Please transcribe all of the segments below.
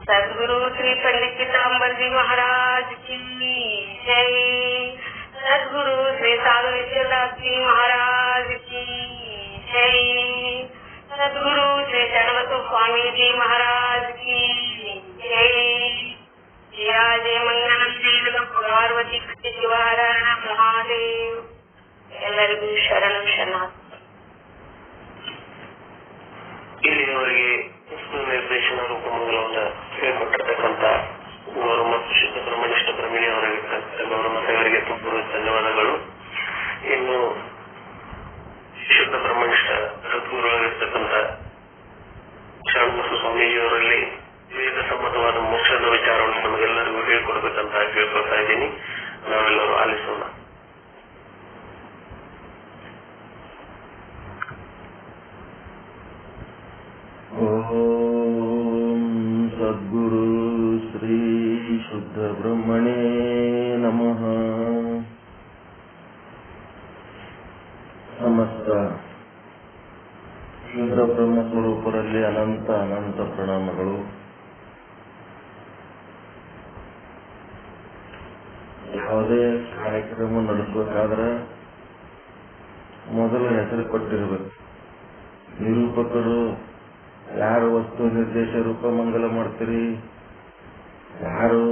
सद्गुरु श्री पंडित पीताम्बर जी महाराज की जय। सद्गुरु श्री साधु विद्यादास जी महाराज की जय। सद्गुरु श्री चरणवतु स्वामी जी महाराज की जय। जय जय मंगलम श्री पार्वती शिवाहर महादेव। ಎಲ್ಲರಿಗೂ ಶರಣ ಶರಣಾರ್ಥಿ। ಇಲ್ಲಿಯವರೆಗೆ ನಿರ್ದೇಶನ ರೂಪಮಂಗಲವನ್ನು ಹೇಳ್ಕೊಟ್ಟಿರ್ತಕ್ಕಂಥ ಗೌರವ ಮತ್ತು ಶುದ್ಧ ಬ್ರಹ್ಮನಿಷ್ಠ ಬ್ರಹ್ಮಣಿ ಅವರಿಗೆ ಗೌರವ ಮತವರಿಗೆ ತುಂಬ ಧನ್ಯವಾದಗಳು. ಇನ್ನು ಶುದ್ಧ ಬ್ರಹ್ಮನಿಷ್ಠ ಸದ್ಗುರುಗಳಾಗಿರ್ತಕ್ಕಂಥ ಶರಣಬಸವ ಸ್ವಾಮೀಜಿಯವರಲ್ಲಿ ವೇದ ಸಮ್ಮತವಾದ ಮೋಕ್ಷದ ವಿಚಾರವನ್ನು ನಮಗೆಲ್ಲರಿಗೂ ಹೇಳ್ಕೊಡ್ಬೇಕಂತ ಕೇಳ್ಕೊಳ್ತಾ ಇದ್ದೀನಿ. ನಾವೆಲ್ಲರೂ ಆಲಿಸೋಣ. ಓಂ ಸದ್ಗುರು ಶ್ರೀ ಶುದ್ಧ ಬ್ರಹ್ಮಣೇ ನಮಃ. ಸಮಸ್ತ ಶುದ್ಧ ಬ್ರಹ್ಮ ಸ್ವರೂಪರಲ್ಲಿ ಅನಂತ ಅನಂತ ಪ್ರಣಾಮಗಳು. ಯಾವುದೇ ಕಾರ್ಯಕ್ರಮ ನಡೆಸಬೇಕಾದ್ರೆ ಮೊದಲು ಹೆಸರು ಕೊಟ್ಟಿರಬೇಕು. ನಿರೂಪಕರು ಯಾರು ವಸ್ತು ನಿರ್ದೇಶ ರೂಪ ಮಂಗಲ ಮಾಡ್ತೀರಿ, ಯಾರು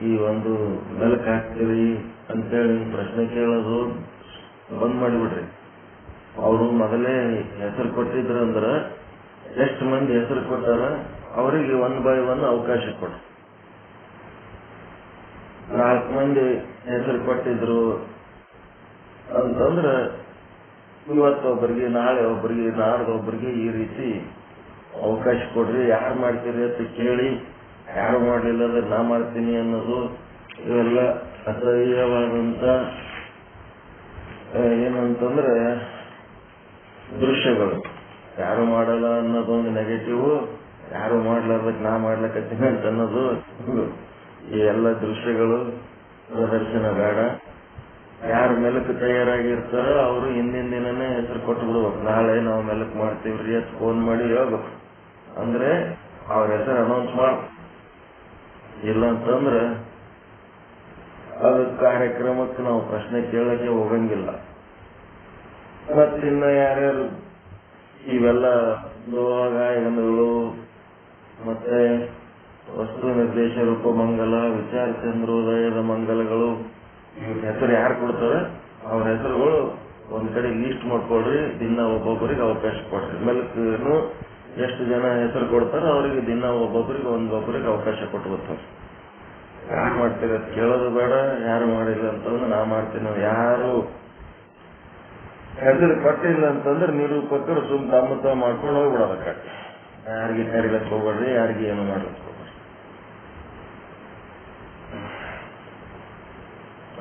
ಈ ಒಂದು ಮೆಲಕ್ ಹಾಕ್ತೀರಿ ಅಂತೇಳಿ ಪ್ರಶ್ನೆ ಕೇಳೋದು ಬಂದ್ ಮಾಡಿಬಿಡ್ರಿ. ಅವರು ಮೊದಲೇ ಹೆಸರು ಕೊಟ್ಟಿದ್ರು ಅಂದ್ರ ಎಷ್ಟು ಮಂದಿ ಹೆಸರು ಕೊಟ್ಟಾರ ಅವರಿಗೆ 1 by 1 ಅವಕಾಶ ಕೊಡ್ರಿ. 4 ಮಂದಿ ಹೆಸರು ಕೊಟ್ಟಿದ್ರು ಅಂತಂದ್ರ ಇವತ್ತೊಬ್ಬರಿಗೆ, ನಾಳೆ ಒಬ್ಬರಿಗೆ, ನಾಡ್ದೊಬ್ಬರಿಗೆ ಈ ರೀತಿ ಅವಕಾಶ ಕೊಡ್ರಿ. ಯಾರು ಮಾಡ್ತೀರಿ ಅಂತ ಕೇಳಿ, ಯಾರು ಮಾಡಲಿಲ್ಲ ಅಂದ್ರೆ ನಾ ಮಾಡ್ತೀನಿ ಅನ್ನೋದು ಇವೆಲ್ಲ ಅಸಹ್ಯವಾದಂತ ಏನಂತಂದ್ರೆ ದೃಶ್ಯಗಳು. ಯಾರು ಮಾಡಲ್ಲ ಅನ್ನೋದೊಂದು ನೆಗೆಟಿವ್, ಯಾರು ಮಾಡ್ಲಾರ್ದಕ್ಕೆ ನಾ ಮಾಡ್ಲಕತ್ತೀನಿ ಅಂತ ಅನ್ನೋದು, ಈ ಎಲ್ಲ ದೃಶ್ಯಗಳು ಪ್ರದರ್ಶನ ಬೇಡ. ಯಾರು ಮೆಲಕ್ ತಯಾರಾಗಿರ್ತಾರೋ ಅವರು ಹಿಂದಿನ ದಿನನೇ ಹೆಸರು ಕೊಟ್ಟು ಬಿಡ್ಬೇಕು. ನಾಳೆ ನಾವು ಮೆಲಕ್ ಮಾಡ್ತೀವ್ರಿ ಅಂತ ಫೋನ್ ಮಾಡಿ ಹೇಳ್ಬೇಕು. ಅಂದ್ರೆ ಅವ್ರ ಹೆಸರು ಅನೌನ್ಸ್ ಮಾಡ. ಇಲ್ಲ ಅಂತಂದ್ರೆ ಅದ ಕಾರ್ಯಕ್ರಮಕ್ಕೆ ನಾವು ಪ್ರಶ್ನೆ ಕೇಳಕ್ಕೆ ಹೋಗಂಗಿಲ್ಲ. ಮತ್ತಿನ್ನ ಯಾರ್ಯಾರು ಇವೆಲ್ಲ ಗಾಯನಗಳು ಮತ್ತೆ ವಸ್ತು ನಿರ್ದೇಶ ರೂಪ ಮಂಗಲ, ವಿಚಾರ ಚಂದ್ರೋದಯದ ಮಂಗಲಗಳು, ಇವ್ರ ಹೆಸರು ಯಾರು ಕೊಡ್ತಾರೆ ಅವ್ರ ಹೆಸರುಗಳು ಒಂದ್ ಕಡೆ ಲೀಸ್ಟ್ ಮಾಡ್ಕೊಡ್ರಿ. ದಿನ ಒಬ್ಬೊಬ್ಬರಿಗೆ ಅವಕಾಶ ಕೊಡ್ರಿ. ಮೆಲಕ್ನು ಎಷ್ಟು ಜನ ಹೆಸರು ಕೊಡ್ತಾರೋ ಅವರಿಗೆ ದಿನ ಒಬ್ಬೊಬ್ಬರಿಗೆ ಅವಕಾಶ ಕೊಟ್ಟು ಬರ್ತಾರೆ. ಯಾರು ಮಾಡ್ತೀರ ಕೇಳೋದು ಬೇಡ, ಯಾರು ಮಾಡಿಲ್ಲ ಅಂತಂದ್ರೆ ನಾ ಮಾಡ್ತೀನಿ. ಯಾರು ಹೆಸರು ಕೊಟ್ಟಿಲ್ಲ ಅಂತಂದ್ರೆ ನಿರೂಪಕರು ತಮ್ಮ ಮಾಡ್ಕೊಂಡು ಹೋಗ್ಬಿಡೋದಕ್ಕ. ಯಾರಿಗೆ ಕರಿಲಕ್ ಹೋಗ್ಬೇಡ್ರಿ, ಯಾರಿಗೆ ಏನು ಮಾಡ್ಲಕ್ ಹೋಗ್ಬೇಡ್ರಿ.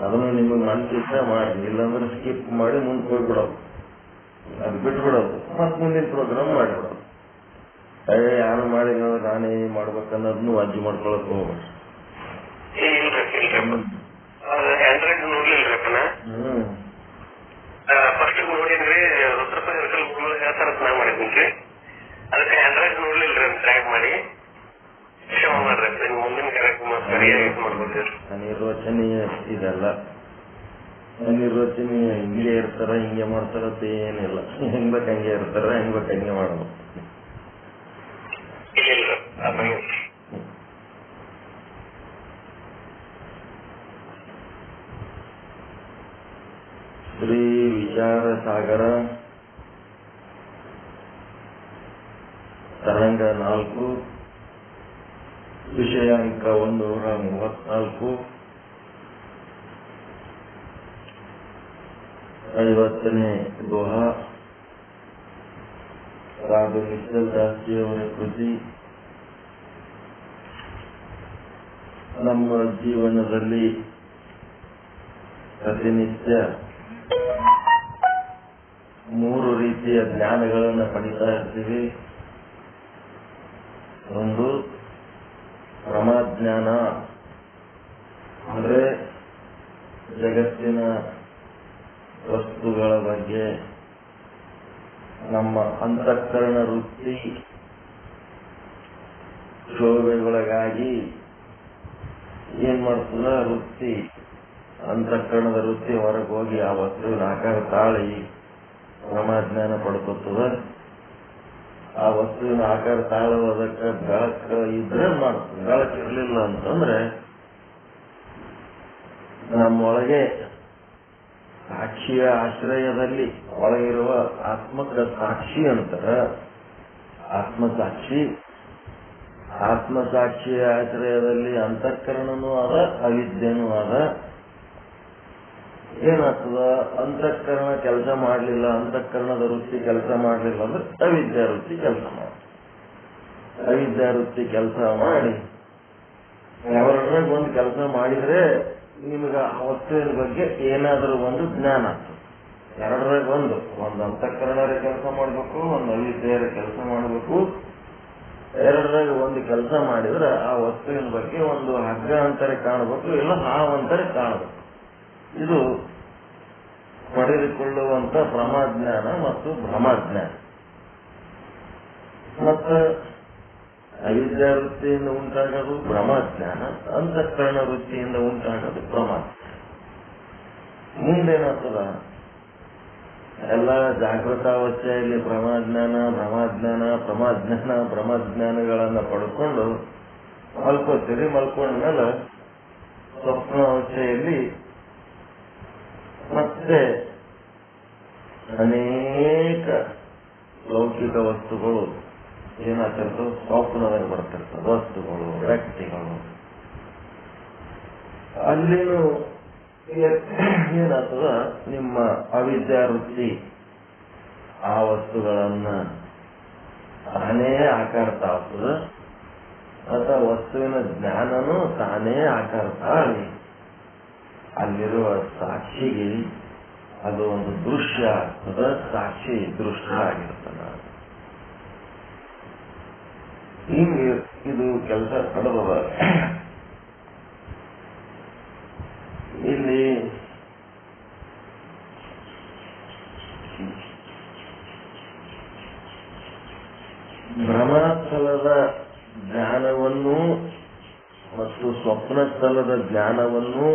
ಅದನ್ನು ನಿಮಗೆ ಮನಸ್ಸಿಷ್ಟ ಮಾಡಿ, ಇಲ್ಲಾಂದ್ರೆ ಸ್ಕಿಪ್ ಮಾಡಿ ಮುಂದೆ ಹೋಗ್ಬಿಡೋದು, ಅದು ಬಿಟ್ಬಿಡೋದು, ಮತ್ ಮುಂದಿನ ಪ್ರೋಗ್ರಾಮ್ ಮಾಡಿಬಿಡೋದು. ಯಾರು ಮಾಡಿಲ್ಲ ನಾನೇ ಮಾಡ್ಬೇಕನ್ನೋದನ್ನು ವಾಜ್ಯ ಮಾಡ್ಕೊಳಕ್ ಹೋಗ್ಬೇಡ್ರಿ. ಫಸ್ಟ್ ನೋಡಿದ್ರಿ ರುದ್ರಪ್ಪ ಹೇಳ್ತಾರ ನಾ ಮಾಡಿದ್ರಿ. ಅದಕ್ಕೆ ಆಂಡ್ರಾಯ್ಡ್ ನೋಡ್ಲಿಲ್ರಿ ಅಂತ ಟ್ರ್ಯಾಕ್ ಮಾಡಿ ಕ್ಷಮ ಮಾಡ್ರಿ. ಮುಂದಿನ ಕಾರ್ಯಕ್ರಮ ಸರಿಯಾಗಿ ಮಾಡ್ಬೋದು. ಅನಿರ್ವಚನೀಯ ಇದೆಲ್ಲ. ಅನಿರ್ವಚನೀಯ ಹಿಂಗೆ ಇರ್ತಾರ ಹಿಂಗೆ ಮಾಡ್ತಾರತ್ತ ಏನಿಲ್ಲ. ಹೆಂಗ್ ಬೇಕ ಹಂಗೆ ಇರ್ತಾರ, ಹೆಂಗ್ ಬೇಕ ಹಂಗೆ ಮಾಡೋದು. ಶ್ರೀ ವಿಚಾರ ಸಾಗರ ತರಂಗ 4, ವಿಷಯಾಂಕ 134, 50ನೇ ದೋಹ, ಸಾಧು ನಿಶ್ಚಲ್ ದಾಸಿಯವರ ಕೃತಿ ನಮ್ಮ ಜೀವನದಲ್ಲಿ ಪ್ರತಿನಿತ್ಯ 3 ರೀತಿಯ ಜ್ಞಾನಗಳನ್ನು ಪಡಿತಾ ಇರ್ತೀವಿ. ಒಂದು ಪ್ರಮಾಜ್ಞಾನ, ಅಂದರೆ ಜಗತ್ತಿನ ವಸ್ತುಗಳ ಬಗ್ಗೆ ನಮ್ಮ ಅಂತಃಕರಣ ವೃತ್ತಿ ಶೋಭೆಗೊಳಗಾಗಿ ಏನ್ ಮಾಡ್ತದ, ವೃತ್ತಿ ಅಂತಃಕರಣದ ವೃತ್ತಿ ಹೊರಗೆ ಹೋಗಿ ಆ ವಸ್ತುವಿನ ಆಕಾರ ತಾಳಿ ಪ್ರಮಾಜ್ಞಾನ ಪಡ್ಕೊತದ. ಆ ವಸ್ತುವಿನ ಆಕಾರ ತಾಳುವುದಕ್ಕೆ ಬೆಳಕು ಇದ್ರೆ ಮಾಡ್ತದೆ. ಬೆಳಕು ಇರಲಿಲ್ಲ ಅಂತಂದ್ರೆ ನಮ್ಮೊಳಗೆ ಸಾಕ್ಷಿಯ ಆಶ್ರಯದಲ್ಲಿ ಒಳಗಿರುವ ಆತ್ಮಕ ಸಾಕ್ಷಿ ಅಂತಾರ. ಆತ್ಮಸಾಕ್ಷಿಯ ಆಶ್ರಯದಲ್ಲಿ ಅಂತಃಕರಣನೂ ಅದ, ಅವಿದ್ಯೆನೂ ಅದ. ಏನಾಗ್ತದ, ಅಂತಃಕರಣ ಕೆಲಸ ಮಾಡಲಿಲ್ಲ, ಅಂತಃಕರಣದ ವೃತ್ತಿ ಕೆಲಸ ಮಾಡಲಿಲ್ಲ ಅಂದ್ರೆ ಅವಿದ್ಯಾ ವೃತ್ತಿ ಕೆಲಸ ಮಾಡಿ, ಅವಿದ್ಯಾ ವೃತ್ತಿ ಕೆಲಸ ಮಾಡಿ ಯಾವ್ರಾಗ ಒಂದು ಕೆಲಸ ಮಾಡಿದ್ರೆ ನಿಮ್ಗೆ ಆ ವಸ್ತುವಿನ ಬಗ್ಗೆ ಏನಾದರೂ ಒಂದು ಜ್ಞಾನ ಆಗ್ತದೆ. ಎರಡರಾಗ ಒಂದು ಅಂತಃಕರಣರ ಕೆಲಸ ಮಾಡಬೇಕು, ಒಂದು ಅವಿದ್ಯೆಯರ ಕೆಲಸ ಮಾಡಬೇಕು. ಎರಡರಾಗ ಒಂದು ಕೆಲಸ ಮಾಡಿದ್ರೆ ಆ ವಸ್ತುವಿನ ಬಗ್ಗೆ ಒಂದು ಹಗ್ಗ ಅಂತಾರೆ ಕಾಣಬೇಕು, ಇಲ್ಲ ಹಾವಂತಾರೆ ಕಾಣಬೇಕು. ಇದು ಪಡೆದುಕೊಳ್ಳುವಂತ ಪ್ರಮಾಜ್ಞಾನ ಮತ್ತು ಭ್ರಮಾಜ್ಞಾನ. ಮತ್ತು ಅವಿದ್ಯಾ ವೃತ್ತಿಯಿಂದ ಉಂಟಾಗೋದು ಭ್ರಮಾಜ್ಞಾನ, ಅಂತಃಕರಣ ವೃತ್ತಿಯಿಂದ ಉಂಟಾಗೋದು ಪ್ರಮಾಜ್ಞಾನ. ಮುಂದೇನಾಗ್ತದ, ಎಲ್ಲ ಜಾಗೃತಾವಸ್ಥೆಯಲ್ಲಿ ಪ್ರಮಾಜ್ಞಾನಗಳನ್ನ ಪಡ್ಕೊಂಡು ಮಲ್ಕೋತೀರಿ. ಮಲ್ಕೊಂಡ್ಮೇಲೆ ಸ್ವಪ್ನಾವಸ್ಥೆಯಲ್ಲಿ ಮತ್ತೆ ಅನೇಕ ಲೌಕಿಕ ವಸ್ತುಗಳು ಏನಾಗ್ತಿರ್ತವೆ, ಸ್ವಪ್ನದಾಗ ಬರ್ತಿರ್ತವೆ. ವಸ್ತುಗಳು, ವ್ಯಕ್ತಿಗಳು, ಅಲ್ಲಿನೂ ಏನಾಗ್ತದ, ನಿಮ್ಮ ಅವಿದ್ಯಾ ವೃತ್ತಿ ಆ ವಸ್ತುಗಳನ್ನ ತಾನೇ ಆಕಾರ ತಾಗ್ತದ, ಅಥವಾ ವಸ್ತುವಿನ ಜ್ಞಾನನೂ ತಾನೇ ಆಕಾರ ತಾಳಿ ಅಲ್ಲಿರುವ ಸಾಕ್ಷಿಗೆ ಅದು ಒಂದು ದೃಶ್ಯ ಆಗ್ತದ. ಸಾಕ್ಷಿ ದೃಶ್ಯ ಆಗಿರ್ತದ. ಹಿಂಗೆ ಇದು ಕೆಲಸ ನಡೆದದ. ಇಲ್ಲಿ ಭ್ರಮಸ್ಥಳದ ಜ್ಞಾನವನ್ನು ಮತ್ತು ಸ್ವಪ್ನ ಸ್ಥಳದ ಜ್ಞಾನವನ್ನು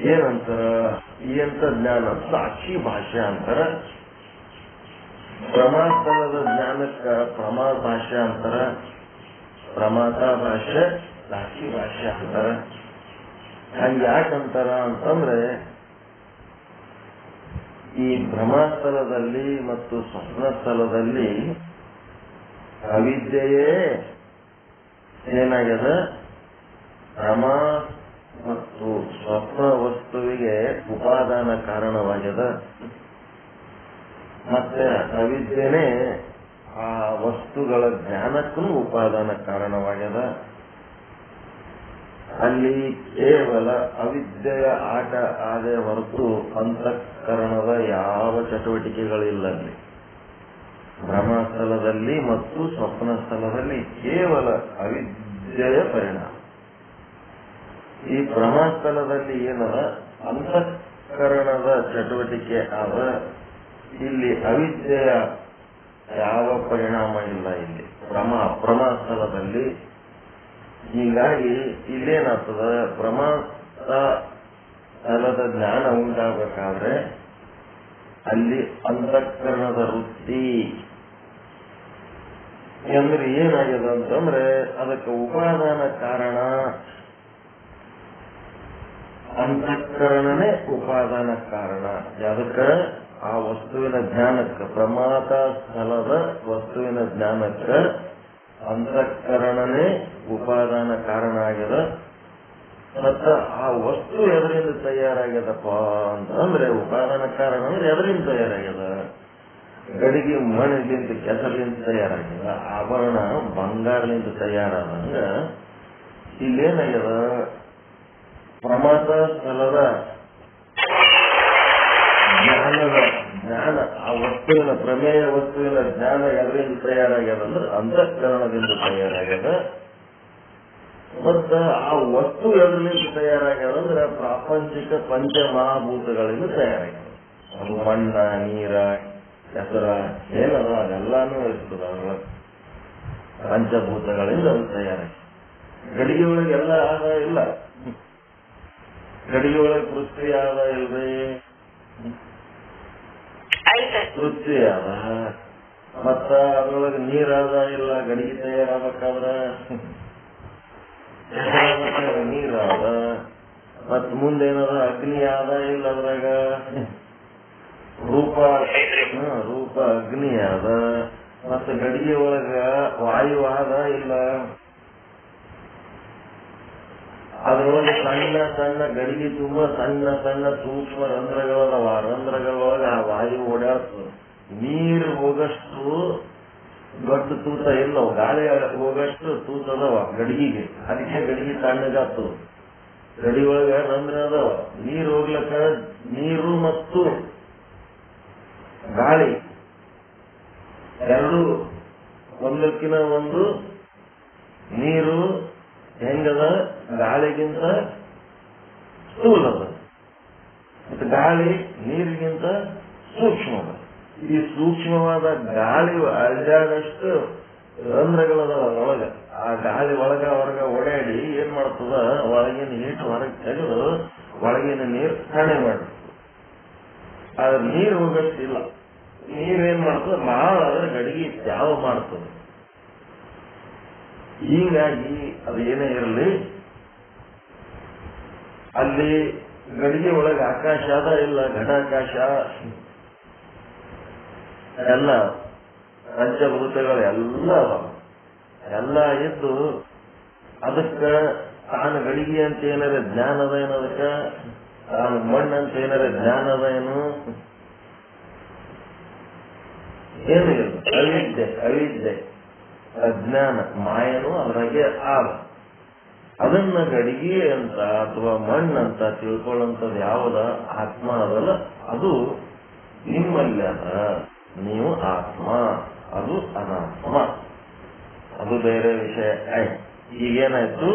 ಏನಂತಾರ, ಎಂತ ಜ್ಞಾನ, ಸಾಕ್ಷಿ ಭಾಷೆ ಅಂತಾರ. ಪ್ರಮಾಸ್ಥಳದ ಜ್ಞಾನಕ್ಕ ಪ್ರಮಾ ಭಾಷೆ ಅಂತಾರ, ಪ್ರಮಾತ ಭಾಷೆ, ಸಾಕ್ಷಿ ಭಾಷೆ ಅಂತಾರ. ಹಂಗ ಯಾಕಂತಾರ ಅಂತಂದ್ರೆ, ಈ ಭ್ರಮಸ್ಥಳದಲ್ಲಿ ಮತ್ತು ಸ್ವಪ್ನ ಸ್ಥಳದಲ್ಲಿ ಅವಿದ್ಯೆಯೇ ಏನಾಗ್ಯದ, ಭ್ರಮ ಮತ್ತು ಸ್ವಪ್ನ ವಸ್ತುವಿಗೆ ಉಪಾದಾನ ಕಾರಣವಾಗ್ಯದ. ಮತ್ತೆ ಅವಿದ್ಯೆನೇ ಆ ವಸ್ತುಗಳ ಜ್ಞಾನಕ್ಕೂ ಉಪಾದಾನ ಕಾರಣವಾಗ್ಯದ. ಅಲ್ಲಿ ಕೇವಲ ಅವಿದ್ಯೆಯ ಆಟ ಆದೇ ಹೊರತು ಅಂತಃಕರಣದ ಯಾವ ಚಟುವಟಿಕೆಗಳಿಲ್ಲ. ಅಲ್ಲಿ ಭ್ರಮಸ್ಥಳದಲ್ಲಿ ಮತ್ತು ಸ್ವಪ್ನ ಸ್ಥಳದಲ್ಲಿ ಕೇವಲ ಅವಿದ್ಯೆಯ ಪರಿಣಾಮ. ಈ ಭ್ರಮಸ್ಥಳದಲ್ಲಿ ಏನದ, ಅಂತಃಕರಣದ ಚಟುವಟಿಕೆ ಆದ. ಇಲ್ಲಿ ಅವಿದ್ಯೆಯ ಯಾವ ಪರಿಣಾಮ ಇಲ್ಲ. ಇಲ್ಲಿ ಭ್ರಮಸ್ಥಳದಲ್ಲಿ. ಹೀಗಾಗಿ ಇಲ್ಲೇನಾಗ್ತದ, ಭ್ರಮಸ್ಥಳದ ಜ್ಞಾನ ಉಂಟಾಗಬೇಕಾದ್ರೆ ಅಲ್ಲಿ ಅಂತಃಕರಣದ ವೃತ್ತಿ ಅಂದ್ರೆ ಏನಾಗಿದೆ ಅಂತಂದ್ರೆ, ಅದಕ್ಕೆ ಉಪಾದಾನ ಕಾರಣ ಅಂತಃಕರಣನೇ ಉಪಾದಾನ ಕಾರಣ. ಅದಕ್ಕೆ ಆ ವಸ್ತುವಿನ ಜ್ಞಾನಕ್ಕೆ, ಪ್ರಮಾತ ಸ್ಥಳದ ವಸ್ತುವಿನ ಜ್ಞಾನಕ್ಕೆ ಅಂತಃಕರಣನೇ ಉಪಾದಾನ ಕಾರಣ ಆಗ್ಯದ. ಮತ್ತ ಆ ವಸ್ತು ಎದರಿಂದ ತಯಾರಾಗ್ಯದಪ್ಪ ಅಂತಂದ್ರೆ, ಉಪಾದಾನ ಕಾರಣ ಅಂದ್ರೆ ಎದರಿಂದ ತಯಾರಾಗ್ಯದ, ಗಡಿಗೆ ಮಣ್ಣಿನಿಂದ ಕೆಸರಿನಿಂದ ತಯಾರಾಗ್ಯದ, ಆಭರಣ ಬಂಗಾರದಿಂದ ತಯಾರಾದಂಗ ಇಲ್ಲೇನಾಗ್ಯದ, ಪ್ರಮಾದ ಸ್ಥಳದ ಜ್ಞಾನ ಆ ವಸ್ತುವಿನ ಪ್ರಮೇಯ ವಸ್ತುವಿನ ಜ್ಞಾನ ಎದರಿಂದ ತಯಾರಾಗ್ಯದ ಅಂದ್ರೆ ಅಂತಃಕರಣದಿಂದ ತಯಾರಾಗ್ಯದ. ಮತ್ತ ಆ ವಸ್ತು ಎದರಿಂದ ತಯಾರಾಗ್ಯದ ಅಂದ್ರೆ ಪ್ರಾಪಂಚಿಕ ಪಂಚಮಹಾಭೂತಗಳಿಂದ ತಯಾರಾಗ್ಯದ. ಅದು ಮಣ್ಣ, ನೀರ, ಹೆಸರ ಏನದ ಅದೆಲ್ಲಾನು ಇರ್ತದ. ಪಂಚಭೂತಗಳಿಂದ ಅದು ತಯಾರಾಗ್ಯದ. ಗಡಿಗೆ ಒಳಗೆ ಎಲ್ಲ ಆದ ಇಲ್ಲ, ಗಡಿಗೆ ಒಳಗೆ ಪೃಥ್ವಿ ಆದ ಇಲ್ರಿ, ಪೃಥ್ವಿ ಆದ. ಮತ್ತ ಅದ್ರೊಳಗೆ ನೀರಾದ ಇಲ್ಲ, ಗಡಿಗೆ ತಯಾರಾಗಬೇಕಾದ್ರ ನೀರಾದ. ಮತ್ ಮುಂದೇನದ ಅಗ್ನಿ ಆದ ಇಲ್ಲ, ಅದ್ರಾಗ ರೂಪ ಅಗ್ನಿ ಆದ. ಮತ್ತ ಗಡಿಗೆ ಒಳಗ ವಾಯು ಆದ ಇಲ್ಲ, ಅದ್ರೊಳಗೆ ಸಣ್ಣ ಸಣ್ಣ ಗಡಿಗೆ ತುಂಬಾ ಸಣ್ಣ ಸಣ್ಣ ಸೂಕ್ಷ್ಮ ರಂಧ್ರಗಳದವ. ರಂಧ್ರಗಳೊಳಗೆ ಆ ವಾಯು ಓಡಾಡ್ತದೆ. ನೀರು ಹೋಗಷ್ಟು ದೊಡ್ಡ ತೂತ ಇಲ್ಲವ, ಗಾಳಿ ಹೋಗಷ್ಟು ತೂತ ಅದಾವ ಗಡಿಗೆಗೆ. ಅದಕ್ಕೆ ಗಡಿಗೆ ತಣ್ಣಗಾಗ್ತದ. ಗಡಿ ಒಳಗ ರಂಧ್ರ ಅದಾವ. ನೀರು ಹೋಗ್ಲಕ್ಕ ನೀರು ಮತ್ತು ಗಾಳಿ ಎರಡು ಒಂದಕ್ಕಿಂತ ಒಂದು. ನೀರು ಹೆಂಗದ, ಗಾಳಿಗಿಂತ ಸ್ಥೂಲದ, ಮತ್ತು ಗಾಳಿ ನೀರಿಗಿಂತ ಸೂಕ್ಷ್ಮದ. ಈ ಸೂಕ್ಷ್ಮವಾದ ಗಾಳಿ ಅಡ್ಡಾಡಷ್ಟು ರಂಧ್ರಗಳದಾವ ಒಳಗ. ಆ ಗಾಳಿ ಒಳಗ ಹೊರಗ ಓಡಾಡಿ ಏನ್ ಮಾಡ್ತದ, ಒಳಗಿನ ನೀರು ಹೊರಗೆ ತೆಗೆದು ಒಳಗಿನ ನೀರು ಕಡಿಮೆ ಮಾಡ್ತದ. ಆದ್ರೆ ನೀರು ಹೋಗಷ್ಟಿಲ್ಲ. ನೀರೇನ್ ಮಾಡ್ತದ, ಬಹಳ ಆದ್ರೆ ಗಡಿಗೆ ತ್ಯಾವ ಮಾಡ್ತದೆ. ಹೀಗಾಗಿ ಅದು ಏನೇ ಇರಲಿ, ಅಲ್ಲಿ ಗಡಿಗೆ ಒಳಗೆ ಆಕಾಶ ಅದ ಇಲ್ಲ, ಘಟಾಕಾಶ ಎಲ್ಲ ಪಂಚಭೂತಗಳು ಎಲ್ಲ ಇದ್ದು ಅದಕ್ಕ ತಾನು ಗಡಿಗೆ ಅಂತ ಏನಾರ ಜ್ಞಾನ ಅದ ಏನು, ಅದಕ್ಕ ತಾನು ಮಣ್ಣಂತ ಏನಾರ ಜ್ಞಾನ ಅದ ಏನು, ಏನು ಇಲ್ಲ. ಅವಿದ್ಯೆ ಅಜ್ಞಾನ ಮಾಯನು ಅದ್ರಾಗೆ ಆದ. ಅದನ್ನ ಗಡಿಗೆ ಅಂತ ಅಥವಾ ಮಣ್ಣಂತ ತಿಳ್ಕೊಳ್ಳುವಂಥದ್ದು ಯಾವ್ದ ಆತ್ಮ ಅದಲ್ಲ, ಅದು ನಿಮ್ಮಲ್ಲಿ ಅದ. ನೀವು ಆತ್ಮ, ಅದು ಅನಾತ್ಮ, ಅದು ಬೇರೆ ವಿಷಯ ಆಯ್ತು. ಈಗೇನಾಯ್ತು,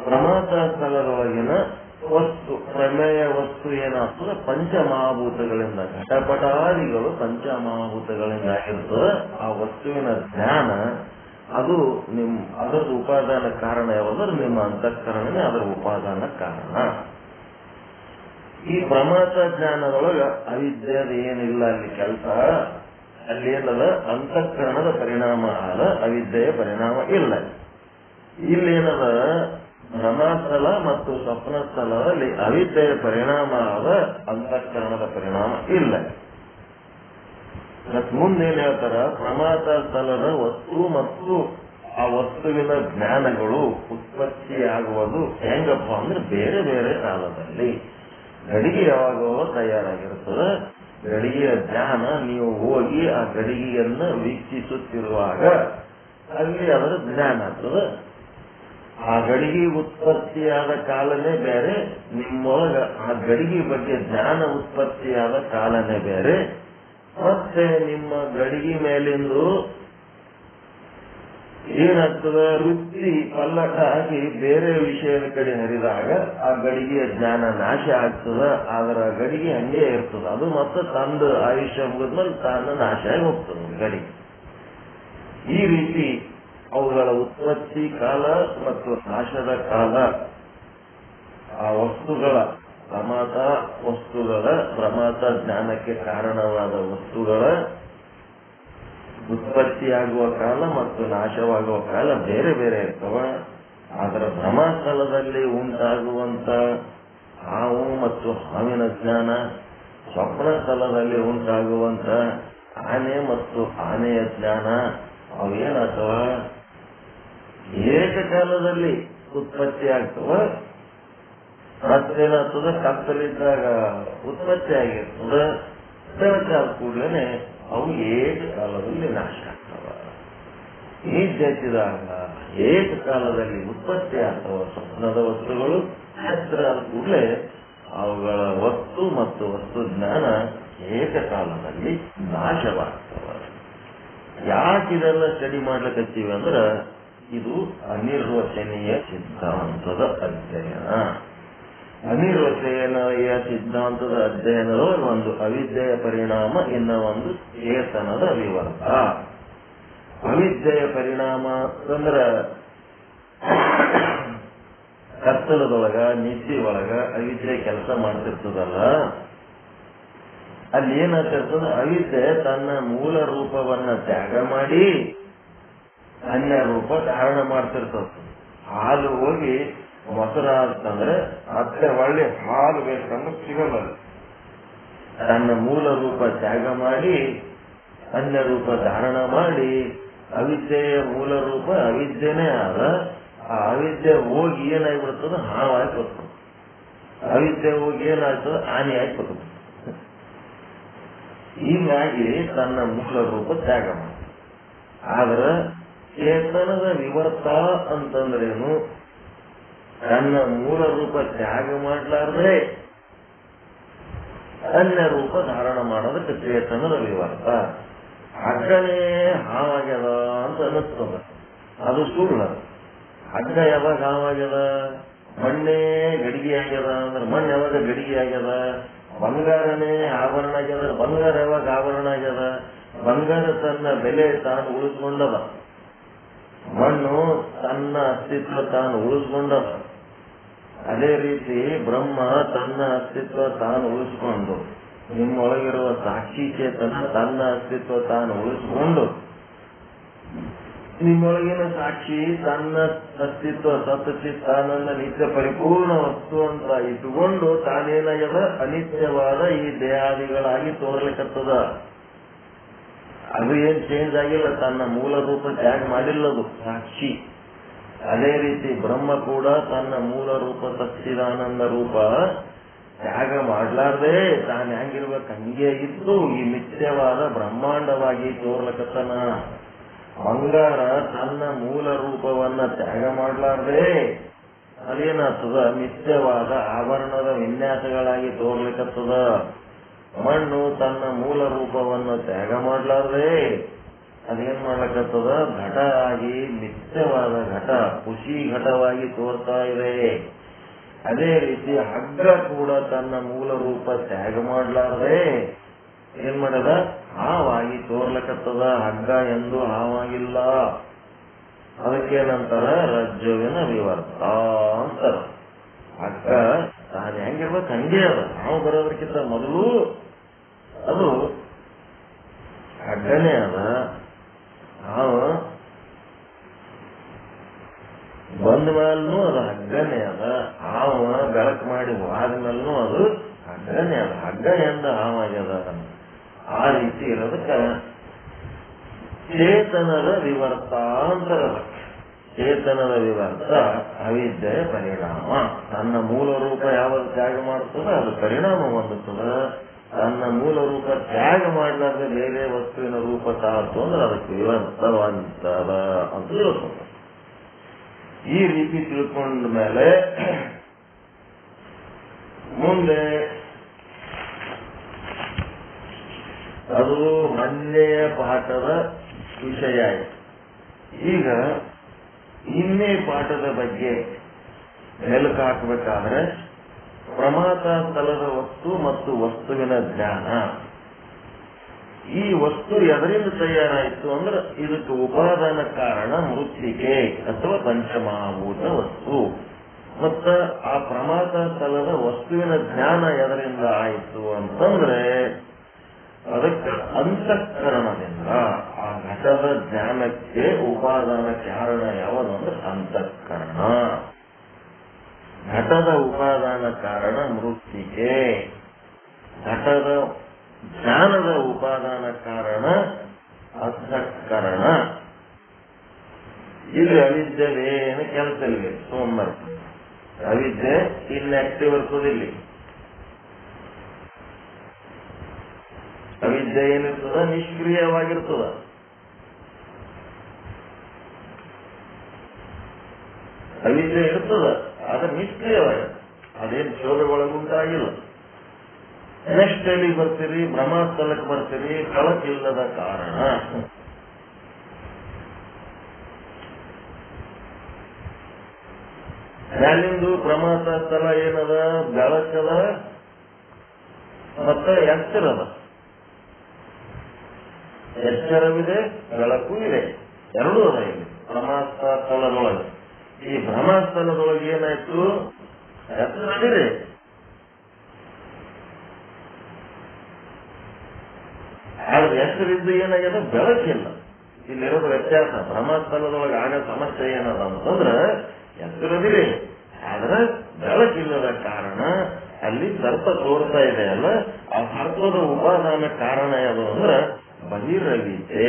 ಪ್ರಮಾದ ಸ್ಥಳದೊಳಗಿನ ವಸ್ತು ಪ್ರಮೇಯ ವಸ್ತು ಏನಾಗ್ತದೆ, ಪಂಚಮಹಾಭೂತಗಳಿಂದ, ಘಟಪಟಾದಿಗಳು ಪಂಚಮಹಾಭೂತಗಳಿಂದ ಆಗಿರ್ತದೆ. ಆ ವಸ್ತುವಿನ ಜ್ಞಾನ ಅದು ಅದರ ಉಪಾದಾನ ಕಾರಣ ಯಾವ್ದಾದ್ರೆ ನಿಮ್ಮ ಅಂತಃಕರಣನೇ ಅದರ ಉಪಾದಾನ ಕಾರಣ. ಈ ಪ್ರಮಾದ ಜ್ಞಾನದೊಳಗ ಅವಿದ್ಯದ ಏನಿಲ್ಲ ಅಲ್ಲಿ ಕೆಲಸ. ಅಲ್ಲಿ ಏನದ, ಅಂತಃಕರಣದ ಪರಿಣಾಮ ಆದ, ಅವಿದ್ಯೆಯ ಪರಿಣಾಮ ಇಲ್ಲ. ಇಲ್ಲೇನದ, ಭ್ರಮಸ್ಥಳ ಮತ್ತು ಸ್ವಪ್ನ ಸ್ಥಳದಲ್ಲಿ ಅವಿದ್ಯೆಯ ಪರಿಣಾಮ ಆದ, ಅಂತಃಕರಣದ ಪರಿಣಾಮ ಇಲ್ಲ. ಮತ್ ಮುಂದೇನ್ ಹೇಳ್ತಾರ, ಪ್ರಮಾದ ಸ್ಥಳದ ವಸ್ತು ಮತ್ತು ಆ ವಸ್ತುವಿನ ಜ್ಞಾನಗಳು ಉತ್ಪತ್ತಿಯಾಗುವುದು ಹೆಂಗಪ್ಪ ಅಂದ್ರೆ ಬೇರೆ ಬೇರೆ ಕಾಲದಲ್ಲಿ. ಗಡಿಗೆ ಯಾವಾಗೋ ತಯಾರಾಗಿರ್ತದೆ. ಗಡಿಗೆಯ ಜ್ಞಾನ ನೀವು ಹೋಗಿ ಆ ಗಡಿಗೆಯನ್ನ ವೀಕ್ಷಿಸುತ್ತಿರುವಾಗ ಅಲ್ಲಿ ಅದರ ಜ್ಞಾನ ಆಗ್ತದೆ. ಆ ಗಡಿಗೆ ಉತ್ಪತ್ತಿಯಾದ ಕಾಲನೇ ಬೇರೆ, ನಿಮ್ಮೊಳಗ ಆ ಗಡಿಗೆ ಬಗ್ಗೆ ಜ್ಞಾನ ಉತ್ಪತ್ತಿಯಾದ ಕಾಲನೇ ಬೇರೆ. ಮತ್ತೆ ನಿಮ್ಮ ಗಡಿಗೆ ಮೇಲಿಂದು ಏನಾಗ್ತದ, ವೃತ್ತಿ ಪಲ್ಲಟ ಆಗಿ ಬೇರೆ ವಿಷಯದ ಕಡೆ ಹರಿದಾಗ ಆ ಗಡಿಗೆಯ ಜ್ಞಾನ ನಾಶ ಆಗ್ತದ. ಅದರ ಗಡಿಗೆ ಹಂಗೆ ಇರ್ತದ. ಅದು ಮತ್ತೆ ತಂದು ಆಯುಷ್ಯ ಮುಗಿದ್ಮೇಲೆ ತಾನು ನಾಶ ಆಗಿ ಹೋಗ್ತದೆ ಗಡಿಗೆ. ಈ ರೀತಿ ಅವುಗಳ ಉತ್ಪತ್ತಿ ಕಾಲ ಮತ್ತು ನಾಶದ ಕಾಲ, ಆ ವಸ್ತುಗಳ ಪ್ರಮಾದ ಜ್ಞಾನಕ್ಕೆ ಕಾರಣವಾದ ವಸ್ತುಗಳ ಉತ್ಪತ್ತಿಯಾಗುವ ಕಾಲ ಮತ್ತು ನಾಶವಾಗುವ ಕಾಲ ಬೇರೆ ಬೇರೆ ಇರ್ತವ. ಅದರ ಭ್ರಮಸ್ಥಳದಲ್ಲಿ ಉಂಟಾಗುವಂತ ಹಾವು ಮತ್ತು ಹಾವಿನ ಜ್ಞಾನ, ಸ್ವಪ್ನ ಸ್ಥಳದಲ್ಲಿ ಉಂಟಾಗುವಂತ ಆನೆ ಮತ್ತು ಆನೆಯ ಜ್ಞಾನ ಅವೇನಾಗ್ತವ, ಏಕಕಾಲದಲ್ಲಿ ಉತ್ಪತ್ತಿ ಆಗ್ತವ. ಮತ್ತೇನಾಗ್ತದ, ಕತ್ತಲಿದ್ದಾಗ ಉತ್ಪತ್ತಿ ಆಗಿರ್ತದ, ಬೆಳಕಾದ ಕೂಡಲೇ ಅವು ಏಕಕಾಲದಲ್ಲಿ ನಾಶ ಆಗ್ತವ. ನಿದ್ದೆತ್ತಿದಾಗ ಏಕಕಾಲದಲ್ಲಿ ಉತ್ಪತ್ತಿ ಆಗ್ತವ ಸ್ವಪ್ನದ ವಸ್ತುಗಳು. ಎಚ್ಚರ ಆದ ಕೂಡಲೇ ಅವುಗಳ ವಸ್ತು ಮತ್ತು ವಸ್ತು ಜ್ಞಾನ ಏಕಕಾಲದಲ್ಲಿ ನಾಶವಾಗ್ತವ. ಯಾಕಿದೆಲ್ಲ ಸ್ಟಡಿ ಮಾಡ್ಲಿಕ್ಕತ್ತೀವಿ ಅಂದ್ರೆ ಇದು ಅನಿರ್ವಚನೀಯ ಸಿದ್ಧಾಂತದ ಅಧ್ಯಯನ. ಅನಿರ್ವಚನೀಯ ಸಿದ್ಧಾಂತದ ಅಧ್ಯಯನದೊಳಗೆ ಒಂದು ಅವಿದ್ಯೆಯ ಪರಿಣಾಮ, ಇನ್ನ ಒಂದು ಚೇತನದ ವಿವರ್ತ. ಅವಿದ್ಯೆಯ ಪರಿಣಾಮ ಅಂದ್ರೆ ಕತ್ತಲದೊಳಗ ನಿದ್ದೆ ಒಳಗ ಅವಿದ್ಯೆ ಕೆಲಸ ಮಾಡ್ತಿರ್ತದಲ್ಲ, ಅಲ್ಲಿ ಏನಾಗ್ತಿರ್ತದ, ಅವಿದ್ಯೆ ತನ್ನ ಮೂಲ ರೂಪವನ್ನ ತ್ಯಾಗ ಮಾಡಿ ಅನ್ಯ ರೂಪ ಧಾರಣ ಮಾಡ್ತಿರ್ತದ. ಹಾಲು ಹೋಗಿ ಮೊಸರಾತಂದ್ರೆ ಮತ್ತೆ ಒಳ್ಳೆ ಹಾಲು ಬೇಕಂದ್ರೆ ಸಿಗಲ್ಲ. ತನ್ನ ಮೂಲ ರೂಪ ತ್ಯಾಗ ಮಾಡಿ ಅನ್ಯ ರೂಪ ಧಾರಣ ಮಾಡಿ ಅವಿದ್ಯೆಯ ಮೂಲ ರೂಪ ಅವಿದ್ಯೆನೇ ಆದ. ಆ ಅವಿದ್ಯೆ ಹೋಗಿ ಏನಾಗ್ಬಿಡ್ತದ, ಹಾವಾಗಿ ಬರ್ತದೆ. ಅವಿದ್ಯೆ ಹೋಗಿ ಏನಾಗ್ತದ, ಹಾನಿಯಾಗಿ ಬರ್ತದೆ. ಹೀಗಾಗಿ ತನ್ನ ಮೂಲ ರೂಪ ತ್ಯಾಗ ಮಾಡ್ತದೆ. ಆದ್ರೆ ಚೇತನದ ವಿವರ್ತ ಅಂತಂದ್ರೇನು, ತನ್ನ ಮೂಲ ರೂಪ ತ್ಯಾಗ ಮಾಡ್ಲಾರ್ದೆ ಅನ್ಯ ರೂಪ ಧಾರಣ ಮಾಡೋದಕ್ಕೆ ಚೇತನದ ವಿವರ್ತ. ಹಗ್ಗನೇ ಹಾವಾಗ್ಯದ ಅಂತ ಅನ್ನಿಸ್ತದ, ಅದು ಸುಳ್ಳು. ಹಗ್ಗ ಯಾವಾಗ ಹಾವಾಗ್ಯದ, ಮಣ್ಣೇ ಗಡಿಗೆ ಆಗ್ಯದ ಅಂದ್ರೆ ಮಣ್ಣು ಯಾವಾಗ ಗಡಿಗೆ ಆಗ್ಯದ. ಬಂಗಾರನೇ ಆಭರಣ ಆಗ್ಯದ, ಬಂಗಾರ ಯಾವಾಗ ಆಭರಣ ಆಗ್ಯದ. ಬಂಗಾರ ತನ್ನ ಬೆಲೆ ತಾನು ಉಳಿಸ್ಕೊಂಡದ, ಮಣ್ಣು ತನ್ನ ಅಸ್ತಿತ್ವ ತಾನು ಉಳಿಸ್ಕೊಂಡದ. ಅದೇ ರೀತಿ ಬ್ರಹ್ಮ ತನ್ನ ಅಸ್ತಿತ್ವ ತಾನು ಉಳಿಸ್ಕೊಂಡು, ನಿಮ್ಮೊಳಗಿರುವ ಸಾಕ್ಷಿ ಚೇತನ ತನ್ನ ಅಸ್ತಿತ್ವ ತಾನು ಉಳಿಸ್ಕೊಂಡು, ನಿಮ್ಮೊಳಗಿನ ಸಾಕ್ಷಿ ತನ್ನ ಅಸ್ತಿತ್ವ ಸತ್ಚಿತ್ತಾನಂದ ನಿತ್ಯ ಪರಿಪೂರ್ಣ ವಸ್ತು ಅಂತ ಇಟ್ಟುಕೊಂಡು ತಾನೇನಾಗ್ಯದ, ಅನಿತ್ಯವಾದ ಈ ದೇಹಾದಿಗಳಾಗಿ ತೋರ್ಲಿಕ್ಕತ್ತದ. ಅದು ಏನ್ ಚೇಂಜ್ ಆಗಿಲ್ಲ, ತನ್ನ ಮೂಲ ರೂಪ ತ್ಯಾಗ ಮಾಡಿಲ್ಲದು ಸಾಕ್ಷಿ. ಅದೇ ರೀತಿ ಬ್ರಹ್ಮ ಕೂಡ ತನ್ನ ಮೂಲ ರೂಪ ಸಚ್ಚಿದಾನಂದ ರೂಪ ತ್ಯಾಗ ಮಾಡ್ಲಾರ್ದೆ ತಾನು ಹೆಂಗಿರ್ಬೇಕು ಹಂಗೆ ಇದ್ದು ಈ ನಿತ್ಯವಾದ ಬ್ರಹ್ಮಾಂಡವಾಗಿ ತೋರ್ಲಕತ್ತನ. ಬಂಗಾರ ತನ್ನ ಮೂಲ ರೂಪವನ್ನ ತ್ಯಾಗ ಮಾಡ್ಲಾರ್ದೆ ಅದೇನಾಗ್ತದ, ನಿತ್ಯವಾದ ಆಭರಣದ ವಿನ್ಯಾಸಗಳಾಗಿ ತೋರ್ಲಿಕ್ಕತ್ತದ. ಮಣ್ಣು ತನ್ನ ಮೂಲ ರೂಪವನ್ನು ತ್ಯಾಗ ಮಾಡ್ಲಾರ್ದೆ ಅದೇನ್ ಮಾಡ್ಲಕತ್ತದ, ಘಟ ಆಗಿ ನಿತ್ಯವಾದ ಘಟ ಖುಷಿ ಘಟವಾಗಿ ತೋರ್ತಾ ಇದೆ. ಅದೇ ರೀತಿ ಹಗ್ಗ ಕೂಡ ತನ್ನ ಮೂಲ ರೂಪ ತ್ಯಾಗ ಮಾಡ್ಲಾರ್ದೆ ಏನ್ ಮಾಡದ, ಹಾವಾಗಿ ತೋರ್ಲಕತ್ತದ. ಹಗ್ಗ ಎಂದು ಹಾವಾಗಿಲ್ಲ. ಅದಕ್ಕೇನಂತಾರ, ರಜ್ಜುವಿನ ವಿವರ್ತ ಅಂತಾರ. ಹಗ್ಗ ತಾನು ಹೆಂಗಿರ್ಬೇಕು ಹಂಗೆ ಅದ, ಹಾವು ಬರೋದಕ್ಕಿಂತ ಮೊದಲು ಅದು ಹಗ್ಗನೇ ಅದ. ಹಾವು ಬಂದ ಮೇಲೂ ಅದು ಹಗ್ಗನೇ ಅದ. ಹಾವ ಬೆಳಕು ಮಾಡಿ ಹೋದ್ಮೇಲೂ ಅದು ಹಗ್ಗನೇ ಅದ. ಹಗ್ಗ ಎಂದ ಹಾವಾಗ್ಯದ. ಆ ರೀತಿ ಇರೋದಕ್ಕ ಚೇತನದ ವಿವರ್ತ ಅಂತಾರ. ಚೇತನದ ವಿವರ್ತ ಅವಿದ್ಯೆಯ ಪರಿಣಾಮ. ತನ್ನ ಮೂಲ ರೂಪ ಯಾವಾಗ ತ್ಯಾಗ ಮಾಡ್ತದ ಅದು ಪರಿಣಾಮ ಹೊಂದುತ್ತದ. ತನ್ನ ಮೂಲ ರೂಪ ತ್ಯಾಗ ಮಾಡಲಾರ್ದೆ ಬೇರೆ ವಸ್ತುವಿನ ರೂಪ ತಾತು ಅಂದ್ರೆ ಅದಕ್ಕೆ ವಿವರ್ತವಂತದ ಅಂತ ತಿಳ್ಕೊಂಡು, ಈ ರೀತಿ ತಿಳ್ಕೊಂಡ ಮೇಲೆ ಮುಂದೆ ಅದು ಮೊನ್ನೆಯ ಪಾಠದ ವಿಷಯ ಆಯಿತು. ಈಗ ಇನ್ನೇ ಪಾಠದ ಬಗ್ಗೆ ಮೆಲುಕು ಹಾಕಬೇಕಾದ್ರೆ ಪ್ರಮಾತ ಸ್ಥಳದ ವಸ್ತು ಮತ್ತು ವಸ್ತುವಿನ ಜ್ಞಾನ. ಈ ವಸ್ತು ಎದರಿಂದ ತಯಾರಾಯಿತು ಅಂದ್ರೆ ಇದಕ್ಕೆ ಉಪಾದಾನ ಕಾರಣ ಮೃತ್ತಿಕೆ ಅಥವಾ ಪಂಚಮಹಾಭೂತ ವಸ್ತು. ಮತ್ತ ಆ ಪ್ರಮಾತ ಸ್ಥಳದ ವಸ್ತುವಿನ ಜ್ಞಾನ ಎದರಿಂದ ಆಯಿತು ಅಂತಂದ್ರೆ ಅದಕ್ಕೆ ಅಂತಃಕರಣದಿಂದ. ಆ ಘಟದ ಜ್ಞಾನಕ್ಕೆ ಉಪಾದಾನ ಕಾರಣ ಯಾವುದು ಅಂದ್ರೆ ಅಂತಃಕರಣ. ಘಟದ ಉಪಾದಾನ ಕಾರಣ ಮೃತ್ತಿಕೆ, ಘಟದ ಜ್ಞಾನದ ಉಪಾದಾನ ಕಾರಣ ಅಂತಃಕರಣ. ಇಲ್ಲಿ ಅವಿದ್ಯೆ ಏನು ಕೆಲಸ ಇಲ್ಲ, ಸೋಮವಾರ ಅವಿದ್ಯೆ ಇನ್ಆಕ್ಟಿವ್ ಇರ್ತದೆ. ಇಲ್ಲಿ ಅವಿದ್ಯೆ ಅವಿದ್ಯೆ ಏನಿರ್ತದ ನಿಷ್ಕ್ರಿಯವಾಗಿರ್ತದ. ಅವಿದ್ಯೆ ಇರ್ತದ, ಆದ್ರೆ ನಿಷ್ಕ್ರಿಯವಾಗಿರ್ತದೆ, ಅದೇನು ಶೋಧೆಗೊಳಗುಂಟಾಗಿಲ್ಲ. ನೆಕ್ಸ್ಟ್ ಎಲ್ಲಿ ಬರ್ತೀರಿ? ಬ್ರಹ್ಮಸ್ಥಳಕ್ಕೆ ಬರ್ತೀರಿ. ಬೆಳಕಿಲ್ಲದ ಕಾರಣ ಮ್ಯಾಲಿಂದು ಬ್ರಹ್ಮಸ್ಥಳ ಏನದ? ಬೆಳಕದ ಮತ್ತೆ ಎಚ್ಚರದ. ಎಚ್ಚರವಿದೆ, ಬೆಳಕು ಇದೆ, ಎರಡೂ ಅದ ಇಲ್ಲಿ ಬ್ರಹ್ಮಸ್ಥಳದೊಳಗೆ. ಈ ಬ್ರಹ್ಮಸ್ಥಳದೊಳಗೆ ಏನಾಯ್ತು? ಎಚ್ಚರವಿದೆ, ಆದ್ರೆ ಹೆಸರಿದ್ದು ಏನಾಗ್ಯದ? ಬೆಳಕಿಲ್ಲ. ಇಲ್ಲಿರೋದು ವ್ಯತ್ಯಾಸ. ಬ್ರಹ್ಮಸ್ಥಳದೊಳಗೆ ಆಗೋ ಸಮಸ್ಯೆ ಏನದ ಅಂತಂದ್ರೆ ಹೆಸರದಿದೆ, ಆದ್ರೆ ಬೆಳಕಿಲ್ಲದ ಕಾರಣ ಅಲ್ಲಿ ಸರ್ಪ ತೋರ್ತಾ ಇದೆ ಅಲ್ಲ, ಆ ಸರ್ಪದ ಉಪಾದಾನ ಕಾರಣ ಯಾವುದು ಅಂದ್ರೆ ಬಹಿರವಿದ್ಯೆ,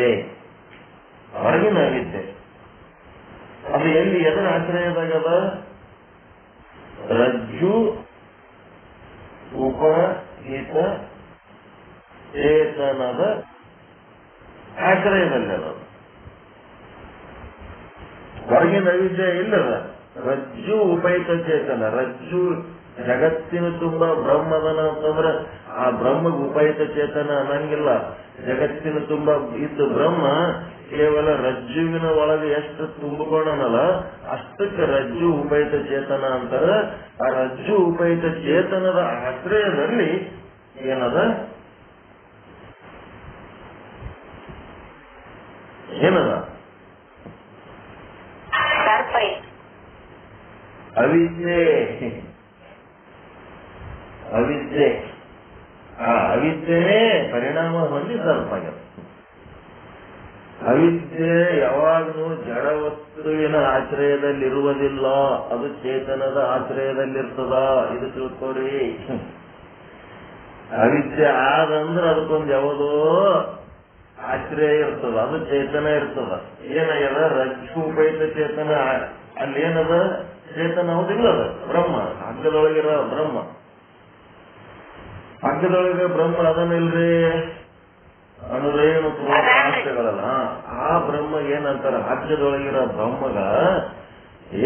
ಹೊರಗಿನ ವಿದ್ಯೆ. ಅದು ಎಲ್ಲಿ ಎದರ ಆಶ್ರಯದಾಗದ? ರಜ್ಜು ಉಪಹಿತ ಚೇತನದ ಆಶ್ರಯದಲ್ಲಿ ಅದ. ಹೊರಗಿನ ಅವಿದ್ಯೆ ಇಲ್ಲದ. ರಜ್ಜು ಉಪಹಿತ ಚೇತನ. ರಜ್ಜು ಜಗತ್ತಿನ ತುಂಬ ಬ್ರಹ್ಮದನ ಅಂತಂದ್ರೆ ಆ ಬ್ರಹ್ಮಗೆ ಉಪಹಿತ ಚೇತನ ಅನ್ನಂಗಿಲ್ಲ. ಜಗತ್ತಿನ ತುಂಬ ಇದ್ದು ಬ್ರಹ್ಮ ಕೇವಲ ರಜ್ಜುವಿನ ಒಳಗೆ ಎಷ್ಟು ತುಂಬಿಕೊಂಡನಲ್ಲ ಅಷ್ಟಕ್ಕೆ ರಜ್ಜು ಉಪಹಿತ ಚೇತನ ಅಂತಾರೆ. ಆ ರಜ್ಜು ಉಪಹಿತ ಚೇತನದ ಆಶ್ರಯದಲ್ಲಿ ಏನದ? ಏನದ? ಅವಿದ್ಯೆ. ಅವಿದ್ಯೆ. ಆ ಅವಿದ್ಯೆನೇ ಪರಿಣಾಮ ಹೊಂದಿ ಸರ್ಪ ಆಗ್ಯದ. ಅವಿದ್ಯೆ ಯಾವಾಗಲೂ ಜಡ ವಸ್ತುವಿನ ಆಶ್ರಯದಲ್ಲಿರುವುದಿಲ್ಲ, ಅದು ಚೇತನದ ಆಶ್ರಯದಲ್ಲಿರ್ತದ. ಇದು ತಿಳ್ಕೋರಿ. ಅವಿದ್ಯೆ ಆದಂದ್ರೆ ಅದಕ್ಕೊಂದು ಯಾವುದೋ ಆಶ್ರಯ ಇರ್ತದ, ಅದು ಚೇತನ ಇರ್ತದ. ಏನಾಗ್ಯದ? ರಜ್ಜು ಉಪಹಿತ ಚೇತನ. ಅಲ್ಲೇನದ? ಚೇತನ ಹೌದಿಲ್ಲದ? ಬ್ರಹ್ಮ. ಹಗ್ಗದೊಳಗಿರೋ ಬ್ರಹ್ಮ. ಹಗ್ಗದೊಳಗೆ ಬ್ರಹ್ಮ ಅದನ್ನಿಲ್ರಿ, ಅನುರೇಣು ಆಶ್ರಯಗಳಲ್ಲ. ಆ ಬ್ರಹ್ಮ ಏನಂತಾರ? ಹಗ್ಗದೊಳಗಿರೋ ಬ್ರಹ್ಮಗ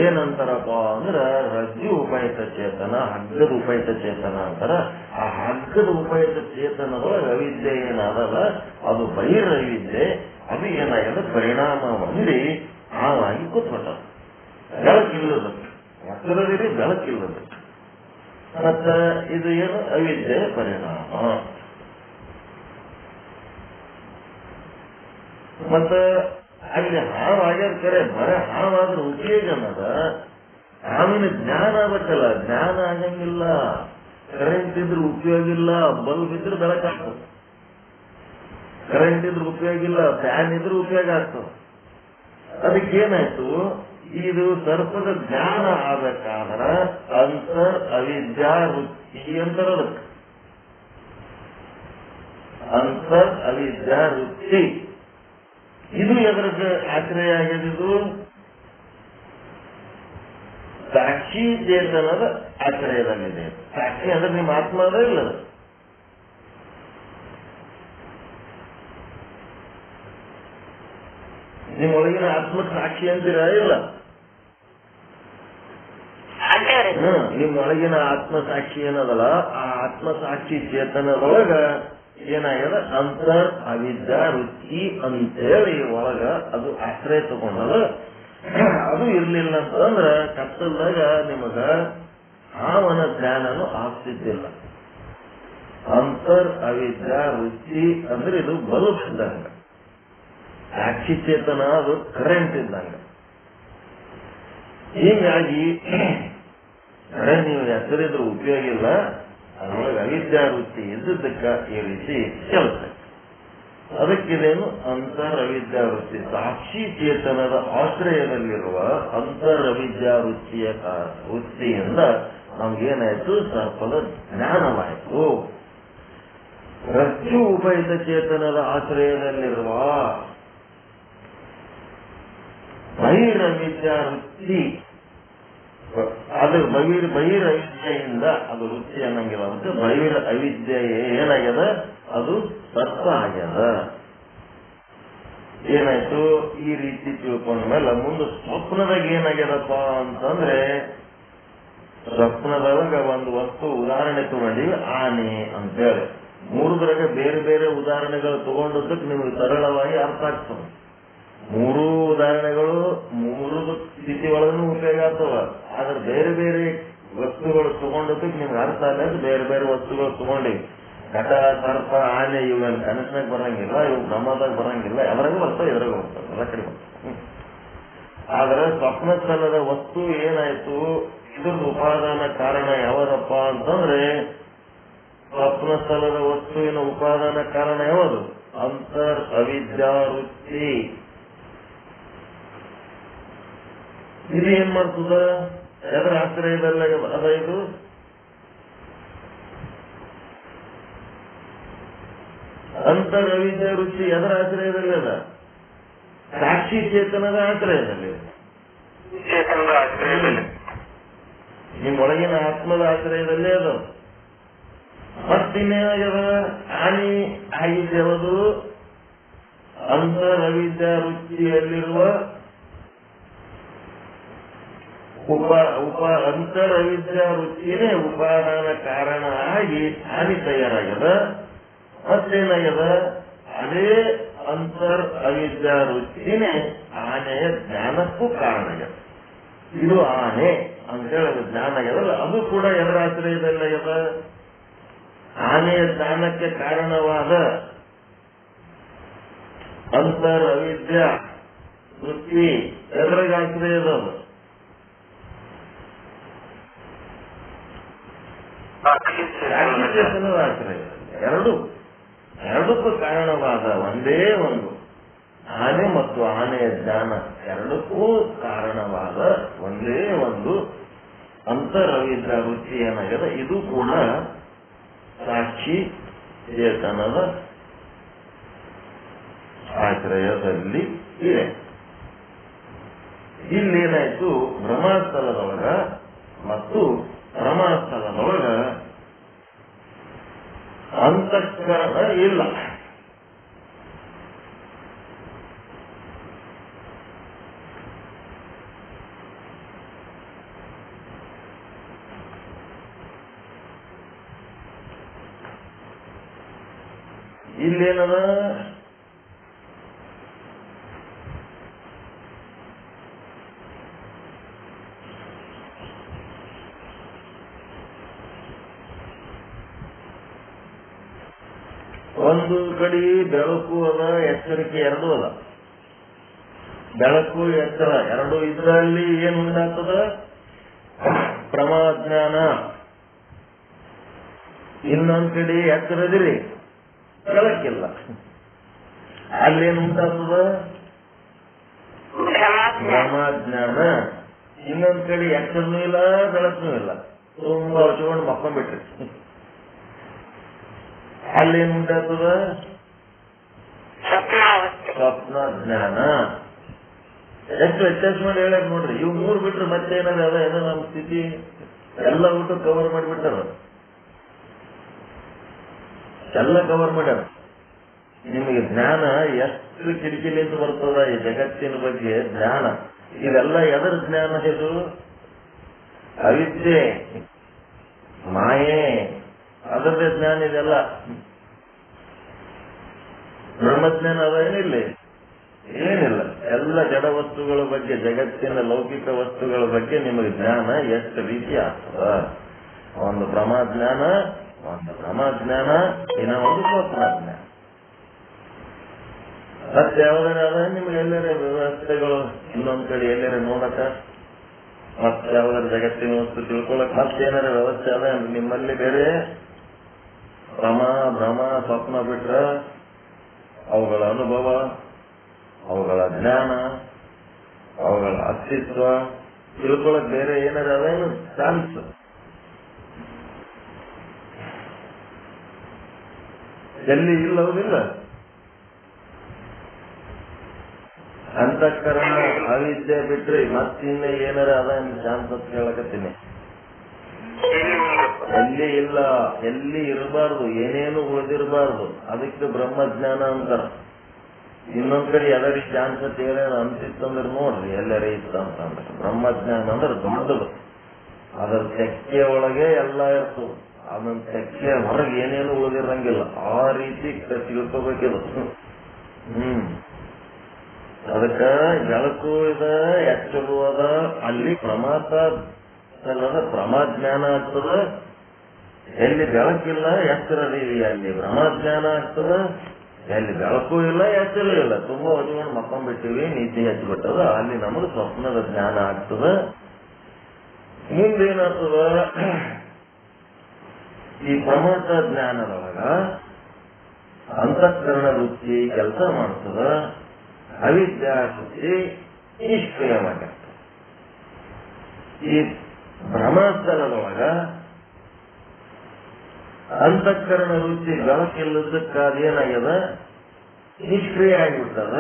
ಏನಂತಾರಪ್ಪ ಅಂದ್ರ ರಜ್ಜು ಉಪಹಿತ ಚೇತನ, ಹಗ್ಗದ ಉಪಹಿತ ಚೇತನ ಅಂತಾರ. ಆ ಹಗ್ಗದ ಉಪಹಿತ ಚೇತನದೊಳಗೆ ಅವಿದ್ಯೆ ಏನಾದಲ್ಲ ಅದು ಬಹಿರವಿದ್ಯೆ. ಅದು ಏನಾಗ್ಯದ? ಪರಿಣಾಮ ಹೊಂದಿ ಹಾವಾಗಿ ಕೂತ್ಬಿಟ್ಟ. ಬೆಳಕಿಲ್ಲದ. ಎತ್ತರದಿರಿ, ಬೆಳಕಿಲ್ಲದ. ಮತ್ತ ಇದು ಏನು? ಅವಿದ್ಯೆ ಪರಿಣಾಮ. ಮತ್ತ ಅಲ್ಲಿ ಹಾವಾಗ್ಯದ ಕರೆ, ಬರ ಹಾವಾದ್ರ ಉಪಯೋಗ ಅನ್ನದ ಹಾವಿನ ಜ್ಞಾನ ಆಗಬೇಕಲ್ಲ. ಜ್ಞಾನ ಆಗಂಗಿಲ್ಲ. ಕರೆಂಟ್ ಇದ್ರೆ ಉಪಯೋಗ ಇಲ್ಲ, ಬಲ್ಬ್ ಇದ್ರೆ ಬೆಳಕಾಗ್ತದೆ. ಕರೆಂಟ್ ಇದ್ರೆ ಉಪಯೋಗ ಇಲ್ಲ, ಫ್ಯಾನ್ ಇದ್ರೆ ಉಪಯೋಗ ಆಗ್ತದೆ. ಅದಕ್ಕೇನಾಯ್ತು? ಇದು ಸರ್ಪದ ಜ್ಞಾನ ಆಗಬೇಕಾದ್ರ ಅಂತರ್ ಅವಿದ್ಯಾ ವೃತ್ತಿ ಅಂತಾರ. ಅದಕ್ಕೆ ಅಂತರ್ ಅವಿದ್ಯಾ ವೃತ್ತಿ. ಇದು ಎದರದ ಆಶ್ರಯ ಆಗಿದ್ದು? ಸಾಕ್ಷಿ ಚೇತನದ ಆಶ್ರಯದಲ್ಲಿದೆ. ಸಾಕ್ಷಿ ಅಂದ್ರೆ ನಿಮ್ಮ ಆತ್ಮ ಅದ ಇಲ್ಲ? ನಿಮ್ಮೊಳಗಿನ ಆತ್ಮ ಸಾಕ್ಷಿ ಅಂತೀರಾ ಇಲ್ಲ? ನಿಮ್ಮೊಳಗಿನ ಆತ್ಮ ಸಾಕ್ಷಿ ಏನದಲ್ಲ, ಆ ಆತ್ಮ ಸಾಕ್ಷಿ ಚೇತನದೊಳಗ ಏನಾಗ್ಯದ? ಅಂತರ್ ಅವಿದ್ಯಾ ವೃತ್ತಿ ಅಂತೇಳಿ ಒಳಗ ಅದು ಆಶ್ರಯ ತಗೊಂಡದ. ಅದು ಇರ್ಲಿಲ್ಲ ಅಂತಂದ್ರ ಕತ್ತಲ್ದಾಗ ನಿಮಗ ಹಾವನ ಜ್ಞಾನನು ಆಗ್ತಿದ್ದಿಲ್ಲ. ಅಂತರ್ ಅವಿದ್ಯಾ ವೃತ್ತಿ ಅಂದ್ರೆ ಇದು ಬಲ್ಬ್ ಇದ್ದಂಗ, ಸಾಕ್ಷಿ ಚೇತನ ಅದು ಕರೆಂಟ್ ಇದ್ದಂಗ. ಹೀಗಾಗಿ ನೀವು ಹೆಸರಿದ್ರೆ ಉಪಯೋಗ ಇಲ್ಲ. ಅದರೊಳಗೆ ಅವಿದ್ಯಾ ವೃತ್ತಿ ಇದ್ದಕ್ಕ ಈ ರೀತಿ ಕೆಲಸ. ಅದಕ್ಕಿದೇನು? ಅಂತರ್ ಅವಿದ್ಯಾ ವೃತ್ತಿ. ಸಾಕ್ಷಿ ಚೇತನದ ಆಶ್ರಯದಲ್ಲಿರುವ ಅಂತರ್ ಅವಿದ್ಯಾ ವೃತ್ತಿಯಿಂದ ನಮ್ಗೇನಾಯ್ತು? ಸರ್ಪದ ಜ್ಞಾನವಾಯಿತು. ರಜ್ಜು ಉಪಹಿತ ಚೇತನದ ಆಶ್ರಯದಲ್ಲಿರುವ ಬಹಿರವಿದ್ಯಾ ವೃತ್ತಿ ಅದು ಬಹಿರ್ ಅವಿದ್ಯೆಯಿಂದ ಅದು ರುಚಿ ಅನ್ನಂಗಿಲ್ಲ ಅಂತ ಬಹಿರ್ ಅವಿದ್ಯೆ ಏನಾಗ್ಯದ ಅದು ಸತ್ವ ಆಗ್ಯದ. ಏನಾಯ್ತು ಈ ರೀತಿ ತಿಳ್ಕೊಂಡ್ಮೇಲೆ ಮುಂದೆ ಸ್ವಪ್ನದಾಗ ಏನಾಗ್ಯದಪ್ಪ ಅಂತಂದ್ರೆ ಸ್ವಪ್ನದೊಳಗ ಒಂದು ವಸ್ತು ಉದಾಹರಣೆ ತಗೊಂಡಿವಿ ಆನೆ ಅಂತೇಳಿ. ಮೂರದ್ರಾಗ ಬೇರೆ ಬೇರೆ ಉದಾಹರಣೆಗಳು ತಗೊಂಡದಕ್ಕೆ ನಿಮ್ಗೆ ಸರಳವಾಗಿ ಅರ್ಥ ಆಗ್ತದೆ. ಮೂರು ಉದಾಹರಣೆಗಳು ಮೂರು ಸ್ಥಿತಿ ಒಳಗೂ ಉಪಯೋಗ ಆಗ್ತವ. ಆದ್ರೆ ಬೇರೆ ಬೇರೆ ವಸ್ತುಗಳು ತಗೊಂಡದಕ್ಕೆ ನಿಮ್ಗೆ ಅರ್ಥ ಆಗಲ್ಲ. ಬೇರೆ ಬೇರೆ ವಸ್ತುಗಳು ತಗೊಂಡಿವಿ. ಘಟ, ಸರ್ಪ, ಆನೆ ಇವೇನು ಕನಸಿನಾಗ ಬರಂಗಿಲ್ಲ, ಇವು ಬ್ರಹ್ಮದಾಗ ಬರಂಗಿಲ್ಲ. ಎದ್ರಾಗೂ ಬರ್ತಾವ, ಎದ್ರಾಗ ಬರ್ತಾವ, ಎಲ್ಲ ಕಡೆ ಬರ್ತಾವ. ಆದ್ರೆ ಸ್ವಪ್ನ ಸ್ಥಳದ ವಸ್ತು ಏನಾಯ್ತು, ಇದ್ರದ್ದು ಉಪಾದಾನ ಕಾರಣ ಯಾವದಪ್ಪ ಅಂತಂದ್ರೆ ಸ್ವಪ್ನ ಸ್ಥಳದ ವಸ್ತುವಿನ ಉಪಾದಾನ ಕಾರಣ ಯಾವುದು? ಅಂತರ್ ಅವಿದ್ಯಾವೃತ್ತಿ. ಇದು ಏನ್ ಮಾಡ್ತದ? ಎದರ ಆಶ್ರಯದಲ್ಲ ಅದ ಇದು? ಅಂತರ್ ಅವಿದ್ಯಾ ವೃತ್ತಿ ಎದರ ಆಶ್ರಯದಲ್ಲಿ ಅದ? ಸಾಕ್ಷಿ ಚೇತನದ ಆಶ್ರಯದಲ್ಲಿ, ಚೇತನದ ಆಶ್ರಯದಲ್ಲಿ, ನಿಮ್ಮೊಳಗಿನ ಆತ್ಮದ ಆಶ್ರಯದಲ್ಲೇ ಅದು. ಮತ್ತಿನ್ನೇನಾಗ್ಯದ? ಹಾನಿ ಆಗಿದೆ ಯಾವುದು? ಅಂತರ್ ಅವಿದ್ಯಾ ವೃತ್ತಿಯಲ್ಲಿರುವ ಅಂತರ್ ಅವಿದ್ಯಾ ವೃತ್ತಿನೇ ಉಪಾದಾನ ಕಾರಣ ಆಗಿ ಹಾನಿ ತಯಾರಾಗ್ಯದ. ಮತ್ತೇನಾಗ್ಯದ? ಅದೇ ಅಂತರ್ ಅವಿದ್ಯಾ ವೃತ್ತಿನೇ ಆನೆಯ ಜ್ಞಾನಕ್ಕೂ ಕಾರಣ ಆಗ್ಯದ. ಇದು ಆನೆ ಅಂತೇಳಿ ಜ್ಞಾನ ಆಗ್ಯದಲ್ಲ, ಅದು ಕೂಡ ಎದರ ಆಶ್ರಯದಲ್ಲಾಗ್ಯದ? ಆನೆಯ ಜ್ಞಾನಕ್ಕೆ ಕಾರಣವಾದ ಅಂತರ್ ಅವಿದ್ಯಾ ವೃತ್ತಿ ಎದರಾಗ ಆಶ್ರಯದ? ಚೇತನದ ಆಶ್ರಯ. ಎರಡಕ್ಕೂ ಕಾರಣವಾದ ಒಂದೇ ಒಂದು ಆನೆ ಮತ್ತು ಆನೆಯ ಜ್ಞಾನ, ಎರಡಕ್ಕೂ ಕಾರಣವಾದ ಒಂದೇ ಒಂದು ಅಂತರವಿದ್ಯಾ ವೃತ್ತಿ ಏನಾಗಿದೆ. ಇದು ಕೂಡ ಸಾಕ್ಷಿ ಚೇತನದ ಆಶ್ರಯದಲ್ಲಿ ಇದೆ. ಇಲ್ಲೇನಾಯ್ತು? ಭ್ರಮಾಸ್ಥಳದೊಳಗ ಮತ್ತು ಭ್ರಮಾಸ್ಥಳದೊಳಗ ಅಂತಃಕರಣ ಇಲ್ಲ. ಇಲ್ಲೇನದ? ಒಂದು ಕಡೆ ಬೆಳಕು ಅದ, ಎಚ್ಚರಿಕೆ ಎರಡೂ ಅದ. ಬೆಳಕು ಎಚ್ಚರ ಎರಡು ಇದರಲ್ಲಿ ಏನು ಉಂಟಾಗ್ತದ? ಪ್ರಮಾಜ್ಞಾನ. ಇನ್ನೊಂದ್ ಕಡೆ ಎಚ್ಚರದಿರಿ, ಬೆಳಕಿಲ್ಲ, ಅಲ್ಲೇನು ಉಂಟಾಗ್ತದ? ಪ್ರಮಾಜ್ಞಾನ. ಇನ್ನೊಂದ್ ಕಡೆ ಎಚ್ಚರನೂ ಇಲ್ಲ, ಬೆಳಕೂ ಇಲ್ಲ, ತುಂಬಾ ಹೊಚ್ಕೊಂಡು ಮಕ್ಕೊಂಡ್ಬಿಟ್ರಿ, ಅಲ್ಲೇನು ಉಂಟಾಗ್ತದ? ಸ್ವಪ್ನ ಜ್ಞಾನ. ಎಷ್ಟು ವ್ಯತ್ಯಾಸ ಮಾಡಿ ಹೇಳಕ್ ನೋಡ್ರಿ. ಇವು ಮೂರ್ ಬಿಟ್ರೆ ಮತ್ತೆ ಏನಾದ ಏನೋ ನಮ್ಮ ಸ್ಥಿತಿ ಎಲ್ಲ ಊಟ ಕವರ್ ಮಾಡಿಬಿಟ್ಟಾರ, ಎಲ್ಲ ಕವರ್ ಮಾಡ್ಯಾರ. ನಿಮಗೆ ಜ್ಞಾನ ಎಷ್ಟು ಕಿರಿಕಿಲಿಂದ ಬರ್ತದ ಈ ಜಗತ್ತಿನ ಬಗ್ಗೆ ಜ್ಞಾನ. ಇದೆಲ್ಲ ಎದರ ಜ್ಞಾನ? ಇದು ಅವಿದ್ಯೆ, ಮಾಯೆ, ಅದರದೇ ಜ್ಞಾನ ಇದೆಲ್ಲ. ಬ್ರಹ್ಮಜ್ಞಾನ ಅದ ಏನಿಲ್ಲ, ಏನಿಲ್ಲ. ಎಲ್ಲ ಜಡ ವಸ್ತುಗಳ ಬಗ್ಗೆ, ಜಗತ್ತಿನ ಲೌಕಿಕ ವಸ್ತುಗಳ ಬಗ್ಗೆ ನಿಮಗೆ ಜ್ಞಾನ ಎಷ್ಟು ರೀತಿ ಆಗ್ತದ? ಒಂದು ಬ್ರಹ್ಮಜ್ಞಾನ, ಒಂದು ಬ್ರಹ್ಮಜ್ಞಾನ, ಇನ್ನ ಒಂದು ಸ್ವಪ್ನ ಜ್ಞಾನ. ಮತ್ತೆ ಯಾವ್ದಾರ ಅದ ನಿಮ್ಗೆ ಎಲ್ಲರ ವ್ಯವಸ್ಥೆಗಳು ಇನ್ನೊಂದ್ ಕಡೆ ಎಲ್ಲರ ನೋಡಕ, ಮತ್ತೆ ಯಾವ್ದಾರ ಜಗತ್ತಿನ ವಸ್ತು ತಿಳ್ಕೊಳಕ್ ಮತ್ತೇನಾರ ವ್ಯವಸ್ಥೆ ಅದ ನಿಮ್ಮಲ್ಲಿ? ಬೇರೆ ಭ್ರಮ ಸ್ವಪ್ನ ಬಿಟ್ರ ಅವುಗಳ ಅನುಭವ, ಅವುಗಳ ಜ್ಞಾನ, ಅವುಗಳ ಅಸ್ತಿತ್ವ ತಿಳ್ಕೊಳಕ್ ಬೇರೆ ಏನಾರ ಅದೇನು ಚಾನ್ಸ್? ಎಲ್ಲಿ ಇಲ್ಲ, ಹೌದಿಲ್ಲ? ಅಂತಃಕರಣ ಅವಿದ್ಯೆ ಬಿಟ್ರಿ ಮತ್ತಿನ್ನ ಏನಾರ ಅದ ಶಾಂತ ಹೇಳಕತ್ತೀನಿ. ಎಲ್ಲಿ ಇಲ್ಲ, ಎಲ್ಲಿ ಇರಬಾರ್ದು, ಏನೇನು ಉಳಿದಿರಬಾರ್ದು. ಅದಕ್ಕೆ ಬ್ರಹ್ಮಜ್ಞಾನ ಅಂತಾರ. ಇನ್ನೊಂದ್ ಕಡೆ ಎಲ್ಲರಿ ಶಾಂತತೆ ಏನೇನು ಅಂತಿತ್ತಂದ್ರೆ ನೋಡ್ರಿ ಎಲ್ಲರೇ ಇತ್ತಂತಂದ್ರೆ ಬ್ರಹ್ಮಜ್ಞಾನ ಅಂದ್ರೆ ದೊಡ್ಡದು. ಅದರ ತೆಕ್ಕೆ ಒಳಗೆ ಎಲ್ಲ ಇರ್ತದೆ. ಅದನ್ನ ತೆಕ್ಕೆ ಹೊರಗೆ ಏನೇನು ಉಳಿದಿರಂಗಿಲ್ಲ. ಆ ರೀತಿ ತಿಳ್ಕೋಬೇಕಿದು. ಅದಕ್ಕ ಬೆಳಕು ಇದ, ಎಚ್ಚರು ಅದ. ಅಲ್ಲಿ ಪ್ರಮಾಜ್ಞಾನ ಆಗ್ತದ. ಎಲ್ಲಿ ಬೆಳಕಿಲ್ಲ ಎಚ್ಚರದಿಲ್ಲ ಅಲ್ಲಿ ಬ್ರಹ್ಮಜ್ಞಾನ ಆಗ್ತದ. ಎಲ್ಲಿ ಬೆಳಕು ಇಲ್ಲ ಎಚ್ಚರ ಇಲ್ಲ, ತುಂಬಾ ಹೊತ್ಕೊಂಡು ಮಕ್ಕೊಂಡ್ಬಿಟ್ಟಿವಿ, ನಿದ್ದೆ ಹಚ್ಚಿಬಿಟ್ಟದ, ಅಲ್ಲಿ ನಮಗೆ ಸ್ವಪ್ನದ ಜ್ಞಾನ ಆಗ್ತದ. ಮುಂದೇನಾಗ್ತದ, ಈ ಪ್ರಮಾದ ಜ್ಞಾನದೊಳಗ ಅಂತಃಕರಣ ವೃತ್ತಿ ಕೆಲಸ ಮಾಡ್ತದ, ಅವಿದ್ಯಾ ವೃತ್ತಿ ನಿಷ್ಕ್ರಿಯವಾಗಿರ್ತದೆ. ಈ ಭ್ರಮಸ್ಥಳದೊಳಗ ಅಂತಃಕರಣ ವೃತ್ತಿ ಬೆಳಕಿಲ್ಲದಕ್ಕಾದೇನಾಗ್ಯದ, ನಿಷ್ಕ್ರಿಯ ಆಗಿಬಿಟ್ಟದ.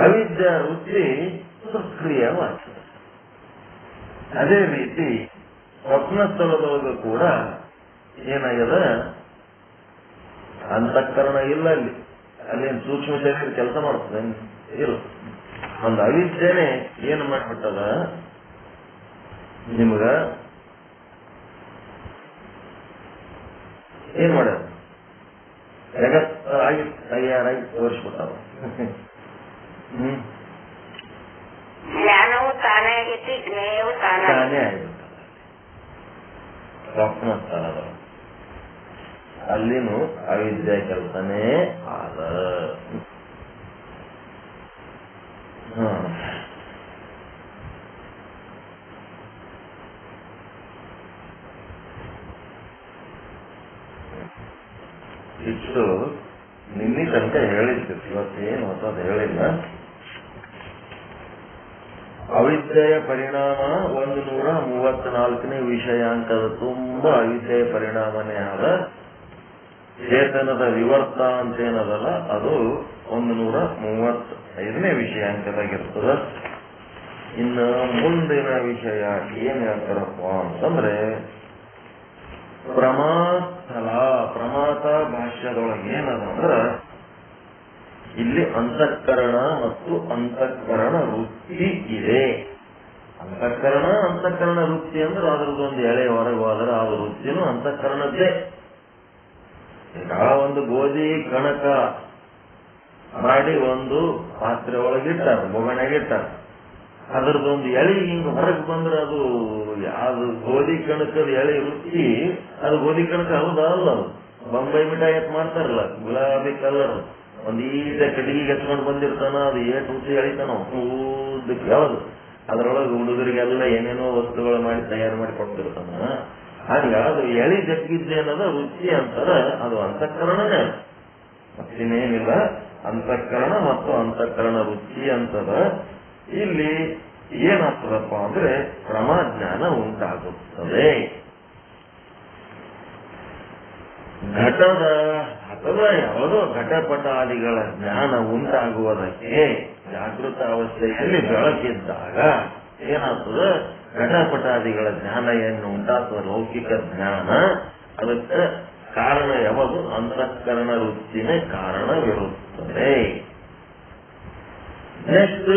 ಅವಿದ್ಯಾ ವೃತ್ತಿ ಸಕ್ರಿಯವಾಗ್ತದೆ. ಅದೇ ರೀತಿ ಸ್ವಪ್ನಸ್ಥಳದೊಳಗೂ ಕೂಡ ಏನಾಗ್ಯದ, ಅಂತಃಕರಣ ಇಲ್ಲ ಅಲ್ಲಿ, ಅಲ್ಲೇನು ಸೂಕ್ಷ್ಮ ಶರೀರ ಕೆಲಸ ಮಾಡ್ತದೆ ಇಲ್ಲ. ಒಂದು ಅವಿದ್ಯೆನೆ ಏನು ಮಾಡ್ಬಿಟ್ಟದ ನಿಮ್ಗ, ಏನ್ ಮಾಡ್ಯಾರ, ಜಗತ್ತಾಗಿ ತಯಾರಾಗಿ ತೋರಿಸ್ಬಿಟ್ಟಾವ. ಜ್ಞಾನವು ತಾನೇ ಆಗೈತಿ, ಜ್ಞೇಯವು ತಾನೇ ಆಗಿಬಿಟ್ಟದ. ಸ್ವಪ್ನ ಸ್ಥಳದ ಅಲ್ಲಿನೂ ಅವಿದ್ಯೆ ಕೆಲಸನೇ ಆದ. ಇಷ್ಟು ನಿನ್ನೆ ತನಕ ಹೇಳಿದ್ದು, ಇವತ್ತೇನು ಹೊಸದು ಹೇಳಿಲ್ಲ. ಅವಿದ್ಯೆಯ ಪರಿಣಾಮ 134ನೇ ವಿಷಯಾಂಕದ ತುಂಬಾ ಅವಿದ್ಯೆಯ ಪರಿಣಾಮನೇ ಆದ. ಚೇತನದ ವಿವರ್ತ ಅಂತೇನದಲ್ಲ ಅದು 135ನೇ ವಿಷಯಾಂಕದಾಗಿರ್ತದ. ಇನ್ನು ಮುಂದಿನ ವಿಷಯ ಏನ್ ಹೇಳ್ತಾರಪ್ಪ ಅಂತಂದ್ರೆ, ಪ್ರಮಾತಲ ಪ್ರಮಾತ ಭಾಷ್ಯದೊಳಗೆ ಏನದಂದ್ರ, ಇಲ್ಲಿ ಅಂತಃಕರಣ ಮತ್ತು ಅಂತಃಕರಣ ವೃತ್ತಿ ಇದೆ. ಅಂತಃಕರಣ ವೃತ್ತಿ ಅಂದ್ರೆ ಅದ್ರದ್ದೊಂದು ಎಳೆ ಹೊರಗೆ ಹೋದ್ರೆ ಆ ವೃತ್ತಿನೂ ಅಂತಃಕರಣದ್ದೇ. ಈಗ ಒಂದು ಗೋಧಿ ಕಣಕ ಮಾಡಿ ಒಂದು ಪಾತ್ರೆ ಒಳಗಿಟ್ಟಾರ, ಬೊಗಣೆಗಿಟ್ಟಾರ. ಅದ್ರದ್ದೊಂದು ಎಳೆ ಹಿಂಗ್ ಹೊರಗೆ ಬಂದ್ರೆ ಅದು ಗೋಧಿ ಕಣಕದ ಎಳೆ ವೃತ್ತಿ, ಅದು ಗೋಧಿ ಕಣಕ ಹೌದಾ ಅಲ್ಲ. ಅದು ಬೊಂಬೈ ಮಿಠಾಯಿ ಮಾಡ್ತಾರಲ್ಲ, ಗುಲಾಬಿ ಕಲರ್ ಒಂದ್ ಈಟ ಕಟ್ಟಿಗೆ ಹಚ್ಕೊಂಡು ಬಂದಿರ್ತಾನ, ಅದು ಏಟ್ ರುಚಿ ಎಳಿತಾನ ಊದಕ್ಕೆ. ಯಾವುದು ಅದ್ರೊಳಗೆ ಹುಡುಗರಿಗೆಲ್ಲ ಏನೇನೋ ವಸ್ತುಗಳು ಮಾಡಿ ತಯಾರು ಮಾಡಿ ಕೊಡ್ತಿರ್ತಾನ. ಹಂಗ ಅದು ಎಳಿ ಜಗ್ಗಿದ್ದೇನದ ರುಚಿ ಅಂತಾರ, ಅದು ಅಂತಃಕರಣನೇ. ಮತ್ತಿನ್ನೇನಿಲ್ಲ, ಅಂತಃಕರಣ ಮತ್ತು ಅಂತಃಕರಣ ರುಚಿ ಅಂತದ. ಇಲ್ಲಿ ಏನಾಗ್ತದಪ್ಪ ಅಂದ್ರೆ ಪ್ರಮಾಜ್ಞಾನ ಉಂಟಾಗುತ್ತದೆ. ಘಟದ ಅಥವಾ ಯಾವುದೋ ಘಟಪಟಾದಿಗಳ ಜ್ಞಾನ ಉಂಟಾಗುವುದಕ್ಕೆ ಜಾಗೃತ ಅವಸ್ಥೆಯಲ್ಲಿ ಬೆಳಕಿದ್ದಾಗ ಏನಾಗ್ತದೆ, ಘಟಪಟಾದಿಗಳ ಜ್ಞಾನ ಏನು ಉಂಟಾಗ್ತದೆ, ಲೌಕಿಕ ಜ್ಞಾನ. ಅದಕ್ಕೆ ಕಾರಣ ಯಾವುದು, ಅಂತಃಕರಣ ವೃತ್ತಿನೇ ಕಾರಣವಿರುತ್ತದೆ. ನೆಕ್ಸ್ಟ್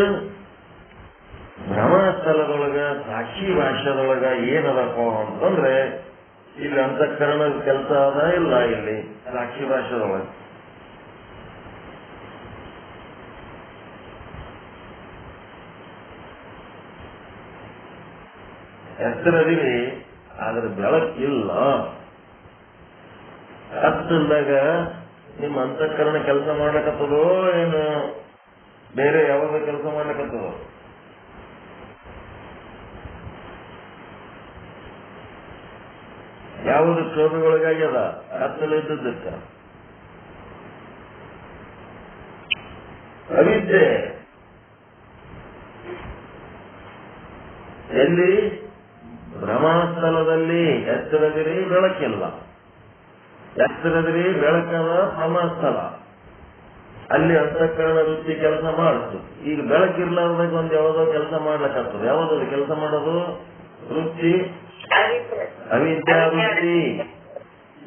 ಭ್ರಮಸ್ಥಳದೊಳಗ ಸಾಕ್ಷಿ ಭಾಷ್ಯದೊಳಗ ಏನದಪ್ಪ ಅಂತಂದ್ರೆ, ಇಲ್ಲಿ ಅಂತಃಕರಣದ ಕೆಲಸ ಅದ ಇಲ್ಲ. ಇಲ್ಲಿ ಸಾಕ್ಷಿ ಭಾಷ್ಯದೊಳಗೆ ಎತ್ತರದಿವಿ, ಆದ್ರೆ ಬೆಳಕಿಲ್ಲ. ಕತ್ತಲ್ದಾಗ ನಿಮ್ಮ ಅಂತಃಕರಣ ಕೆಲಸ ಮಾಡ್ಲಕತ್ತದೋ ಏನು ಬೇರೆ ಯಾವಾಗ ಕೆಲಸ ಮಾಡ್ಲಕತ್ತದೋ? ಯಾವುದು ಕ್ಷೋಭೆಗೊಳಗಾಗ್ಯದ? ಕತ್ತಲಿದ್ದಕ್ಕ ಅವಿದ್ಯೆ. ಎಲ್ಲಿ ಭ್ರಮಸ್ಥಳದಲ್ಲಿ ಎತ್ತರದಿರಿ, ಬೆಳಕಿಲ್ಲ. ಎತ್ತರದಿರಿ, ಬೆಳಕದ ಭ್ರಮಸ್ಥಳ. ಅಲ್ಲಿ ಅಂತಃಕರಣ ವೃತ್ತಿ ಕೆಲಸ ಮಾಡುತ್ತೆ. ಈಗ ಬೆಳಕಿರ್ಲಾರ್ದಾಗ ಒಂದ್ ಯಾವ್ದೋ ಕೆಲಸ ಮಾಡ್ಲಿಕ್ಕಾಗ್ತದೆ. ಯಾವ್ದು ಕೆಲಸ ಮಾಡೋದು? ವೃತ್ತಿ, ಅವಿದ್ಯಾ ವೃತ್ತಿ.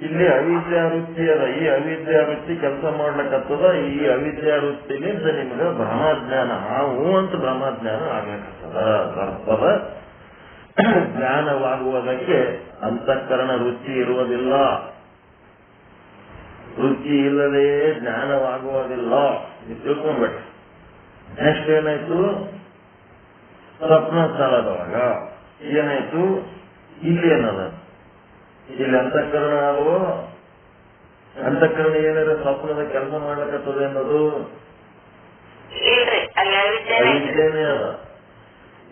ಇಲ್ಲಿ ಅವಿದ್ಯಾ ವೃತ್ತಿ ಅದ. ಈ ಅವಿದ್ಯಾ ವೃತ್ತಿ ಕೆಲಸ ಮಾಡ್ಲಿಕ್ಕತ್ತದ. ಈ ಅವಿದ್ಯಾ ವೃತ್ತಿನಿಂದ ನಿಮ್ಗೆ ಬ್ರಹ್ಮಜ್ಞಾನ ಅಂತ ಬ್ರಹ್ಮಜ್ಞಾನ ಆಗ್ಲಿಕ್ಕತ್ತದ. ಸರ್ಪದ ಜ್ಞಾನವಾಗುವುದಕ್ಕೆ ಅಂತಃಕರಣ ವೃತ್ತಿ ಇರುವುದಿಲ್ಲ. ವೃತ್ತಿ ಇಲ್ಲದೆ ಜ್ಞಾನವಾಗುವುದಿಲ್ಲ. ತಿಳ್ಕೊಂಡ್ಬಿಟ್ರಿ. ನೆಕ್ಸ್ಟ್ ಏನಾಯ್ತು? ಸ್ವಪ್ನ ಸ್ಥಳದೊಳಗ ಏನಾಯ್ತು? ಇಲ್ಲಿ ಏನದ? ಇಲ್ಲಿ ಅಂತಃಕರಣ ಆಗುವ ಅಂತಃಕರಣ ಏನಾರ ಸ್ವಪ್ನದ ಕೆಲಸ ಮಾಡ್ಲಿಕ್ಕತ್ತದೆ ಅನ್ನೋದು ಅವಿದ್ಯೆನೇ ಅದ.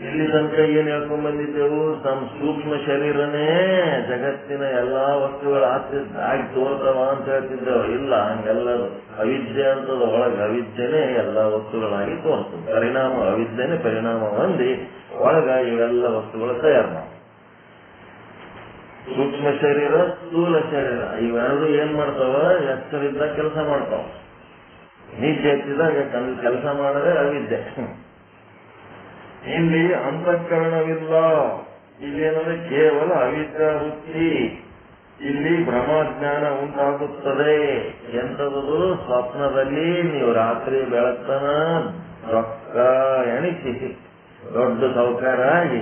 ಇಲ್ಲಿ ತನಕ ಏನ್ ಹೇಳ್ಕೊಂಡ್ ಬಂದಿದ್ದೆವು? ನಮ್ಮ ಸೂಕ್ಷ್ಮ ಶರೀರನೇ ಜಗತ್ತಿನ ಎಲ್ಲಾ ವಸ್ತುಗಳ ಆಗಿ ತೋರ್ತಾವ ಅಂತ ಹೇಳ್ತಿದ್ದೇವೆ. ಇಲ್ಲ, ಹಂಗೆಲ್ಲ ಅವಿದ್ಯೆ ಅಂತದ. ಒಳಗೆ ಅವಿದ್ಯೆನೇ ಎಲ್ಲಾ ವಸ್ತುಗಳಾಗಿ ತೋರ್ತದೆ. ಪರಿಣಾಮ ಅವಿದ್ಯೆನೇ ಪರಿಣಾಮ ಹೊಂದಿ ಒಳಗ ಇವೆಲ್ಲ ವಸ್ತುಗಳು ತಯಾರು ಮಾಡ. ಸೂಕ್ಷ್ಮ ಶರೀರ, ಸ್ಥೂಲ ಶರೀರ ಇವೆರಡು ಏನ್ ಮಾಡ್ತಾವ? ಎಚ್ಚರಿದ್ದ ಕೆಲಸ ಮಾಡ್ತಾವ. ನಿದ್ದೆ ಎತ್ತಿದಾಗ ಕೆಲಸ ಮಾಡಿದ್ರೆ ಅವಿದ್ಯೆ. ಇಲ್ಲಿ ಅಂತಃಕರಣವಿಲ್ಲ. ಇಲ್ಲೇನಂದ್ರೆ ಕೇವಲ ಅವಿದ್ಯಾ ವೃತ್ತಿ. ಇಲ್ಲಿ ಬ್ರಹ್ಮಜ್ಞಾನ ಉಂಟಾಗುತ್ತದೆ. ಎಂಥದ್ದು? ಸ್ವಪ್ನದಲ್ಲಿ ನೀವು ರಾತ್ರಿ ಬೆಳತನ ರೊಕ್ಕ ಎಣಿಸಿ ದೊಡ್ಡ ಸಾಹುಕಾರ ಆಗಿ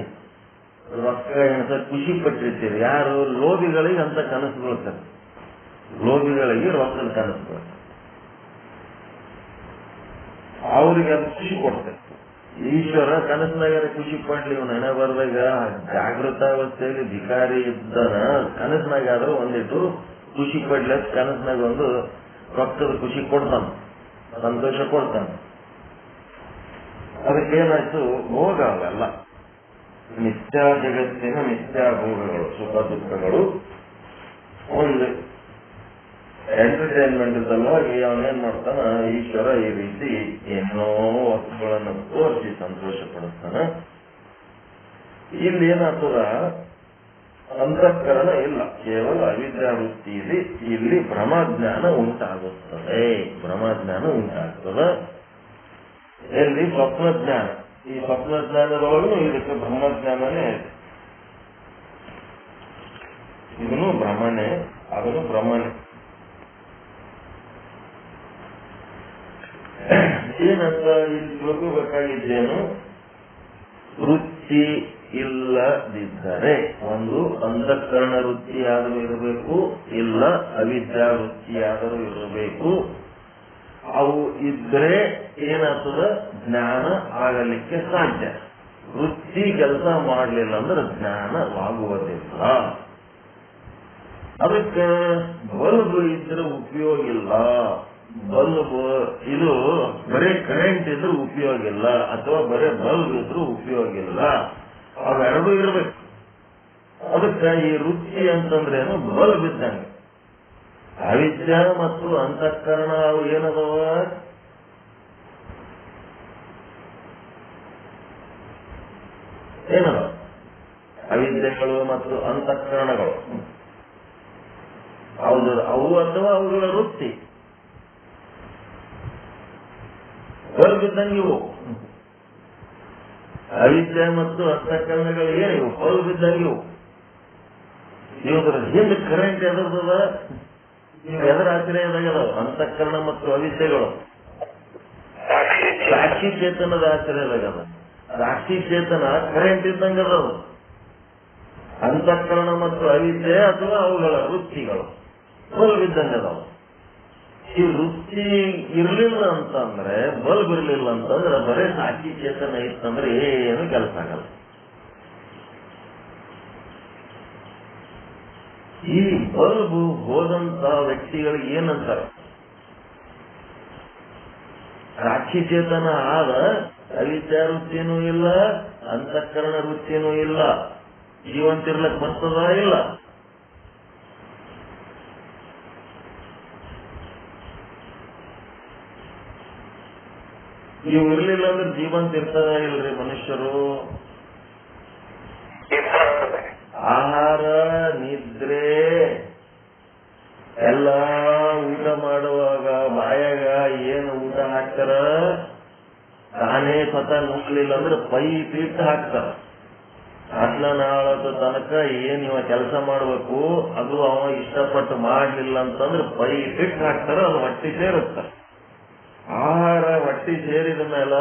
ರೊಕ್ಕ ಎಣಿಸ ಖುಷಿ ಪಟ್ಟಿರ್ತೀರಿ. ಯಾರು? ಲೋಭಿಗಳಿಗೆ ಅಂತ ಕನಸು ಬೀಳ್ತಾರೆ. ಲೋಭಿಗಳಿಗೆ ರೊಕ್ಕದ ಕನಸು ಬೀಳ್ತಾರೆ. ಅವ್ರಿಗೆ ಅದು ಖುಷಿ ಕೊಡ್ತಾರೆ. ಈಶ್ವರ ಕನಸಿನಾಗ ಖುಷಿ ಪಡ್ಲಿ. ಇವ್ ನೆನೆ ಬರ್ದಾಗ ಜಾಗೃತಾವಸ್ಥೆಯಲ್ಲಿ ಭಿಕಾರಿ ಇದ್ದಾನ. ಕನಸಿನಾಗ ಆದ್ರೂ ಒಂದಿಟ್ಟು ಖುಷಿ ಪಡ್ಲಿ. ಕನಸಿನಾಗ ಒಂದು ರೊಕ್ಕದ ಖುಷಿ ಕೊಡ್ತಾನ, ಸಂತೋಷ ಕೊಡ್ತಾನ. ಅದಕ್ಕೇನಾಯ್ತು? ಭೋಗ ಅವೆಲ್ಲ ಮಿಥ್ಯಾ ಜಗತ್ತಿನ ಮಿಥ್ಯಾ ಭೋಗಗಳು, ಸುಖ ದುಃಖಗಳು. ಒಂದು ಎಂಟರ್ಟೈನ್ಮೆಂಟ್ ಸಲುವಾಗಿ ಅವನೇನ್ ಮಾಡ್ತಾನ? ಈಶ್ವರ ಈ ರೀತಿ ಏನೋ ವಸ್ತುಗಳನ್ನು ತೋರಿಸಿ ಸಂತೋಷ ಪಡಿಸ್ತಾನ. ಇಲ್ಲಿ ಏನಾಗ್ತದ? ಅಂತಃಕರಣ ಇಲ್ಲ, ಕೇವಲ ಅವಿದ್ಯಾ ವೃತ್ತಿಯಲ್ಲಿ ಇಲ್ಲಿ ಬ್ರಹ್ಮಜ್ಞಾನ ಉಂಟಾಗುತ್ತದೆ. ಬ್ರಹ್ಮಜ್ಞಾನ ಉಂಟಾಗ್ತದ. ಎಲ್ಲಿ? ಸ್ವಪ್ನಜ್ಞಾನ. ಈ ಸ್ವಪ್ನಜ್ಞಾನದೊಳಗೂ ಇದಕ್ಕೆ ಬ್ರಹ್ಮಜ್ಞಾನನೇ. ಇದನ್ನು ಬ್ರಹ್ಮನೇ, ಅದನ್ನು ಬ್ರಹ್ಮನೇ. ಏನಂತ ಇಲ್ಲಿ ತಿಳ್ಕೋಬೇಕಾಗಿದ್ದೇನು? ವೃತ್ತಿ ಇಲ್ಲದಿದ್ದರೆ ಒಂದು ಅಂತಃಕರಣ ವೃತ್ತಿಯಾದರೂ ಇರಬೇಕು, ಇಲ್ಲ ಅವಿದ್ಯಾ ವೃತ್ತಿಯಾದರೂ ಇರಬೇಕು. ಅವು ಇದ್ರೆ ಏನಾಗ್ತದ? ಜ್ಞಾನ ಆಗಲಿಕ್ಕೆ ಸಾಧ್ಯ. ವೃತ್ತಿ ಕೆಲಸ ಮಾಡಲಿಲ್ಲ ಅಂದ್ರೆ ಜ್ಞಾನವಾಗುವುದಿಲ್ಲ. ಅದಕ್ಕೆ ಬಲ್ಬ್ ಇದ್ರೆ ಉಪಯೋಗ ಇಲ್ಲ. ಬಲ್ಬ್ ಇದು ಬರೇ ಕರೆಂಟ್ ಇದ್ರೂ ಉಪಯೋಗ ಇಲ್ಲ, ಅಥವಾ ಬರೇ ಬಲ್ಬ್ ಇದ್ರೂ ಉಪಯೋಗ ಇಲ್ಲ. ಅವೆರಡೂ ಇರ್ಬೇಕು. ಅದಕ್ಕೆ ಈ ವೃತ್ತಿ ಅಂತಂದ್ರೆ ಏನು? ಬಲ್ಬ್ ಇದ್ದಂಗೆ. ಅವಿದ್ಯಾ ಮತ್ತು ಅಂತಃಕರಣ ಅವು ಏನದವ? ಏನದ? ಅವಿದ್ಯೆಗಳು ಮತ್ತು ಅಂತಃಕರಣಗಳು ಅವು ಅಥವಾ ಅವುಗಳ ವೃತ್ತಿ. ಬಲ್ಬ್ ಇದ್ದಂಗೆ ಇವು. ಅವಿದ್ಯೆ ಮತ್ತು ಅಂತಃಕರಣಗಳು ಏನಿವು? ಬಲ್ಬ್ ಇದ್ದಂಗೆ ಇವು. ಇವುದ್ರ ಹಿಂದೆ ಕರೆಂಟ್ ಎದರದ? ಎದರ ಆಶ್ರಯದಾಗದ? ಅಂತಃಕರಣ ಮತ್ತು ಅವಿದ್ಯೆಗಳು ಸಾಕ್ಷಿ ಚೇತನದ ಆಶ್ರಯದಾಗದ. ಸಾಕ್ಷಿ ಚೇತನ ಕರೆಂಟ್ ಇದ್ದಂಗದ. ಅಂತಃಕರಣ ಮತ್ತು ಅವಿದ್ಯೆ ಅಥವಾ ಅವುಗಳ ವೃತ್ತಿಗಳು ಬಲ್ಬ್ ಇದ್ದಂಗದವು. ಈ ವೃತ್ತಿ ಇರ್ಲಿಲ್ಲ ಅಂತಂದ್ರೆ, ಬಲ್ಬ್ ಇರ್ಲಿಲ್ಲ ಅಂತಂದ್ರೆ, ಬರೇ ಸಾಕ್ಷಿ ಚೇತನ ಇತ್ತಂದ್ರೆ ಏನು ಕೆಲಸ ಆಗಲ್ಲ. ಈ ಬಲ್ಬ್ ಹೋದಂತ ವ್ಯಕ್ತಿಗಳಿಗೆ ಏನಂತಾರೆ? ಸಾಕ್ಷಿ ಚೇತನ ಆದ, ಅವಿದ್ಯಾ ವೃತ್ತಿನೂ ಇಲ್ಲ, ಅಂತಃಕರಣ ವೃತ್ತಿನೂ ಇಲ್ಲ. ಜೀವಂತಿರ್ಲಕ್ ಬರ್ತದ? ಇಲ್ಲ. ಇವು ಇರ್ಲಿಲ್ಲ ಅಂದ್ರೆ ಜೀವಂತ ಇರ್ತಾರ ಇಲ್ರಿ ಮನುಷ್ಯರು? ಆಹಾರ, ನಿದ್ರೆ ಎಲ್ಲ ಊಟ ಮಾಡುವಾಗ ಬಾಯಾಗ ಏನು ಊಟ ಹಾಕ್ತಾರ, ತಾನೇ ಸ್ವತಃ ನುಗ್ಲಿಲ್ಲ ಅಂದ್ರೆ ಪೈಪ್ ಇಟ್ಟು ಹಾಕ್ತಾರ. ನಾಳದ ತನಕ ಏನ್ ಇವ ಕೆಲಸ ಮಾಡ್ಬೇಕು ಅದು ಅವ ಇಷ್ಟಪಟ್ಟು ಮಾಡ್ಲಿಲ್ಲ ಅಂತಂದ್ರೆ ಪೈಪ್ ಇಟ್ಟು ಹಾಕ್ತಾರ, ಅದು ಹೊಟ್ಟಿ ಸೇರುತ್ತ. ಆಹಾರ ಹೊಟ್ಟಿ ಸೇರಿದ ಮೇಲೆ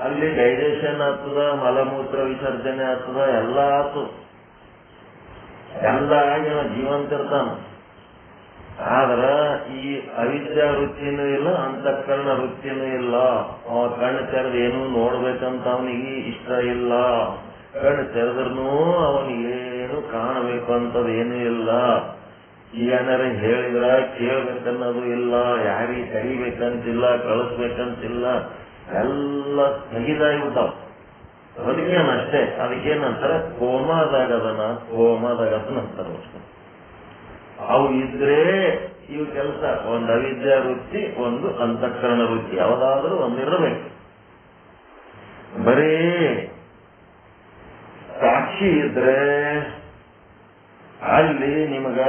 ಅಲ್ಲಿ ಡೈಜೆಷನ್ ಆಗ್ತದ, ಮಲಮೂತ್ರ ವಿಸರ್ಜನೆ ಆಗ್ತದ, ಎಲ್ಲ ಆಗ್ತದ, ಎಲ್ಲ ಆಗಿ ಜೀವಂತ ಇರ್ತಾನ. ಆದ್ರ ಈ ಅವಿದ್ಯಾ ವೃತ್ತಿನೂ ಇಲ್ಲ, ಅಂತಃಕರಣ ವೃತ್ತಿನೂ ಇಲ್ಲ. ಅವ ಕಣ್ಣು ತೆರೆದು ಏನೂ ನೋಡ್ಬೇಕಂತ ಅವನಿಗೆ ಇಷ್ಟ ಇಲ್ಲ. ಕಣ್ಣು ತೆರೆದ್ರೂ ಅವನಿಗೇನು ಕಾಣಬೇಕು ಅಂತದ್ ಏನೂ ಇಲ್ಲ. ಏನಾರ ಹೇಳಿದ್ರ ಕೇಳ್ಬೇಕನ್ನೋದು ಇಲ್ಲ, ಯಾರಿಗೆ ಕರಿಬೇಕಂತಿಲ್ಲ, ಕಳಿಸ್ಬೇಕಂತಿಲ್ಲ, ಎಲ್ಲ ತೆಗಿದಾಗ್ಬಿಟ್ಟಾವ. ಅದಕ್ಕೇನಷ್ಟೇ, ಅದಕ್ಕೇನಂತಾರ ಕೋಮಾದಾಗದನ, ಕೋಮಾದಾಗದನ ಅಂತಾರ. ಅವು ಇದ್ರೆ ಇವು ಕೆಲಸ, ಒಂದು ಅವಿದ್ಯಾ ವೃತ್ತಿ, ಒಂದು ಅಂತಃಕರಣ ವೃತ್ತಿ, ಯಾವ್ದಾದ್ರೂ ಒಂದಿರಬೇಕು. ಬರೀ ಸಾಕ್ಷಿ ಇದ್ರೆ ಅಲ್ಲಿ ನಿಮಗ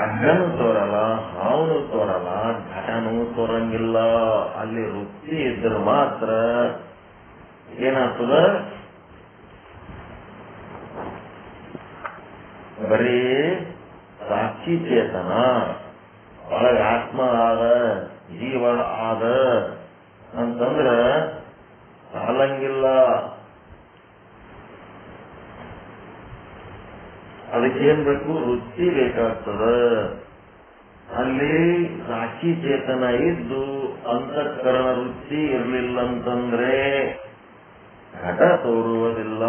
ಅಡ್ಡನೂ ತೋರಲ್ಲ, ಹಾವನು ತೋರಲ್ಲ, ಘಟನೂ ತೋರಂಗಿಲ್ಲ. ಅಲ್ಲಿ ವೃತ್ತಿ ಇದ್ರೆ ಮಾತ್ರ ಏನಾಗ್ತದ, ಬರೀ ಸಾಕ್ಷಿ ಚೇತನ, ಒಳಗ ಆತ್ಮ ಆದ, ಜೀವ ಆದ ಅಂತಂದ್ರ ಸಾಲಂಗಿಲ್ಲ. ಅದಕ್ಕೇನ್ ಬೇಕು, ವೃತ್ತಿ ಬೇಕಾಗ್ತದ. ಅಲ್ಲಿ ಸಾಕ್ಷಿ ಚೇತನ ಇದ್ದು ಅಂತಃಕರಣ ವೃತ್ತಿ ಇರ್ಲಿಲ್ಲ ಅಂತಂದ್ರೆ ಘಟ ತೋರುವುದಿಲ್ಲ.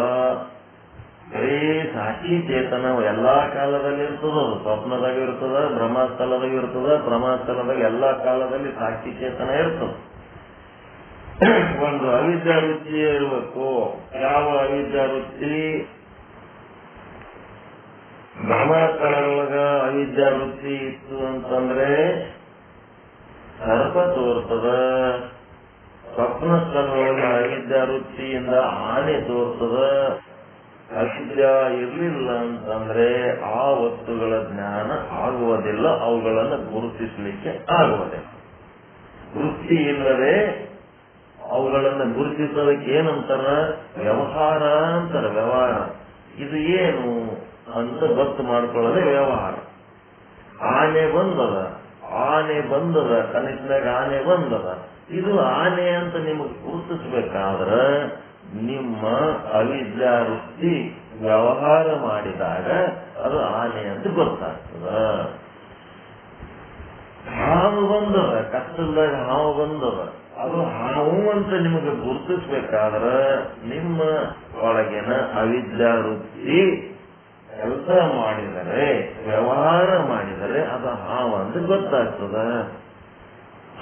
ಬರೀ ಸಾಕ್ಷಿ ಚೇತನ ಎಲ್ಲಾ ಕಾಲದಲ್ಲಿ ಇರ್ತದ, ಸ್ವಪ್ನದಾಗ ಇರ್ತದ, ಬ್ರಹ್ಮಸ್ಥಳದಾಗ ಇರ್ತದ, ಪ್ರಮಾಸ್ಥಳದಾಗ ಎಲ್ಲಾ ಕಾಲದಲ್ಲಿ ಸಾಕ್ಷಿ ಚೇತನ ಇರ್ತದ. ಒಂದು ಅವಿದ್ಯಾ ವೃತ್ತಿ ಇರಬೇಕು. ಯಾವ ಅವಿದ್ಯಾ ವೃತ್ತಿ? ಬ್ರಹ್ಮಸ್ಥಳದೊಳಗ ಅವಿದ್ಯಾ ವೃತ್ತಿ ಇತ್ತು ಅಂತಂದ್ರೆ ಸರ್ಪ ತೋರ್ತದ. ಸ್ವಪ್ನಸ್ಥಳದೊಳಗ ಅವಿದ್ಯಾ ವೃತ್ತಿಯಿಂದ ಆನೆ ತೋರ್ತದ. ಅವಿದ್ಯಾ ಇರಲಿಲ್ಲ ಅಂತಂದ್ರೆ ಆ ವಸ್ತುಗಳ ಜ್ಞಾನ ಆಗುವುದಿಲ್ಲ, ಅವುಗಳನ್ನು ಗುರುತಿಸಲಿಕ್ಕೆ ಆಗುವುದಿಲ್ಲ. ವೃತ್ತಿ ಇಲ್ಲದೆ ಅವುಗಳನ್ನು ಗುರುತಿಸೋದಕ್ಕೆ ಏನಂತಾರ? ವ್ಯವಹಾರ ಅಂತಾರ. ವ್ಯವಹಾರ ಇದು ಏನು ಅಂತ ಗೊತ್ತು ಮಾಡ್ಕೊಳ್ಳೋದೇ ವ್ಯವಹಾರ. ಆನೆ ಬಂದದ, ಕನಿಷ್ಠನಾಗ ಆನೆ ಬಂದದ, ಇದು ಆನೆ ಅಂತ ನಿಮಗೆ ಗುರುತಿಸ್ಬೇಕಾದ್ರ ನಿಮ್ಮ ಅವಿದ್ಯಾ ವೃತ್ತಿ ವ್ಯವಹಾರ ಮಾಡಿದಾಗ ಅದು ಆನೆ ಅಂತ ಗೊತ್ತಾಗ್ತದ. ಹಾವು ಬಂದದ, ಕಷ್ಟದಾಗ ಹಾವು ಬಂದದ, ಅದು ಹಾವು ಅಂತ ನಿಮಗೆ ಗುರುತಿಸ್ಬೇಕಾದ್ರ ನಿಮ್ಮ ಒಳಗಿನ ಅವಿದ್ಯಾ ವೃತ್ತಿ ಕೆಲಸ ಮಾಡಿದರೆ, ವ್ಯವಹಾರ ಮಾಡಿದರೆ ಅದು ಹಾವು ಅಂತ ಗೊತ್ತಾಗ್ತದ.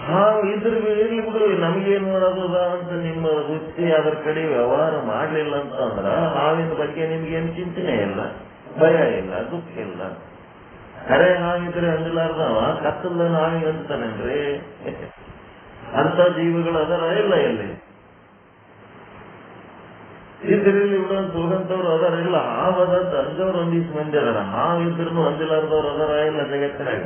ಹಾವು ಇದ್ರ ಇರ್ಲಿ ಬಿಡು, ನಮ್ಗೇನ್ ಮಾಡೋದ ಅಂತ ನಿಮ್ಮ ವೃತ್ತಿ ಅದ್ರ ಕಡೆ ವ್ಯವಹಾರ ಮಾಡ್ಲಿಲ್ಲ ಅಂತಂದ್ರ ಹಾವಿನ ಬಗ್ಗೆ ನಿಮ್ಗೇನು ಚಿಂತನೆ ಇಲ್ಲ, ಭಯ ಇಲ್ಲ, ದುಃಖ ಇಲ್ಲ. ಕರೆ ಹಾವಿದ್ರೆ ಅಂದಿಲಾರ್ದವ ಕತ್ತಲ್ದ ಹಾವಿಗೆ ಅಂತಾನೇನ್ರಿ? ಅಂತ ಜೀವಿಗಳು ಅದರ ಇಲ್ಲ ಎಲ್ಲಿ ಇದ್ರಲ್ಲಿ ಬಿಡಂತ ಹೋಗಂತವ್ರು ಅದರ ಇಲ್ಲ. ಹಾವದಂತ ಅಂದವ್ರು ಒಂದಿಷ್ಟು ಮಂದಿ ಅದರ, ಹಾವಿದ್ರು ಅಂದಿಲಾರ್ದವ್ರು ಅದರ ಇಲ್ಲ ಜಗತ್ತಿನಾಗ.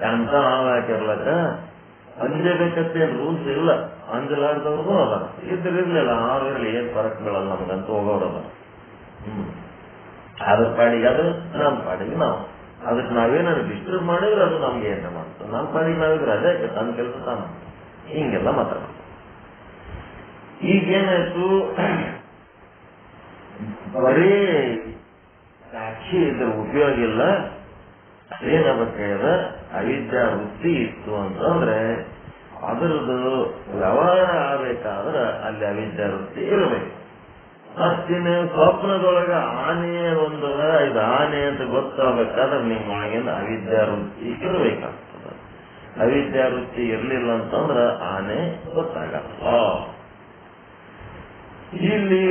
ಅಂತ ಹಾವು ಹಾಕಿರ್ಲಕ್ಕ ಅಂಜಬೇಕತ್ತೇನು ರೂಲ್ಸ್ ಇಲ್ಲ, ಅಂಜಲಾರ್ದವ್ರಿಗೂ ಅದರ. ಇದ್ರಿರ್ಲಿಲ್ಲ, ಹಾವಿರ್ಲಿ ಏನ್ ಫರಕ್ ಬೀಳಲ್ಲ ನಮ್ಗಂತ ಹೋಗೋರದ. ಅದ್ರ ಪಾಡಿಗೆ ಅದು, ನಮ್ಮ ಪಾಡಿಗೆ ನಾವು. ಅದಕ್ಕೆ ನಾವೇನಾದ್ರು ಡಿಸ್ಟರ್ಬ್ ಮಾಡಿದ್ರೆ ಅದು ನಮ್ಗೆ ಏನ ಮಾಡ್ತದೆ. ನಮ್ಮ ಪಾಡಿಗೆ ನಾವಿದ್ರೆ ಅದೇ ತನ್ನ ಕೆಲಸ ತಾನು. ಹಿಂಗೆಲ್ಲ ಮಾತಾಡ. ಈಗೇನಾಯ್ತು, ಬರೀ ಸಾಕ್ಷಿ ಇದ್ರೆ ಉಪಯೋಗ ಇಲ್ಲ. ಏನಾಗಬೇಕಾದ ಅವಿದ್ಯಾ ವೃತ್ತಿ ಇತ್ತು ಅಂತಂದ್ರೆ ಅದರದ್ದು ವ್ಯವಹಾರ ಆಗ್ಬೇಕಾದ್ರೆ ಅಲ್ಲಿ ಅವಿದ್ಯಾ ವೃತ್ತಿ ಇರಬೇಕು. ಅಷ್ಟಿನ ಸ್ವಪ್ನದೊಳಗ ಆನೆ ಒಂದದ, ಇದು ಆನೆ ಅಂತ ಗೊತ್ತಾಗಬೇಕಾದ್ರೆ ನಿಮ್ಮ ಒಳಗಿನ ಅವಿದ್ಯಾ ವೃತ್ತಿ ಇರಬೇಕಾಗ್ತದ. ಅವಿದ್ಯಾ ವೃತ್ತಿ ಇರ್ಲಿಲ್ಲ ಅಂತಂದ್ರ ಆನೆ ಗೊತ್ತಾಗಲ್ಲ. ಇಲ್ಲಿ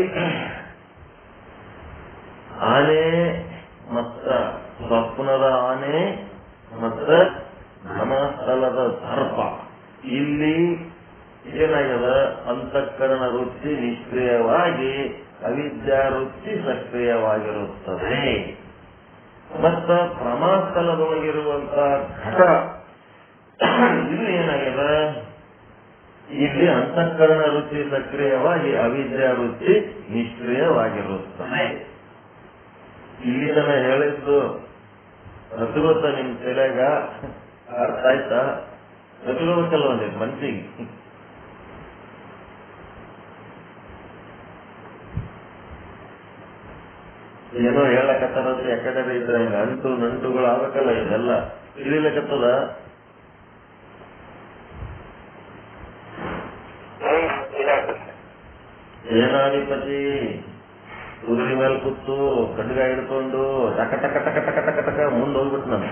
ಆನೆ ಮತ್ತ ಸ್ವಪ್ನದ ಆನೆ ಮತ್ತ ಬ್ರಹ್ಮಸ್ಥಳದ ಸರ್ಪ, ಇಲ್ಲಿ ಏನಾಗ್ಯದ? ಅಂತಃಕರಣ ವೃತ್ತಿ ನಿಷ್ಕ್ರಿಯವಾಗಿ ಅವಿದ್ಯಾ ವೃತ್ತಿ ಸಕ್ರಿಯವಾಗಿರುತ್ತದೆ. ಮತ್ತ ಪ್ರಮಾಸ್ಥಲದೊಳಗಿರುವಂತ ಘಟ ಇಲ್ಲಿ ಏನಾಗಿದೆ, ಇಲ್ಲಿ ಅಂತಃಕರಣ ವೃತ್ತಿ ಸಕ್ರಿಯವಾಗಿ ಅವಿದ್ಯಾ ವೃತ್ತಿ ನಿಷ್ಕ್ರಿಯವಾಗಿರುತ್ತದೆ. ಇಲ್ಲಿ ತನ ಹೇಳಿದ್ದು ಗೊತ್ತ ನಿಮ್ ತಲೆಗ ಅರ್ಥ ಆಯ್ತಾ? ಗೊತ್ತಿರ್ಬೇಕಲ್ವ ನಿಮ್ ಮನ್ಸಿಗೆ. ಏನೋ ಹೇಳಕತ್ತಾರಂತ ಯಾಕಡೆ ಇದ್ರೆ ಹಂಗ ಅಂಟು ನಂಟುಗಳು ಆಗ್ಬೇಕಲ್ಲ, ಇದೆಲ್ಲ ತಿಳಿಲಕತ್ತದ. ಸೇನಾಧಿಪತಿ ಕುದುರೆ ಮೇಲೆ ಕೂತು ಖಡ್ಗ ಹಿಡ್ಕೊಂಡು ಟಕ ಟಕ ಟಕ ಟಕ ಟಕ ಟಕ ಮುಂದೆ ಹೋಗ್ಬಿಟ್ಟು ನಾನು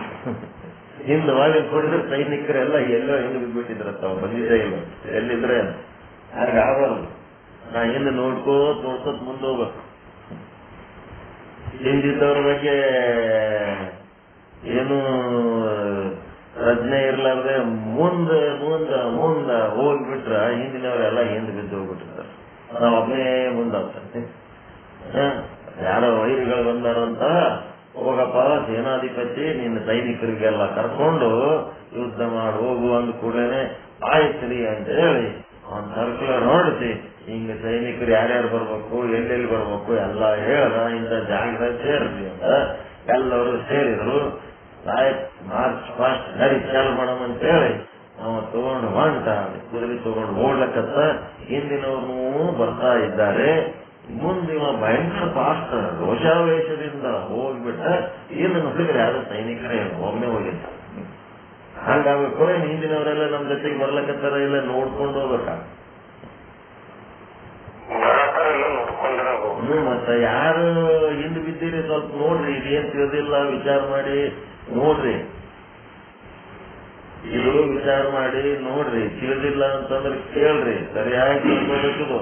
ಹಿಂದೆ ಮಾಡಿ ಕೊಡಿದ್ರೆ ಸೈನಿಕರೆಲ್ಲ ಎಲ್ಲೋ ಹಿಂದೆ ಬಿದ್ಬಿಟ್ಟಿದ್ರತ್ತ, ಅವ್ರು ಬಂದಿದ್ದೇ ಇಲ್ಲ, ಎಲ್ಲಿದ್ರೆ ಹಾಗೆ ಆಗಬಾರ್ದು. ನಾ ಹಿಂದೆ ನೋಡ್ಕೋತ್ ಮುಂದೆ ಹೋಗ್ಬೇಕು. ಹಿಂದಿದ್ದವ್ರ ಬಗ್ಗೆ ಏನು ಪ್ರಜ್ಞೆ ಇರ್ಲಾರ್ದೆ ಮುಂದೆ ಮುಂದೆ ಮುಂದೆ ಹೋಗ್ಬಿಟ್ರ ಹಿಂದಿನವರೆಲ್ಲ ಹಿಂದೆ ಬಿದ್ದು ಹೋಗ್ಬಿಟ್ಟಿರ್ತಾರೆ. ನಾವ್ ಒಬ್ಬನೇ ಮುಂದಾಗ್ತದೆ. ಯಾರೋ ವೈರಿಗಳು ಬಂದಾರಂತ, ಹೋಗಪ್ಪ ಸೇನಾಧಿಪತಿ ನಿನ್ನ ಸೈನಿಕರಿಗೆಲ್ಲ ಕರ್ಕೊಂಡು ಯುದ್ಧ ಮಾಡಿ ಹೋಗು ಅಂದ ಕೂಡಲೇ ಆಯ್ತ್ರಿ ಅಂತ ಹೇಳಿ ಅವನ್ ಸರ್ಕುಲರ್ ಹೊರಡಿಸಿ ಹಿಂಗ ಸೈನಿಕರು ಯಾರ್ಯಾರು ಬರ್ಬೇಕು, ಎಲ್ಲೆಲ್ಲಿ ಬರ್ಬೇಕು ಎಲ್ಲ ಹೇಳ್ದ. ಇಂಥ ಜಾಗದಾಗ ಸೇರಿದ್ವಿ ಅಂತ ಎಲ್ಲರೂ ಸೇರಿದ್ರು. ಆಯ್ತು ಮಾರ್ಚ್ ಫಾಸ್ಟ್ ಗಾಡಿ ಚಾಲು ಮಾಡಮ್ ಅಂತ ಹೇಳಿ ಅವ ತಗೊಂಡು ಹೊಂಟ ಕುದುರೆ ತಗೊಂಡು ಓಡ್ಲಕ್ಕತ್ತ. ಹಿಂದಿನವ್ರು ಬರ್ತಾ ಇದ್ದಾರೆ. ಮುಂದಿನ ಭಯಂಕರ ಫಾಸ್ಟ್ ರೋಷಾವೇಶದಿಂದ ಹೋಗ್ಬಿಟ್ಟ. ಏನು ನೋಡಿದ್ರೆ ಯಾರು ಸೈನಿಕರೇ ಒಮ್ಮೆ ಹೋಗಿದ್ದ. ಹಂಗಾಗ್ಬೇಕು. ಹಿಂದಿನವರೆಲ್ಲ ನಮ್ ಜೊತೆಗೆ ಬರ್ಲಕ್ಕತ್ತಾರ, ಇಲ್ಲ ನೋಡ್ಕೊಂಡು ಹೋಗ್ಬೇಕ. ಮತ್ತೆ ಯಾರು ಹಿಂದ್ ಬಿದ್ದೀರಿ ಸ್ವಲ್ಪ ನೋಡ್ರಿ, ಇದೇನ್ ತಿಳಿದಿಲ್ಲ ವಿಚಾರ ಮಾಡಿ ನೋಡ್ರಿ, ಇದು ವಿಚಾರ ಮಾಡಿ ನೋಡ್ರಿ. ತಿಳಿದಿಲ್ಲ ಅಂತಂದ್ರೆ ಕೇಳ್ರಿ, ಸರಿಯಾಗಿ ತಿಳ್ಕೊಬೇಕಿದು.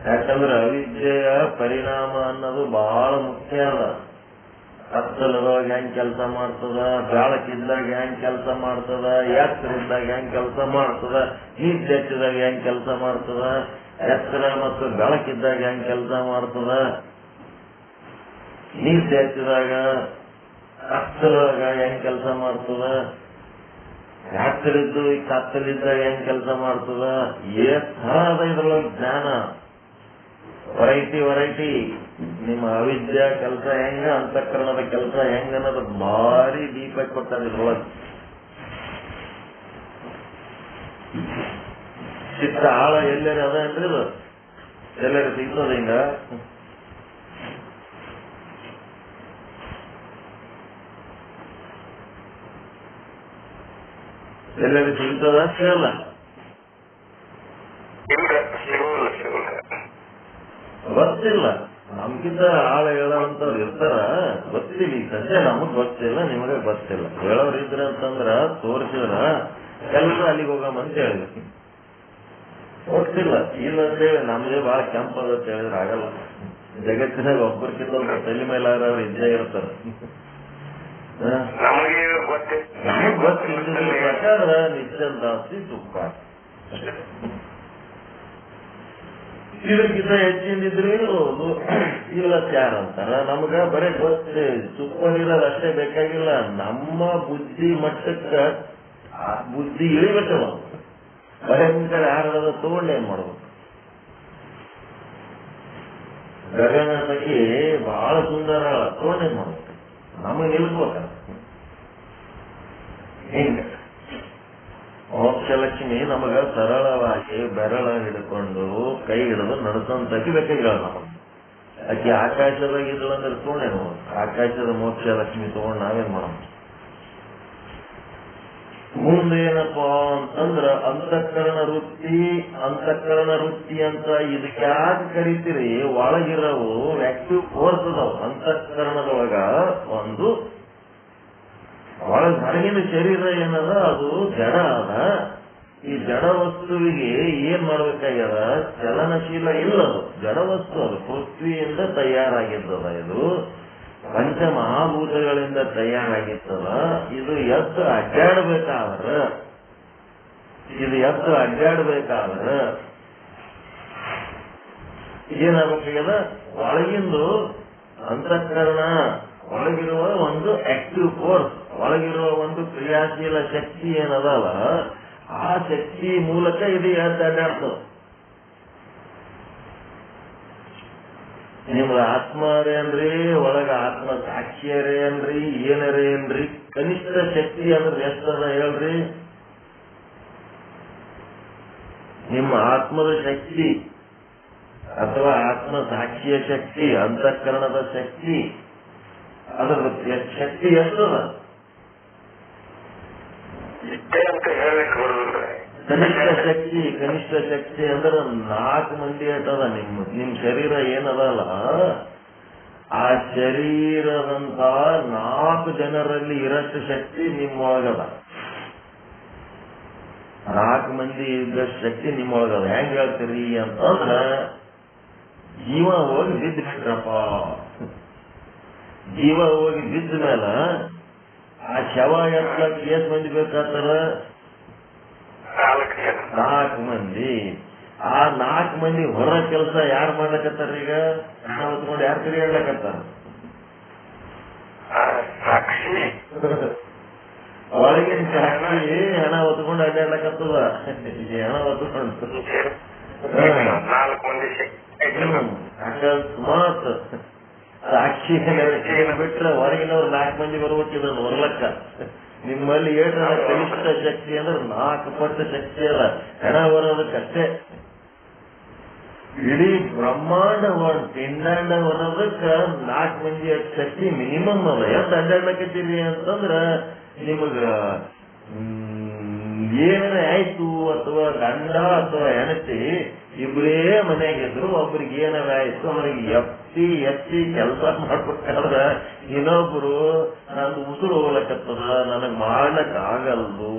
ಯಾಕಂದ್ರೆ ಅವಿದ್ಯೆಯ ಪರಿಣಾಮ ಅನ್ನೋದು ಬಹಳ ಮುಖ್ಯ ಅದ. ಕತ್ತಲದಾಗ ಹೆಂಗ್ ಕೆಲಸ ಮಾಡ್ತದ, ಬೆಳಕಿದ್ದಾಗ ಹೆಂಗ್ ಕೆಲಸ ಮಾಡ್ತದ, ಎತ್ತರದಾಗ ಹೆಂಗ್ ಕೆಲಸ ಮಾಡ್ತದ, ಹೆಚ್ಚಿದಾಗ ಹೆಂಗ್ ಕೆಲಸ ಮಾಡ್ತದ, ಎತ್ತರ ಮತ್ತು ಬೆಳಕಿದ್ದಾಗ ಹೆಂಗ್ ಕೆಲಸ ಮಾಡ್ತದ, ನೀರ್ ಹೆಚ್ಚಿದಾಗ ಕತ್ತಲಾಗ ಹೆಂಗ್ ಕೆಲಸ ಮಾಡ್ತದ, ಎತ್ತರಿದ್ದು ಈ ಕತ್ತಲಿದ್ದಾಗ ಹೆಂಗ್ ಕೆಲಸ ಮಾಡ್ತದ. ಥರದ ಇದ್ರೊಳಗೆ ಜ್ಞಾನ ವೆರೈಟಿ. ನಿಮ್ಮ ಅವಿದ್ಯಾ ಕೆಲಸ ಹೆಂಗ, ಅಂತಃಕರಣದ ಕೆಲಸ ಹೆಂಗ ಅನ್ನೋದು ಭಾರಿ ಡೀಪ್ ಆಗಿ ಕೊಡ್ತಾರೆ ಇದ್ರೊಳಗೆ. ಚಿತ್ತ ಆಳ ಎಲ್ಲರ ಅದ ಅಂದ್ರೆ ಇದು ಎಲ್ಲರೂ ಸಿಗ್ತದ ಹಿಂಗ. ಎಲ್ಲರೂ ಸಿಗ್ತದ ಸಿಗಲ್ಲ, ಗೊತ್ತಿಲ್ಲ. ನಮ್ಗಿಂತ ಆಳ ಹೇಳೋಂಥವ್ರು ಇರ್ತಾರ, ಗೊತ್ತಿಲ್ಲ. ಈಗ ಸದ್ಯ ನಮಗ್ ಗೊತ್ತಿಲ್ಲ, ನಿಮಗೆ ಗೊತ್ತಿಲ್ಲ. ಹೇಳೋರು ಇದ್ರ ಅಂತಂದ್ರ ತೋರಿಸಿದ್ರ ಎಲ್ಲರೂ ಅಲ್ಲಿಗೆ ಹೋಗಮ್ಮಂತ ಹೇಳಿದ್ವಿ. ಗೊತ್ತಿಲ್ಲ ಇಲ್ಲ ಅಂತೇಳಿ ನಮ್ಗೆ ಬಹಳ ಕೆಂಪದಂತ ಹೇಳಿದ್ರೆ ಆಗಲ್ಲ. ಜಗತ್ತಿನಾಗ ಒಬ್ಬರಿಗಿಂತ ಒಬ್ಬರು ತಲೆ ಮೇಲಾರವ್ರು ಇದ್ದೇ ಇರ್ತಾರ. ನಮಗ್ ಗೊತ್ತಿಲ್ಲ ಪ್ರಕಾರ ನಿಶ್ಚಂದಾಸ್ತಿ ದುಃಖ. ಇದಕ್ಕಿಂತ ಹೆಚ್ಚಿನಿದ್ರು ಇರ್ಬೋದು, ಇಲ್ಲ ಯಾರ ಅಂತಾರ. ನಮ್ಗ ಬರೀ ಗೊತ್ತೇ ಸುಪ್ಪನಿರೋದು ಅಷ್ಟೇ ಬೇಕಾಗಿಲ್ಲ. ನಮ್ಮ ಬುದ್ಧಿ ಮಟ್ಟಕ್ಕ ಬುದ್ಧಿ ಇಳಿಬೇಕಲ್ಲ. ಭಯಂಕರ ಯಾರದ ತಗೊಂಡು ಏನ್ ಮಾಡ್ಬೇಕು. ಗಗನತಕ್ಕೆ ಬಹಳ ಸುಂದರ ತಗೊಂಡು ಏನ್ ಮಾಡ್ಬೇಕು, ನಮಗೆ ನಿಲ್ಸ್ಬೇಕ. ಹಿಂಗ ಮೋಕ್ಷಲಕ್ಷ್ಮಿ ನಮಗ ಸರಳವಾಗಿ ಬೆರಳ ಹಿಡ್ಕೊಂಡು ಕೈ ಹಿಡಿದು ನಡೆಸಂತಕ್ಕೆ ಬೇಕಾಗಿಲ್ಲ. ನಮಗೆ ಆಕೆ ಆಕಾಶದಾಗ ಇದ್ಳಂದ್ರೆ ತಗೊಂಡೇನು, ಆಕಾಶದ ಮೋಕ್ಷಲಕ್ಷ್ಮಿ ತಗೊಂಡು ನಾವೇನ್ ಮಾಡೋಣ. ಮುಂದೇನಪ್ಪಾ ಅಂತಂದ್ರ ಅಂತಃಕರಣ ವೃತ್ತಿ ಅಂತ ಇದಕ್ಕೆ ಯಾಕೆ ಕರಿತೀರಿ? ಒಳಗಿರವು ಆಕ್ಟಿವ್ ಫೋರ್ಸ್ ಅದಾವ ಅಂತಃಕರಣದೊಳಗ. ಒಂದು ಒಳಗ ಹೊರಗಿನ ಶರೀರ ಏನದ ಅದು ಜಡ ಅದ. ಈ ಜಡ ವಸ್ತುವಿಗೆ ಏನ್ ಮಾಡ್ಬೇಕಾಗ್ಯದ? ಚಲನಶೀಲ ಇಲ್ಲದು, ಜಡ ವಸ್ತು ಅದು. ಪೃಥ್ವಿಯಿಂದ ತಯಾರಾಗಿದ್ದದ, ಇದು ಪಂಚಮಹಾಭೂತಗಳಿಂದ ತಯಾರಾಗಿತ್ತದ. ಇದು ಎದ್ದು ಅಡ್ಡಾಡ್ಬೇಕಾದ್ರ ಏನಾಗಬೇಕಾಗ್ಯದ? ಒಳಗಿಂದು ಅಂತಃಕರಣ ಒಳಗಿರುವ ಒಂದು ಆಕ್ಟಿವ್ ಫೋರ್ಸ್, ಒಳಗಿರುವ ಒಂದು ಕ್ರಿಯಾಶೀಲ ಶಕ್ತಿ ಏನದಲ್ಲ, ಆ ಶಕ್ತಿ ಮೂಲಕ ಇದು ಅಡ್ಡಾಡ್ತದೆ. ನಿಮ್ಗ ಆತ್ಮರೇ ಅನ್ರಿ, ಒಳಗ ಆತ್ಮ ಸಾಕ್ಷಿಯರೇ ಅನ್ರಿ, ಏನರೇ ಅನ್ರಿ, ಕನಿಷ್ಠ ಶಕ್ತಿ ಅಂದ್ರೆ ಎಷ್ಟದ ಹೇಳ್ರಿ? ನಿಮ್ಮ ಆತ್ಮದ ಶಕ್ತಿ ಅಥವಾ ಆತ್ಮ ಸಾಕ್ಷಿಯ ಶಕ್ತಿ, ಅಂತಃಕರಣದ ಶಕ್ತಿ, ಅದರ ಶಕ್ತಿ ಎಷ್ಟದ? ಅಂತ ಹೇಳಕ್ ಬರುದಿಲ್ಲ. ಕನಿಷ್ಠ ಶಕ್ತಿ ಅಂದ್ರೆ 4 ಮಂದಿ ಅಟ್ಟದ. ನಿಮ್ ಶರೀರ ಏನದಲ್ಲ, ಆ ಶರೀರದಂತ 4 ಜನರಲ್ಲಿ ಇರಷ್ಟು ಶಕ್ತಿ ನಿಮ್ಮೊಳಗದ. 4 ಮಂದಿ ಇದ್ದಷ್ಟು ಶಕ್ತಿ ನಿಮ್ಮೊಳಗದ. ಹೆಂಗ್ ಹೇಳ್ತೀರಿ ಅಂತಂದ್ರ, ಜೀವ ಹೋಗಿ ಬಿದ್ದ ಬಿಟ್ರಪ್ಪ, ಜೀವ ಹೋಗಿ ಬಿದ್ದ ಮೇಲೆ ಆ ಶವ ಎತ್ತಲಕ್ಕೆ ಎಷ್ಟು ಮಂದಿ ಬೇಕಾಗ್ತಾರ? 4 ಮಂದಿ. ಆ 4 ಮಂದಿ ಹೊರ ಕೆಲಸ ಯಾರು ಮಾಡ್ಲಕತ್ತಾರ? ಈಗ ಹಣ ಹೊತ್ಕೊಂಡು ಯಾರು ತಿರುಗಾಡ್ಲಕತ್ತಾರ? ಒಳಗಿನ ಸಾಕ್ಷಿ ಹಣ ಹೊತ್ಕೊಂಡು ಅಡ್ಡಾಡ್ಲಕತ್ತದ. ಹಣ ಹೊತ್ಕೊಂಡು ಅಕಸ್ಮಾತ್ ಸಾಕ್ಷಿ ಬಿಟ್ರೆ ಹೊರಗಿನವ್ರು 4 ಮಂದಿ ಬರ್ಬೇಕಿದ್ರು ಹೊರ್ಲಕ್ಕ. ನಿಮ್ಮಲ್ಲಿ ಏನ ಕನಿಷ್ಠ ಶಕ್ತಿ ಅಂದ್ರೆ 4 ಪಟ್ಟು ಶಕ್ತಿ ಅಲ್ಲ, ಹೆಣ ಬರೋದಕ್ಕಷ್ಟೇ. ಇಡೀ ಬ್ರಹ್ಮಾಂಡ ಪಿಂಡಾಂಡ ಬರೋದಕ್ಕ 4 ಮಂದಿ ಶಕ್ತಿ ಮಿನಿಮಮ್ ಅದ. ಎಷ್ಟು ಅಡ್ಡಾಡ್ಲಕತ್ತೀರಿ ಅಂತಂದ್ರ ನಿಮಗ ಏನಾರ ಆಯ್ತು, ಅಥವಾ ಗಂಡ ಅಥವಾ ಹೆಂಡತಿ ಇಬ್ಬರೇ ಮನೆಯಾಗಿದ್ರು, ಒಬ್ರಿಗೆ ಏನಾರ ಆಯ್ತು, ಅವ್ರಿಗೆ ಎತ್ತಿ ಕೆಲಸ ಮಾಡ್ಬೇಕಾದ್ರ ಇನ್ನೊಬ್ರು ನಂದು ಉಸಿರು ಹೋಗ್ಲಕತ್ತದ, ನನಗ್ ಮಾಡ್ಲಕ್ ಆಗಲ್ದು,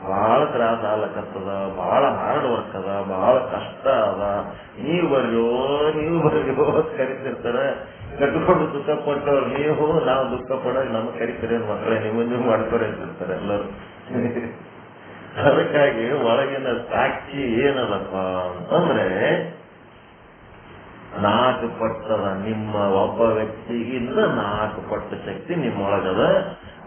ಬಹಳ ತ್ರಾಸ ಆಗ್ಲಕತ್ತದ, ಬಹಳ ಹಾರ್ಡ್ ವರ್ಕ್ ಅದ, ಬಹಳ ಕಷ್ಟ ಅದ, ನೀವು ಬರ್ಯೋ ಕರಿತಿರ್ತಾರ. ಕಟ್ಕೊಂಡು ದುಃಖ ಪಟ್ಟವ್ರು ನೀವು, ನಾವು ದುಃಖ ಪಡೋದು ನಮ್ಗೆ ಕರಿತಾರೆ ಮಕ್ಕಳೇ, ನೀವು ಮಾಡ್ತಾರೆ ಅಂತಿರ್ತಾರೆ ಎಲ್ಲರೂ. ಅದಕ್ಕಾಗಿ ಒಳಗಿನ ಸಾಕ್ಷಿ ಏನದಪ್ಪ ಅಂತಂದ್ರೆ 4 ಪಟ್ಟದ. ನಿಮ್ಮ ಒಬ್ಬ ವ್ಯಕ್ತಿಗಿಂತ 4 ಪಟ್ಟು ಶಕ್ತಿ ನಿಮ್ಮೊಳಗದ.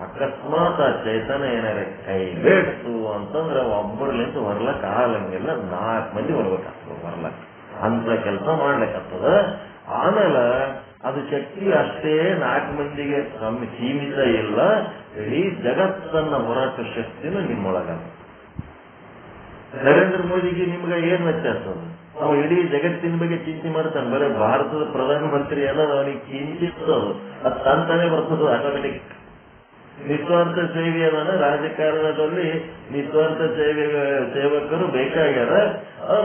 ಅಕಸ್ಮಾತ್ ಆ ಚೈತನ್ಯ ಏನಾರ ಕೈ ಬೇಡ್ತು ಅಂತಂದ್ರೆ ಒಬ್ಬರ್ಲಿಂತ ಹೊರ್ಲಕ್ ಆಗಂಗಿಲ್ಲ, 4 ಮಂದಿ ಬರ್ಬೇಕಾಗ್ತದ ಹೊರ್ಲಕ್. ಅಂತ ಕೆಲಸ ಮಾಡ್ಲಿಕ್ಕತ್ತದ. ಆಮೇಲೆ ಅದು ಶಕ್ತಿ ಅಷ್ಟೇ 4 ಮಂದಿಗೆ ಸೀಮಿತ ಇಲ್ಲ, ಇಡೀ ಜಗತ್ತನ್ನ ಹೊರಟ ಶಕ್ತಿನೂ ನಿಮ್ಮೊಳಗದ. ನರೇಂದ್ರ ಮೋದಿಗೆ ನಿಮ್ಗೆ ಏನ್ ವ್ಯತ್ಯಾಸ? ಅವ ಇಡೀ ಜಗತ್ತಿನ ಬಗ್ಗೆ ಚಿಂತೆ ಮಾಡ್ತಾನೆ. ಬರೀ ಭಾರತದ ಪ್ರಧಾನಮಂತ್ರಿ ಅನ್ನೋದು ಅವನಿಗೆ ಚಿಂತಿತ್ತು, ಅದು ತಂತಾನೆ ಬರ್ತದ ಆಟೋಮೆಟಿಕ್. ನಿಸ್ವಾರ್ಥ ಸೇವೆ ಅದನ್ನ ರಾಜಕಾರಣದಲ್ಲಿ ನಿಸ್ವಾರ್ಥ ಸೇವಕರು ಬೇಕಾಗ್ಯಾರ.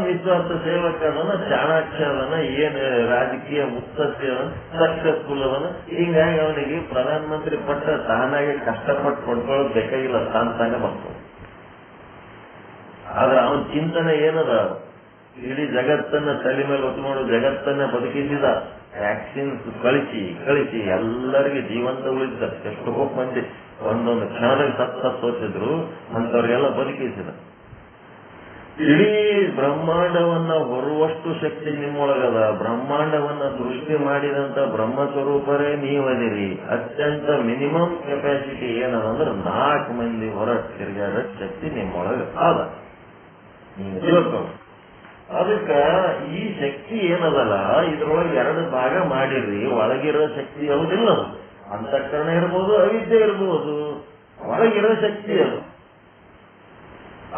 ನಿಸ್ವಾರ್ಥ ಸೇವಕ ಅದನ್ನ ಚಾಣಾಕ್ಷ ಅದನ್ನ, ಏನ್ ರಾಜಕೀಯ ಉತ್ಪತ್ತಿ ಅದನ್ನ ಸಕ್ಸಸ್ಫುಲ್ ಅದನ್ನ. ಹಿಂಗಾಗಿ ಅವನಿಗೆ ಪ್ರಧಾನಮಂತ್ರಿ ಪಟ್ಟ ತಾನಾಗೆ ಕಷ್ಟಪಟ್ಟು ಕೊಡ್ಕೊಳ್ಳೋದು ಬೇಕಾಗಿಲ್ಲ, ತಾನೇ ಬರ್ತದೆ. ಆದ್ರೆ ಅವನ ಚಿಂತನೆ ಏನದ? ಇಡೀ ಜಗತ್ತನ್ನ ತಲೆ ಮೇಲೆ ಹೊತ್ಕೊಂಡು ಜಗತ್ತನ್ನ ಬದುಕಿಸಿದ. ವ್ಯಾಕ್ಸಿನ್ಸ್ ಕಳಿಸಿ ಎಲ್ಲರಿಗೆ ಜೀವಂತ ಉಳಿದ. ಎಷ್ಟೋ ಮಂದಿ ಒಂದೊಂದು ಕ್ಷಣದಲ್ಲಿ ಸತ್ತೋತಿದ್ರು, ಅಂತವ್ರಿಗೆಲ್ಲ ಬದುಕಿಸಿದ. ಇಡೀ ಬ್ರಹ್ಮಾಂಡವನ್ನ ಹೊರುವಷ್ಟು ಶಕ್ತಿ ನಿಮ್ಮೊಳಗದ. ಬ್ರಹ್ಮಾಂಡವನ್ನ ಸೃಷ್ಟಿ ಮಾಡಿದಂತ ಬ್ರಹ್ಮ ಸ್ವರೂಪರೇ ನೀವದಿರಿ. ಅತ್ಯಂತ ಮಿನಿಮಮ್ ಕೆಪಾಸಿಟಿ ಏನದಂದ್ರೆ 4 ಮಂದಿ ಹೊರ ತಿರುಗಾಡ ಶಕ್ತಿ ನಿಮ್ಮೊಳಗ ಅದ. ಅದಕ್ಕ ಈ ಶಕ್ತಿ ಏನದಲ್ಲ, ಇದ್ರೊಳಗೆ 2 ಭಾಗ ಮಾಡಿರ್ರಿ. ಒಳಗಿರೋ ಶಕ್ತಿ ಯಾವುದಿಲ್ಲ, ಅಂತಃಕರಣ ಇರ್ಬೋದು, ಅವಿದ್ಯೆ ಇರ್ಬೋದು. ಒಳಗಿರೋ ಶಕ್ತಿ ಅದು.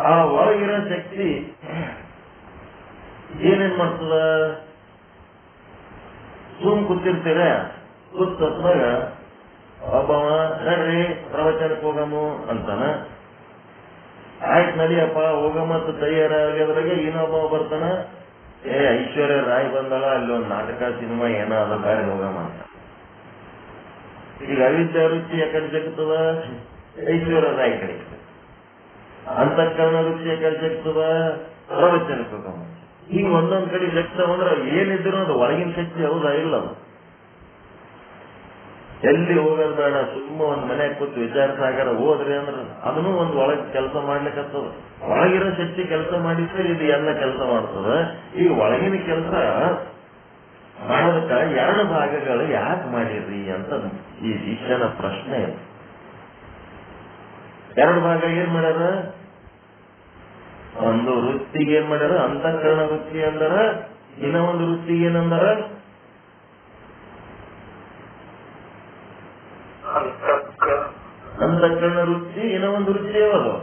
ಆ ಒಳಗಿರೋ ಶಕ್ತಿ ಏನೇನ್ ಮಾಡ್ತದ? ಸುಮ್ ಕೂತಿರ್ತೀರ, ಕೂತ್ನಾಗ ಒಬ್ಬವ ನಡ್ರಿ ಪ್ರವಚನಕ್ಕೆ ಹೋಗಮು ಅಂತಾನ. ಆಯ್ತು ನಡಿಯಪ್ಪ ಹೋಗಮತ್ತ ತಯಾರಾಗ್ಯದ್ರಾಗೆ ಇನ್ನೊಬ್ಬ ಬರ್ತಾನ, ಐಶ್ವರ್ಯ ರಾಯ್ ಬಂದಳ, ಅಲ್ಲಿ ಒಂದು ನಾಟಕ ಸಿನಿಮಾ ಏನೋ ಅದ, ಬಾರಿ ಹೋಗಮ್ಮ ಅಂತ. ಈಗ ಅವಿದ್ಯಾ ರುಚಿ ಯಾಕಡೆ ಜಗ್ತದ? ಐಶ್ವರ್ಯ ರಾಯ್ ಕಡೆ. ಅಂತಃಕರಣ ರುಚಿ ಯಾಕಡೆ ಜಗ್ತದ? ಪ್ರವಚನಕ್ಕೆ ಹೋಗಮ್ಮ. ಈಗ ಒಂದೊಂದ್ ಕಡೆ ಜಗ್ತಾವಂದ್ರೆ ಏನಿದ್ರು ಅದು ಒಳಗಿನ ಶಕ್ತಿ ಹೌದಾ ಇಲ್ಲ? ಎಲ್ಲಿ ಹೋಗೋದು ಬೇಡ, ಸುಮ್ಮ ಒಂದ್ ಮನೆಯಾಗ ಕೂತು ವಿಚಾರ ಸಾಗರ ಹೋದ್ರಿ ಅಂದ್ರೆ ಅದನ್ನು ಒಂದ್ ಒಳಗ್ ಕೆಲಸ ಮಾಡ್ಲಿಕ್ಕತ್ತದ. ಒಳಗಿರೋ ಶಕ್ತಿ ಕೆಲಸ ಮಾಡಿದ್ರೆ ಇದು ಎಲ್ಲ ಕೆಲಸ ಮಾಡ್ತದ. ಈ ಒಳಗಿನ ಕೆಲಸ ಮಾಡೋದಕ್ಕ 2 ಭಾಗಗಳು ಯಾಕೆ ಮಾಡಿರ್ರಿ ಅಂತ ಈ ಶಿಷ್ಯನ ಪ್ರಶ್ನೆ. 2 ಭಾಗ ಏನ್ ಮಾಡ್ಯಾರ? ಒಂದು ವೃತ್ತಿಗೆ ಏನ್ ಮಾಡ್ಯಾರ? ಅಂತಃಕರಣ ವೃತ್ತಿ ಅಂದಾರ. ಇನ್ನ ಒಂದು ವೃತ್ತಿಗೆ ಏನಂದಾರ? ಅಂತಃಕರಣ ವೃತ್ತಿ. ಇನ್ನ ಒಂದು ವೃತ್ತಿ ಯಾವುದು?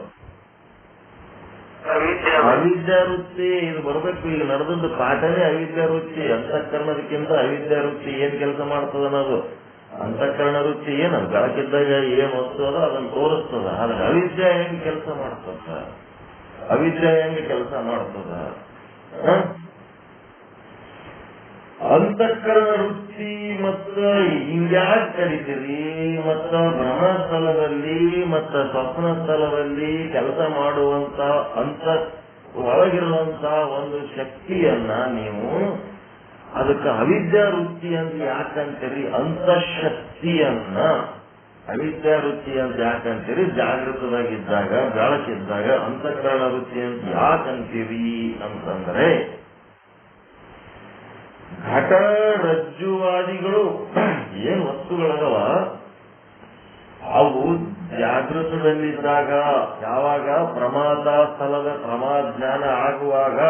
ಅವಿದ್ಯಾ ವೃತ್ತಿ. ಇದು ಬರ್ಬೇಕು. ಈಗ ನಡೆದದ್ದು ಪಾಠನೇ ಅವಿದ್ಯಾ ವೃತ್ತಿ. ಅಂತಃಕರಣದಕ್ಕಿಂತ ಅವಿದ್ಯಾ ವೃತ್ತಿ ಏನ್ ಕೆಲಸ ಮಾಡ್ತದ ಅನ್ನೋದು. ಅಂತಃಕರಣ ವೃತ್ತಿ ಏನದು? ಬೆಳಕಿದ್ದಾಗ ಏನ್ ಓದ್ತದ ಅದನ್ನ ತೋರಿಸ್ತದ. ಆದ್ರೆ ಅವಿದ್ಯಾ ಹೆಂಗ್ ಕೆಲಸ ಮಾಡ್ತದ? ಅವಿದ್ಯಾ ಹೆಂಗ್ ಕೆಲಸ ಮಾಡ್ತದ? ಅಂತಃಕರಣ ವೃತ್ತಿ ಮತ್ತ ಹಿಂಗ್ಯಾಕ್ ಕರಿತೀರಿ? ಮತ್ತ ಭ್ರಮಸ್ಥಳದಲ್ಲಿ ಮತ್ತ ಸ್ವಪ್ನ ಸ್ಥಳದಲ್ಲಿ ಕೆಲಸ ಮಾಡುವಂತ ಒಳಗಿರುವಂತ ಒಂದು ಶಕ್ತಿಯನ್ನ ನೀವು ಅದಕ್ಕೆ ಅವಿದ್ಯಾ ವೃತ್ತಿ ಅಂತ ಯಾಕಂತೀರಿ? ಅಂತಃಶಕ್ತಿಯನ್ನ ಅವಿದ್ಯಾ ವೃತ್ತಿ ಅಂತ ಯಾಕಂತೀರಿ? ಜಾಗೃತವಾಗಿದ್ದಾಗ ಬೆಳಕಿದ್ದಾಗ ಅಂತಃಕರಣ ವೃತ್ತಿ ಅಂತ ಯಾಕಂತೀರಿ ಅಂತಂದ್ರೆ, ಘಟ ರಜ್ಜುವಾದಿಗಳು ಏನ್ ವಸ್ತುಗಳದವ ಅವು ಜಾಗೃತದಲ್ಲಿದ್ದಾಗ, ಯಾವಾಗ ಪ್ರಮಾದ ಸ್ಥಳದ ಪ್ರಮಾಜ್ಞಾನ ಆಗುವಾಗ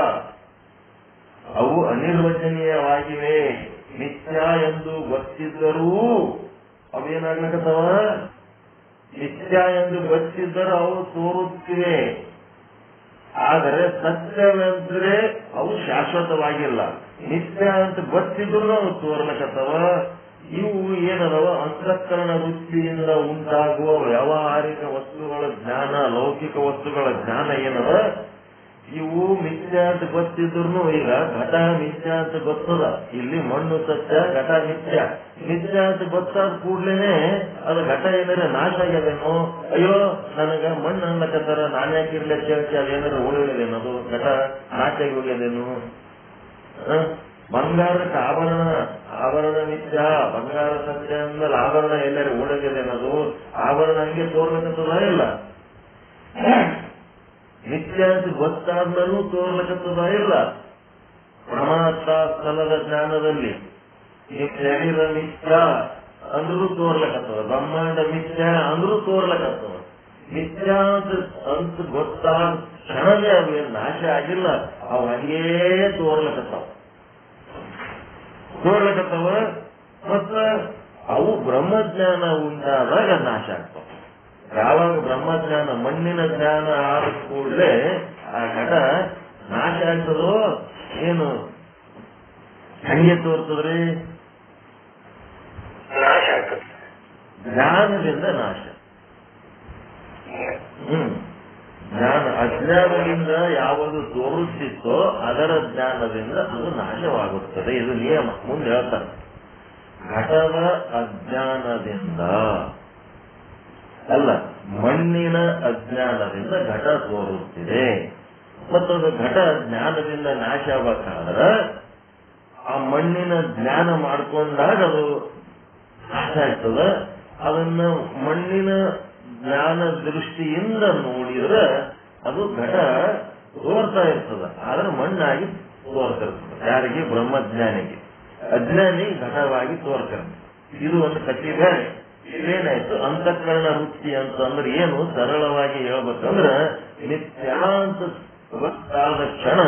ಅವು ಅನಿರ್ವಚನೀಯವಾಗಿವೆ. ಮಿಥ್ಯ ಎಂದು ಗೊತ್ತಿದ್ದರೂ ಅವೇನಾಗ್ಲಕತ್ತವ? ಮಿಥ್ಯ ಎಂದು ಗೊತ್ತಿದ್ದರೂ ಅವು ತೋರುತ್ತಿವೆ. ಆದರೆ ಸತ್ಯವೆಂದ್ರೆ ಅವು ಶಾಶ್ವತವಾಗಿಲ್ಲ. ನಿತ್ಯ ಅಂತ ಗೊತ್ತಿದ್ರು ಅವು ತೋರ್ಲಕತ್ತವ. ಇವು ಏನದವ? ಅಂತಃಕರಣ ವೃತ್ತಿಯಿಂದ ಉಂಟಾಗುವ ವ್ಯಾವಹಾರಿಕ ವಸ್ತುಗಳ ಜ್ಞಾನ, ಲೌಕಿಕ ವಸ್ತುಗಳ ಜ್ಞಾನ ಏನದ? ಇವು ಮಿಥ್ಯ ಅಂತ ಗೊತ್ತಿದ್ರು, ಈಗ ಘಟ ಮಿಥ್ಯ ಅಂತ ಗೊತ್ತದ. ಇಲ್ಲಿ ಮಣ್ಣು ಸತ್ಯ, ಘಟ ಮಿಥ್ಯ. ಮಿಥ್ಯ ಅಂತ ಗೊತ್ತಾದ ಕೂಡ್ಲೇನೆ ಅದು ಘಟ ಏನಾರ ನಾಶ ಆಗ್ಯದೇನೋ, ಅಯ್ಯೋ ನನಗ ಮಣ್ಣು ಅನ್ಲಕತ್ತಾರ ನಾನ್ಯಾಕಿರ್ಲಿ ಕೇಳ್ತಿ, ಅದೇನಾರ ಉಳಿಯೋದೇನದು? ಘಟ ನಾಶ ಆಗಿ ಹೋಗ್ಯದೇನು? ಬಂಗಾರಕ್ಕೆ ಆಭರಣ ಮಿಥ್ಯ, ಬಂಗಾರ ಸತ್ಯ ಅಂದ್ಮೇಲೆ ಆಭರಣ ಎಲ್ಲರೂ ಓಡೋಗಿದೇನದು? ಆಭರಣ ಹಂಗೆ ತೋರ್ಲಕತ್ತದ ಇಲ್ಲ? ಮಿಥ್ಯ ಅಂತ ಗೊತ್ತಾದ್ಮೇಲೂ ತೋರ್ಲಕತ್ತದ ಇಲ್ಲ? ಪ್ರಮಾದ ಸ್ಥಳದ ಜ್ಞಾನದಲ್ಲಿ ಶರೀರ ಮಿಥ್ಯ ಅಂದ್ರೂ ತೋರ್ಲಕತ್ತದ, ಬ್ರಹ್ಮಾಂಡ ಮಿಥ್ಯ ಅಂದ್ರೂ ತೋರ್ಲಕತ್ತದ. ಮಿಥ್ಯ ಅಂತ ಗೊತ್ತಾದ ಕ್ಷಣವೇ ಅವೇನು ನಾಶ ಆಗಿಲ್ಲ, ಅವು ಹಂಗೇ ತೋರ್ಲಕತ್ತವ. ಮತ್ತ ಅವು ಬ್ರಹ್ಮಜ್ಞಾನ ಉಂಟಾದಾಗ ನಾಶ ಆಗ್ತಾವ. ಯಾವಾಗ ಬ್ರಹ್ಮಜ್ಞಾನ, ಮಣ್ಣಿನ ಜ್ಞಾನ ಆದ ಕೂಡಲೇ ಆ ಘಟ ನಾಶ ಆಗ್ತದೋ ಏನು ಹಂಗೆ ತೋರ್ತದ್ರಿ? ನಾಶ ಆಗ್ತದೆ. ಜ್ಞಾನದಿಂದ ನಾಶ. ಜ್ಞಾನ ಅಜ್ಞಾನದಿಂದ ಯಾವುದು ತೋರುತ್ತಿತ್ತೋ ಅದರ ಜ್ಞಾನದಿಂದ ಅದು ನಾಶವಾಗುತ್ತದೆ. ಇದು ನಿಯಮ. ಮುಂದೆ ಹೇಳ್ತಾರೆ, ಘಟದ ಅಜ್ಞಾನದಿಂದ ಅಲ್ಲ, ಮಣ್ಣಿನ ಅಜ್ಞಾನದಿಂದ ಘಟ ತೋರುತ್ತಿದೆ. ಮತ್ತದು ಘಟ ಜ್ಞಾನದಿಂದ ನಾಶ ಆಗ್ಬೇಕಾದ್ರೆ ಆ ಮಣ್ಣಿನ ಜ್ಞಾನ ಮಾಡ್ಕೊಂಡಾಗ ಅದು ನಾಶ ಆಗ್ತದೆ. ಅದನ್ನ ಮಣ್ಣಿನ ಜ್ಞಾನ ದೃಷ್ಟಿಯಿಂದ ನೋಡಿದ್ರೆ ಅದು ಘಟ ತೋರ್ತಾ ಇರ್ತದ, ಆದ್ರೆ ಮಣ್ಣಾಗಿ ತೋರ್ತಿರ್ತದೆ. ಯಾರಿಗೆ? ಬ್ರಹ್ಮಜ್ಞಾನಿಗೆ. ಅಜ್ಞಾನಿ ಘಟವಾಗಿ ತೋರ್ತಿರ್ತದೆ. ಇದು ಒಂದು ಕಥೆ. ಇದೇನಾಯ್ತು? ಅಂತಃಕರಣ ವೃತ್ತಿ ಅಂತಂದ್ರೆ ಏನು? ಸರಳವಾಗಿ ಹೇಳ್ಬೇಕಂದ್ರ ನಿತ್ಯ ಅಂತ ಗೊತ್ತಾದ ಕ್ಷಣ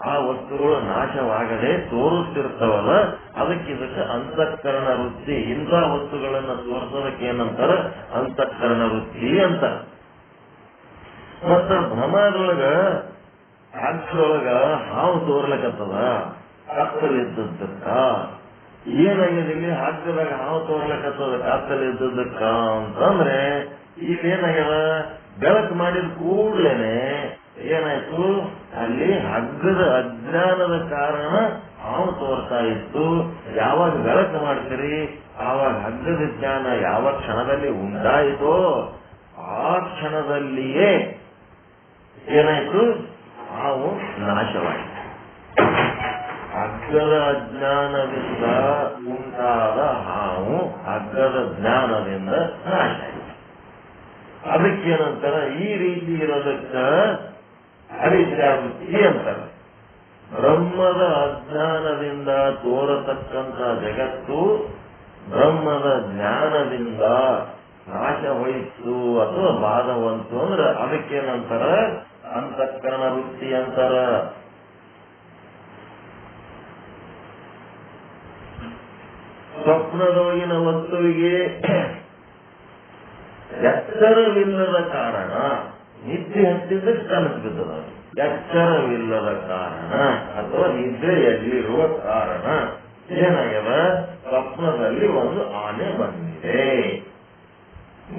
ಆ ವಸ್ತುಗಳು ನಾಶವಾಗದೆ ತೋರುತ್ತಿರ್ತಾವಲ್ಲ, ಇದಕ್ಕೆ ಅಂತಃಕರಣ ವೃತ್ತಿ. ಇಂಥ ವಸ್ತುಗಳನ್ನ ತೋರ್ಸೋದಕ್ಕೆ ಏನಂತಾರ? ಅಂತಃಕರಣ ವೃತ್ತಿ ಅಂತ. ಮತ್ತ ಭ್ರಮದೊಳಗ ಅಕ್ಷರೊಳಗ ಹಾವು ತೋರ್ಲಕತ್ತದ ಕತ್ತಲಿದ್ದಕ್ಕ. ಏನಾಗಿದೆ ಇಲ್ಲಿ? ಹಗ್ಗದಾಗ ಹಾವು ತೋರ್ಲಕತ್ತದ ಕತ್ತಲಿದ್ದಕ್ಕ ಅಂತಂದ್ರೆ ಇಲ್ಲೇನಾಗ್ಯದ? ಬೆಳಕು ಮಾಡಿದ ಕೂಡ್ಲೇನೆ ಏನಾಯ್ತು? ಅಲ್ಲಿ ಹಗ್ಗದ ಅಜ್ಞಾನದ ಕಾರಣ ಹಾವು ತೋರ್ತಾ ಇತ್ತು. ಯಾವಾಗ ಬೆಳಕು ಮಾಡ್ತೀರಿ ಆವಾಗ ಹಗ್ಗದ ಜ್ಞಾನ ಯಾವ ಕ್ಷಣದಲ್ಲಿ ಉಂಟಾಯಿತೋ ಆ ಕ್ಷಣದಲ್ಲಿಯೇ ಏನಾಯ್ತು? ಹಾವು ನಾಶವಾಯಿತು. ಹಗ್ಗದ ಅಜ್ಞಾನದಿಂದ ಉಂಟಾದ ಹಾವು ಹಗ್ಗದ ಜ್ಞಾನದಿಂದ ನಾಶ ಆಯಿತು. ಅದಕ್ಕೇನಂತಾರ? ಈ ರೀತಿ ಇರೋದಕ್ಕ ಅವಿದ್ಯಾವೃತ್ತಿ ಅಂತಾರೆ. ಬ್ರಹ್ಮದ ಅಜ್ಞಾನದಿಂದ ತೋರತಕ್ಕಂಥ ಜಗತ್ತು ಬ್ರಹ್ಮದ ಜ್ಞಾನದಿಂದ ನಾಶವಹಿತು ಅಥವಾ ಬಾಧವಂತು ಅಂದ್ರೆ ಅದಕ್ಕೇನಂತಾರ ಅಂತಃಕರಣ ವೃತ್ತಿ ಅಂತಾರ. ಸ್ವಪ್ನದೊಳಗಿನ ವಸ್ತುವಿಗೆ ಎಚ್ಚರವಿಲ್ಲದ ಕಾರಣ ನಿದ್ದೆ ಹತ್ತಿದ್ದಕ್ಕೆ ಕನಸು ಬಿದ್ದದ. ಎಚ್ಚರವಿಲ್ಲದ ಕಾರಣ ಅಥವಾ ನಿದ್ರೆಯಲ್ಲಿರುವ ಕಾರಣ ಏನಾಗ್ಯದ, ಸ್ವಪ್ನದಲ್ಲಿ ಒಂದು ಆನೆ ಬಂದಿದೆ.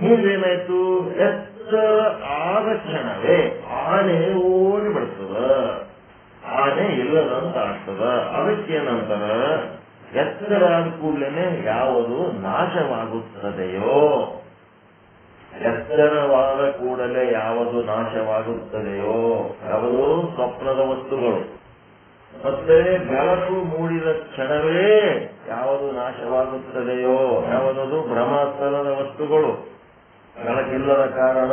ನೀವೇನಾಯ್ತು, ಎಚ್ಚರ ಆದ ಕ್ಷಣವೇ ಆನೆ ಓಡಿ ಬಿಡ್ತದ, ಆನೆ ಇಲ್ಲದಂತ ಆಗ್ತದ. ಅದಕ್ಕೇನಂತಾರ, ಎಚ್ಚರ ಆದ ಕೂಡಲೇ ಯಾವುದು ನಾಶವಾಗುತ್ತದೆಯೋ, ಎಚ್ಚರವಾದ ಕೂಡಲೇ ಯಾವುದು ನಾಶವಾಗುತ್ತದೆಯೋ ಯಾವುದು ಸ್ವಪ್ನದ ವಸ್ತುಗಳು. ಮತ್ತೆ ಬೆಳಕು ಮೂಡಿದ ಕ್ಷಣವೇ ಯಾವುದು ನಾಶವಾಗುತ್ತದೆಯೋ ಯಾವುದದು ಭ್ರಮಾಸ್ತರದ ವಸ್ತುಗಳು. ಬೆಳಕಿಲ್ಲದ ಕಾರಣ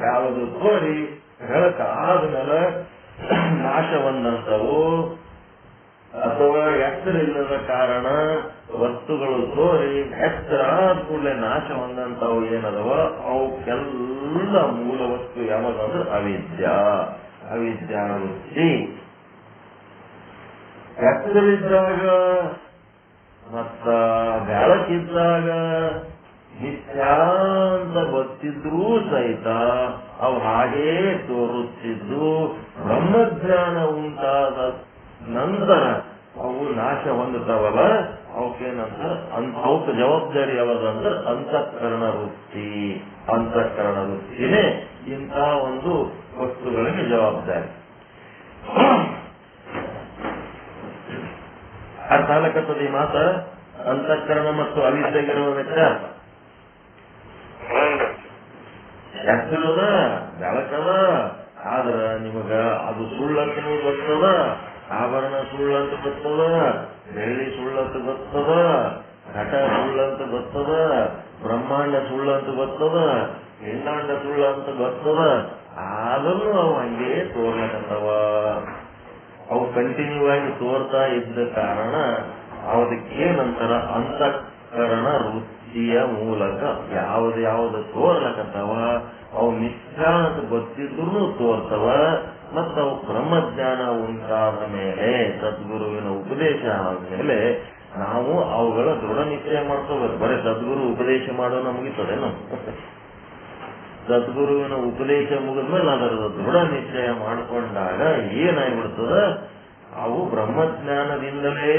ಯಾವುದು ತೋರಿ ಬೆಳಕಾದ್ಮೇಲೆ ನಾಶವಂದಂತವು, ಅಥವಾ ಎಚ್ಚರಿಲ್ಲದ ಕಾರಣ ವಸ್ತುಗಳು ತೋರಿ ಎಚ್ಚರ ಆದ ಕೂಡಲೇ ನಾಶ ಹೊಂದಂತವು ಏನದವ ಅವಕ್ಕೆಲ್ಲ ಮೂಲ ವಸ್ತು ಯಾವ್ದಂದ್ರೆ ಅವಿದ್ಯಾ. ಅವಿದ್ಯಾ ವೃತ್ತಿ ಎಚ್ಚರಿದ್ದಾಗ ಮತ್ತ ಬೆಳಕಿದ್ದಾಗ ನಿತ್ಯಾಂತ ಗೊತ್ತಿದ್ರೂ ಸಹಿತ ಅವು ಹಾಗೇ ತೋರುತ್ತಿದ್ದು ಬ್ರಹ್ಮಜ್ಞಾನ ಉಂಟಾದ ನಂತರ ಅವು ನಾಶ ಹೊಂದುತ್ತಾವಲ್ಲ ಅವಕ್ಕೇನಂತ ಅವಕ್ಕೆ ಜವಾಬ್ದಾರಿ ಯಾವ್ದಂದ್ರೆ ಅಂತಃಕರಣ ವೃತ್ತಿ. ಅಂತಃಕರಣ ವೃತ್ತಿನೇ ಇಂಥ ಒಂದು ವಸ್ತುಗಳಿಗೆ ಜವಾಬ್ದಾರಿ. ಅರ್ಥ ಆಗ್ಲಕತ್ತದ ಈ ಮಾತ? ಅಂತಃಕರಣ ಮತ್ತು ಅವಿದ್ಯೆಗಿರುವ ವ್ಯತ್ಯಾಸ. ಎಚ್ಚರದ ಬೆಳಕದ ಆದ್ರ ನಿಮಗ ಅದು ಸುಳ್ಳಂತ ಗೊತ್ತದ, ಆಭರಣ ಸುಳ್ಳಂತ ಗೊತ್ತದ, ಬೆಳ್ಳಿ ಸುಳ್ಳಂತ ಗೊತ್ತದ, ಘಟ ಸುಳ್ಳಂತ ಗೊತ್ತದ, ಬ್ರಹ್ಮಾಂಡ ಸುಳ್ಳಂತ ಗೊತ್ತದ, ಪಿಂಡಾಂಡ ಸುಳ್ಳಂತ ಗೊತ್ತದ. ಆದರೂ ಅವು ಹಂಗೆ ತೋರ್ಲಕತ್ತವ. ಅವು ಕಂಟಿನ್ಯೂ ಆಗಿ ತೋರ್ತಾ ಇದ್ದ ಕಾರಣ ಅದಕ್ಕೇನಂತರ ಅಂತಃಕರಣ ವೃತ್ತಿಯ ಮೂಲಕ ಯಾವ್ದು ತೋರ್ಲಕತ್ತವ ಅವು ಮಿಥ್ಯಾ ಅಂತ ಗೊತ್ತಿದ್ರು ತೋರ್ತವ. ಮತ್ತು ಅವು ಬ್ರಹ್ಮಜ್ಞಾನ ಉಂಟಾದ ಮೇಲೆ ಸದ್ಗುರುವಿನ ಉಪದೇಶ ಆದ್ಮೇಲೆ ನಾವು ಅವುಗಳ ದೃಢ ನಿಶ್ಚಯ ಮಾಡ್ಕೋಬೇಕು. ಬರೀ ಸದ್ಗುರು ಉಪದೇಶ ಮಾಡೋಣ ಮುಗಿತದೇನು? ಸದ್ಗುರುವಿನ ಉಪದೇಶ ಮುಗಿದ್ಮೇಲೆ ಅದರ ದೃಢ ನಿಶ್ಚಯ ಮಾಡಿಕೊಂಡಾಗ ಏನಾಗ್ಬಿಡ್ತದ, ಅವು ಬ್ರಹ್ಮಜ್ಞಾನದಿಂದಲೇ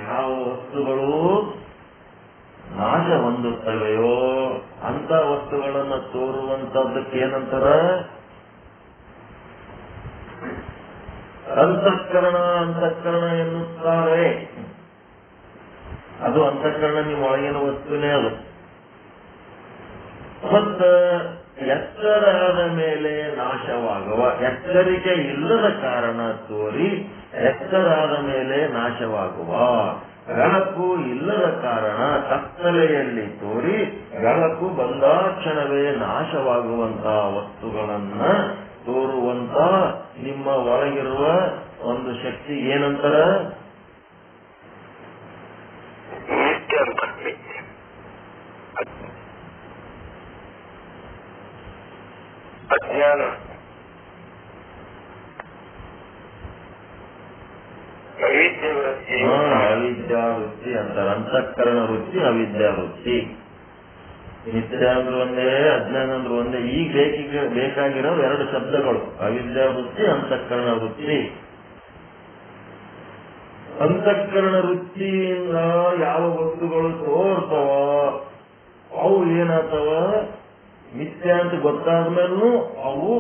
ಯಾವ ವಸ್ತುಗಳು ನಾಶ ಹೊಂದುತ್ತವೆಯೋ ಅಂತ ವಸ್ತುಗಳನ್ನು ತೋರುವಂತದ್ದಕ್ಕೆ ಏನಂತಾರ ಅಂತಃಕರಣ. ಅಂತಃಕರಣ ಎನ್ನುತ್ತಾರೆ. ಅದು ಅಂತಃಕರಣ ನಿಮ್ಮ ಒಳಗಿನ ವಸ್ತುನೇ ಅದು. ಮತ್ತ ಎಚ್ಚರಾದ ಮೇಲೆ ನಾಶವಾಗುವ, ಎಚ್ಚರಿಕೆ ಇಲ್ಲದ ಕಾರಣ ತೋರಿ ಎಚ್ಚರಾದ ಮೇಲೆ ನಾಶವಾಗುವ, ಬೆಳಕು ಇಲ್ಲದ ಕಾರಣ ಕತ್ತಲೆಯಲ್ಲಿ ತೋರಿ ಬೆಳಕು ಬಂದಾಕ್ಷಣವೇ ನಾಶವಾಗುವಂತಹ ವಸ್ತುಗಳನ್ನ ತೋರುವಂತ ನಿಮ್ಮ ಒಳಗಿರುವ ಒಂದು ಶಕ್ತಿ ಏನಂತಾರ? ಅಜ್ಞಾನ. ಅವಿದ್ಯಾ ವೃತ್ತಿ ಅಂತಾರೆ. ಅಂತಃಕರಣ ವೃತ್ತಿ, ಅವಿದ್ಯಾ ವೃತ್ತಿ. ನಿತ್ಯ ಅಂದ್ರೆ ಒಂದೇ, ಅಜ್ಞಾನ ಅಂದ್ರೆ ಒಂದೇ. ಈಗ ಬೇಕಾಗಿರೋ ಎರಡು ಶಬ್ದಗಳು, ಅವಿದ್ಯಾ ವೃತ್ತಿ, ಅಂತಃಕರಣ ವೃತ್ತಿ. ಅಂತಃಕರಣ ವೃತ್ತಿಯಿಂದ ಯಾವ ವಸ್ತುಗಳು ತೋರ್ತವ ಅವು ಏನಾಗ್ತವ, ಮಿಥ್ಯ ಅಂತ ಗೊತ್ತಾದ್ಮೇಲೂ ಅವು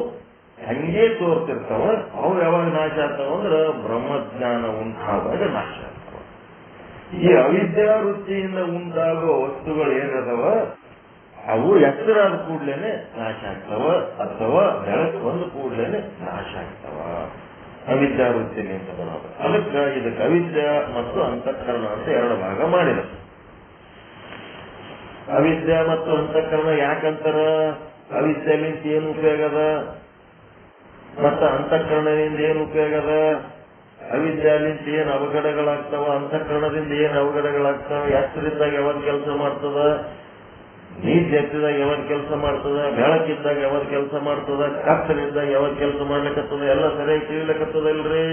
ಹಂಗೆ ತೋರ್ತಿರ್ತಾವ. ಅವು ಯಾವಾಗ ನಾಶ ಆಗ್ತಾವ ಅಂದ್ರೆ ಬ್ರಹ್ಮಜ್ಞಾನ ಉಂಟಾದಾಗ ನಾಶ ಆಗ್ತಾವ. ಈ ಅವಿದ್ಯಾ ವೃತ್ತಿಯಿಂದ ಉಂಟಾಗುವ ವಸ್ತುಗಳು ಏನಿದಾವ ಅವು ಎಚ್ಚರಾದ ಕೂಡ್ಲೇನೆ ನಾಶ ಆಗ್ತಾವ, ಅಥವಾ ಬೆಳಕು ಬಂದ ಕೂಡ್ಲೇನೆ ನಾಶ ಆಗ್ತಾವ. ಅವಿದ್ಯಾ ವೃತ್ತಿಲಿ ಅಂತ ಬರೋದು. ಅದಕ್ಕೆ ಇದಕ್ಕೆ ಅವಿದ್ಯಾ ಮತ್ತು ಅಂತಃಕರಣ ಅಂತ ಎರಡು ಭಾಗ ಮಾಡಿದ. ಅವಿದ್ಯಾ ಮತ್ತು ಅಂತಃಕರಣ ಯಾಕಂತಾರ? ಅವಿದ್ಯೆಲಿಂದ ಏನು ಉಪಯೋಗ ಅದ, ಮತ್ತ ಅಂತಃಕರಣದಿಂದ ಏನು ಉಪಯೋಗ ಅದ? ಅವಿದ್ಯಾಲಿಂದ ಏನ್ ಅವಘಡಗಳಾಗ್ತಾವ, ಅಂತಃಕರಣದಿಂದ ಏನ್ ಅವಘಡಗಳಾಗ್ತಾವ, ಎಚ್ಚರಿದ್ದಾಗ ಯಾವಾಗ ಕೆಲಸ ಮಾಡ್ತದ, ನೀತಿ ಎತ್ತಿದಾಗ ಯಾವಾಗ ಕೆಲಸ ಮಾಡ್ತದ, ಬೆಳಕಿದ್ದಾಗ ಯಾವಾಗ ಕೆಲಸ ಮಾಡ್ತದ, ಕತ್ತಲಿದ್ದಾಗ ಯಾವಾಗ ಕೆಲಸ ಮಾಡ್ಲಿಕ್ಕತ್ತದ, ಎಲ್ಲ ಸರಿಯಾಗಿ ತಿಳಿಲಿಕ್ಕತ್ತದ ಇಲ್ರಿ.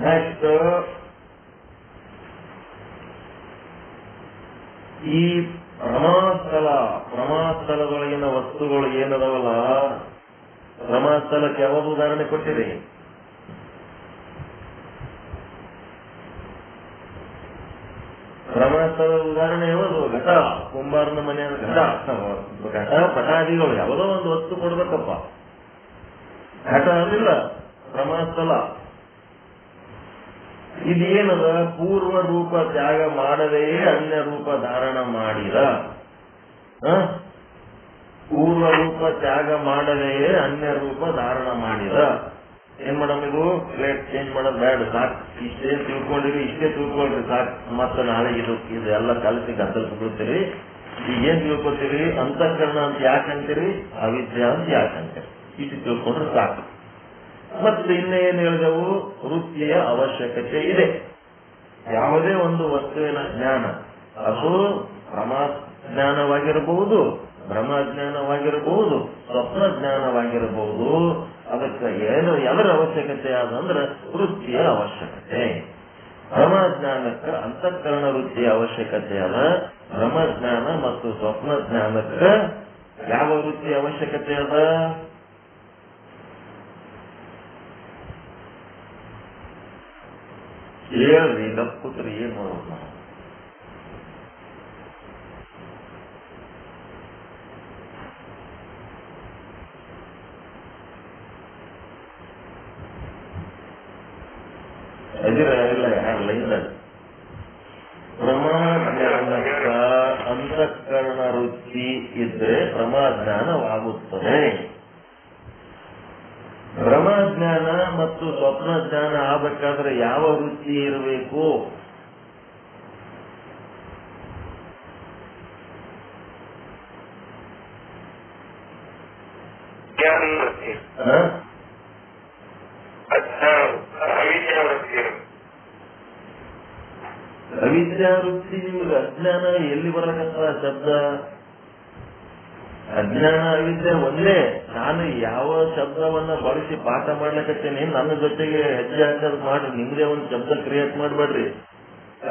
ನೆಕ್ಸ್ಟ್ ಈ ಪ್ರಮಾಸ್ಥಳದೊಳಗಿನ ವಸ್ತುಗಳು ಏನದವಲ್ಲ, ಪ್ರಮಾಸ್ಥಳಕ್ಕೆ ಯಾವುದು ಉದಾಹರಣೆ ಕೊಟ್ಟಿರಿ? ಪ್ರಮಾಸ್ಥಳದ ಉದಾಹರಣೆ ಯಾವುದು? ಘಟ, ಕುಂಬಾರನ ಮನೆಯ ಘಟ, ಪಟಾದಿಗಳು ಯಾವುದೋ ಒಂದು ವಸ್ತು ಕೊಡ್ಬೇಕಪ್ಪ. ಘಟ ಅದಿಲ್ಲ ಪ್ರಮಾಸ್ಥಳ. ಇದೇನದ? ಪೂರ್ವ ರೂಪ ತ್ಯಾಗ ಮಾಡದೇ ಅನ್ಯ ರೂಪ ಧಾರಣ ಮಾಡಿದ. ಪೂರ್ವ ರೂಪ ತ್ಯಾಗ ಮಾಡದೇ ಅನ್ಯ ರೂಪ ಧಾರಣ ಮಾಡಿದ. ಏನ್ ಮಾಡಮ್? ಇದು ಪ್ಲೇಟ್ ಚೇಂಜ್ ಮಾಡೋದು ಬೇಡ, ಸಾಕು. ಇಷ್ಟೇ ತಿಳ್ಕೊಂಡಿರಿ, ಇಷ್ಟೇ ತಿಳ್ಕೊಳ್ರಿ ಸಾಕು. ಮತ್ತೆ ನಾಳೆ ಇದು ಎಲ್ಲ ಕಲಿಸಿ ಗದ್ದಲ್ ಬಿಡ್ತೀರಿ. ಈಗೇನ್ ತಿಳ್ಕೊತೀರಿ? ಅಂತಃಕರಣ ಅಂತ ಯಾಕಂತೀರಿ, ಅವಿದ್ಯಾ ಅಂತ ಯಾಕಂತೀರಿ, ಇಷ್ಟು ತಿಳ್ಕೊಂಡ್ರೆ ಸಾಕು. ಮತ್ತೆ ಇನ್ನೇನು ಹೇಳಿದೆವು? ವೃತ್ತಿಯ ಅವಶ್ಯಕತೆ ಇದೆ. ಯಾವುದೇ ಒಂದು ವಸ್ತುವಿನ ಜ್ಞಾನ, ಅದು ಜ್ಞಾನವಾಗಿರಬಹುದು, ಬ್ರಹ್ಮಜ್ಞಾನವಾಗಿರಬಹುದು, ಸ್ವಪ್ನ ಜ್ಞಾನವಾಗಿರಬಹುದು. ಅದಕ್ಕೆ ಏನು ಎದರ ಅವಶ್ಯಕತೆ ಆದಂದ್ರೆ ವೃತ್ತಿಯ ಅವಶ್ಯಕತೆ. ಬ್ರಹ್ಮಜ್ಞಾನಕ್ಕೆ ಅಂತಃಕರಣ ವೃತ್ತಿಯ ಅವಶ್ಯಕತೆ ಅದ. ಬ್ರಹ್ಮಜ್ಞಾನ ಮತ್ತು ಸ್ವಪ್ನ ಜ್ಞಾನಕ್ಕೆ ಯಾವ ವೃತ್ತಿಯ ಅವಶ್ಯಕತೆ ಅದ? ಹೇಳ್ರಿ, ಗಪ್ಪುತ್ರಿ, ಏನ್ ಮಾಡೋದು ನಾವು? ಇಲ್ಲ ಯಾರಲ್ಲ ಇಲ್ಲ. ಪ್ರಮಾಜ್ಞಾನಕ್ಕ ಅಂತಃಕರಣ ವೃತ್ತಿ ಇದ್ರೆ ಪ್ರಮಾಜ್ಞಾನವಾಗುತ್ತದೆ. ಬ್ರಹ್ಮಜ್ಞಾನ ಮತ್ತು ಸ್ವಪ್ನ ಜ್ಞಾನ ಆಗಬೇಕಾದ್ರೆ ಯಾವ ವೃತ್ತಿ ಇರಬೇಕು? ಅವಿದ್ಯಾ ವೃತ್ತಿ. ನಿಮ್ಗೆ ಅಜ್ಞಾನ ಎಲ್ಲಿ ಬರಕತ್ತ ಶಬ್ದ? ಅಜ್ಞಾನ ಅವಿದ್ಯೆ ಒಂದೇ. ನಾನು ಯಾವ ಶಬ್ದವನ್ನ ಬಳಸಿ ಪಾಠ ಮಾಡ್ಲಿಕ್ಕತ್ತೇನೆ, ನನ್ನ ಜೊತೆಗೆ ಹೆಜ್ಜೆ ಹಾಕೋದು ಮಾಡ್ರಿ. ನಿಮ್ದೇ ಒಂದು ಶಬ್ದ ಕ್ರಿಯೇಟ್ ಮಾಡ್ಬೇಡ್ರಿ.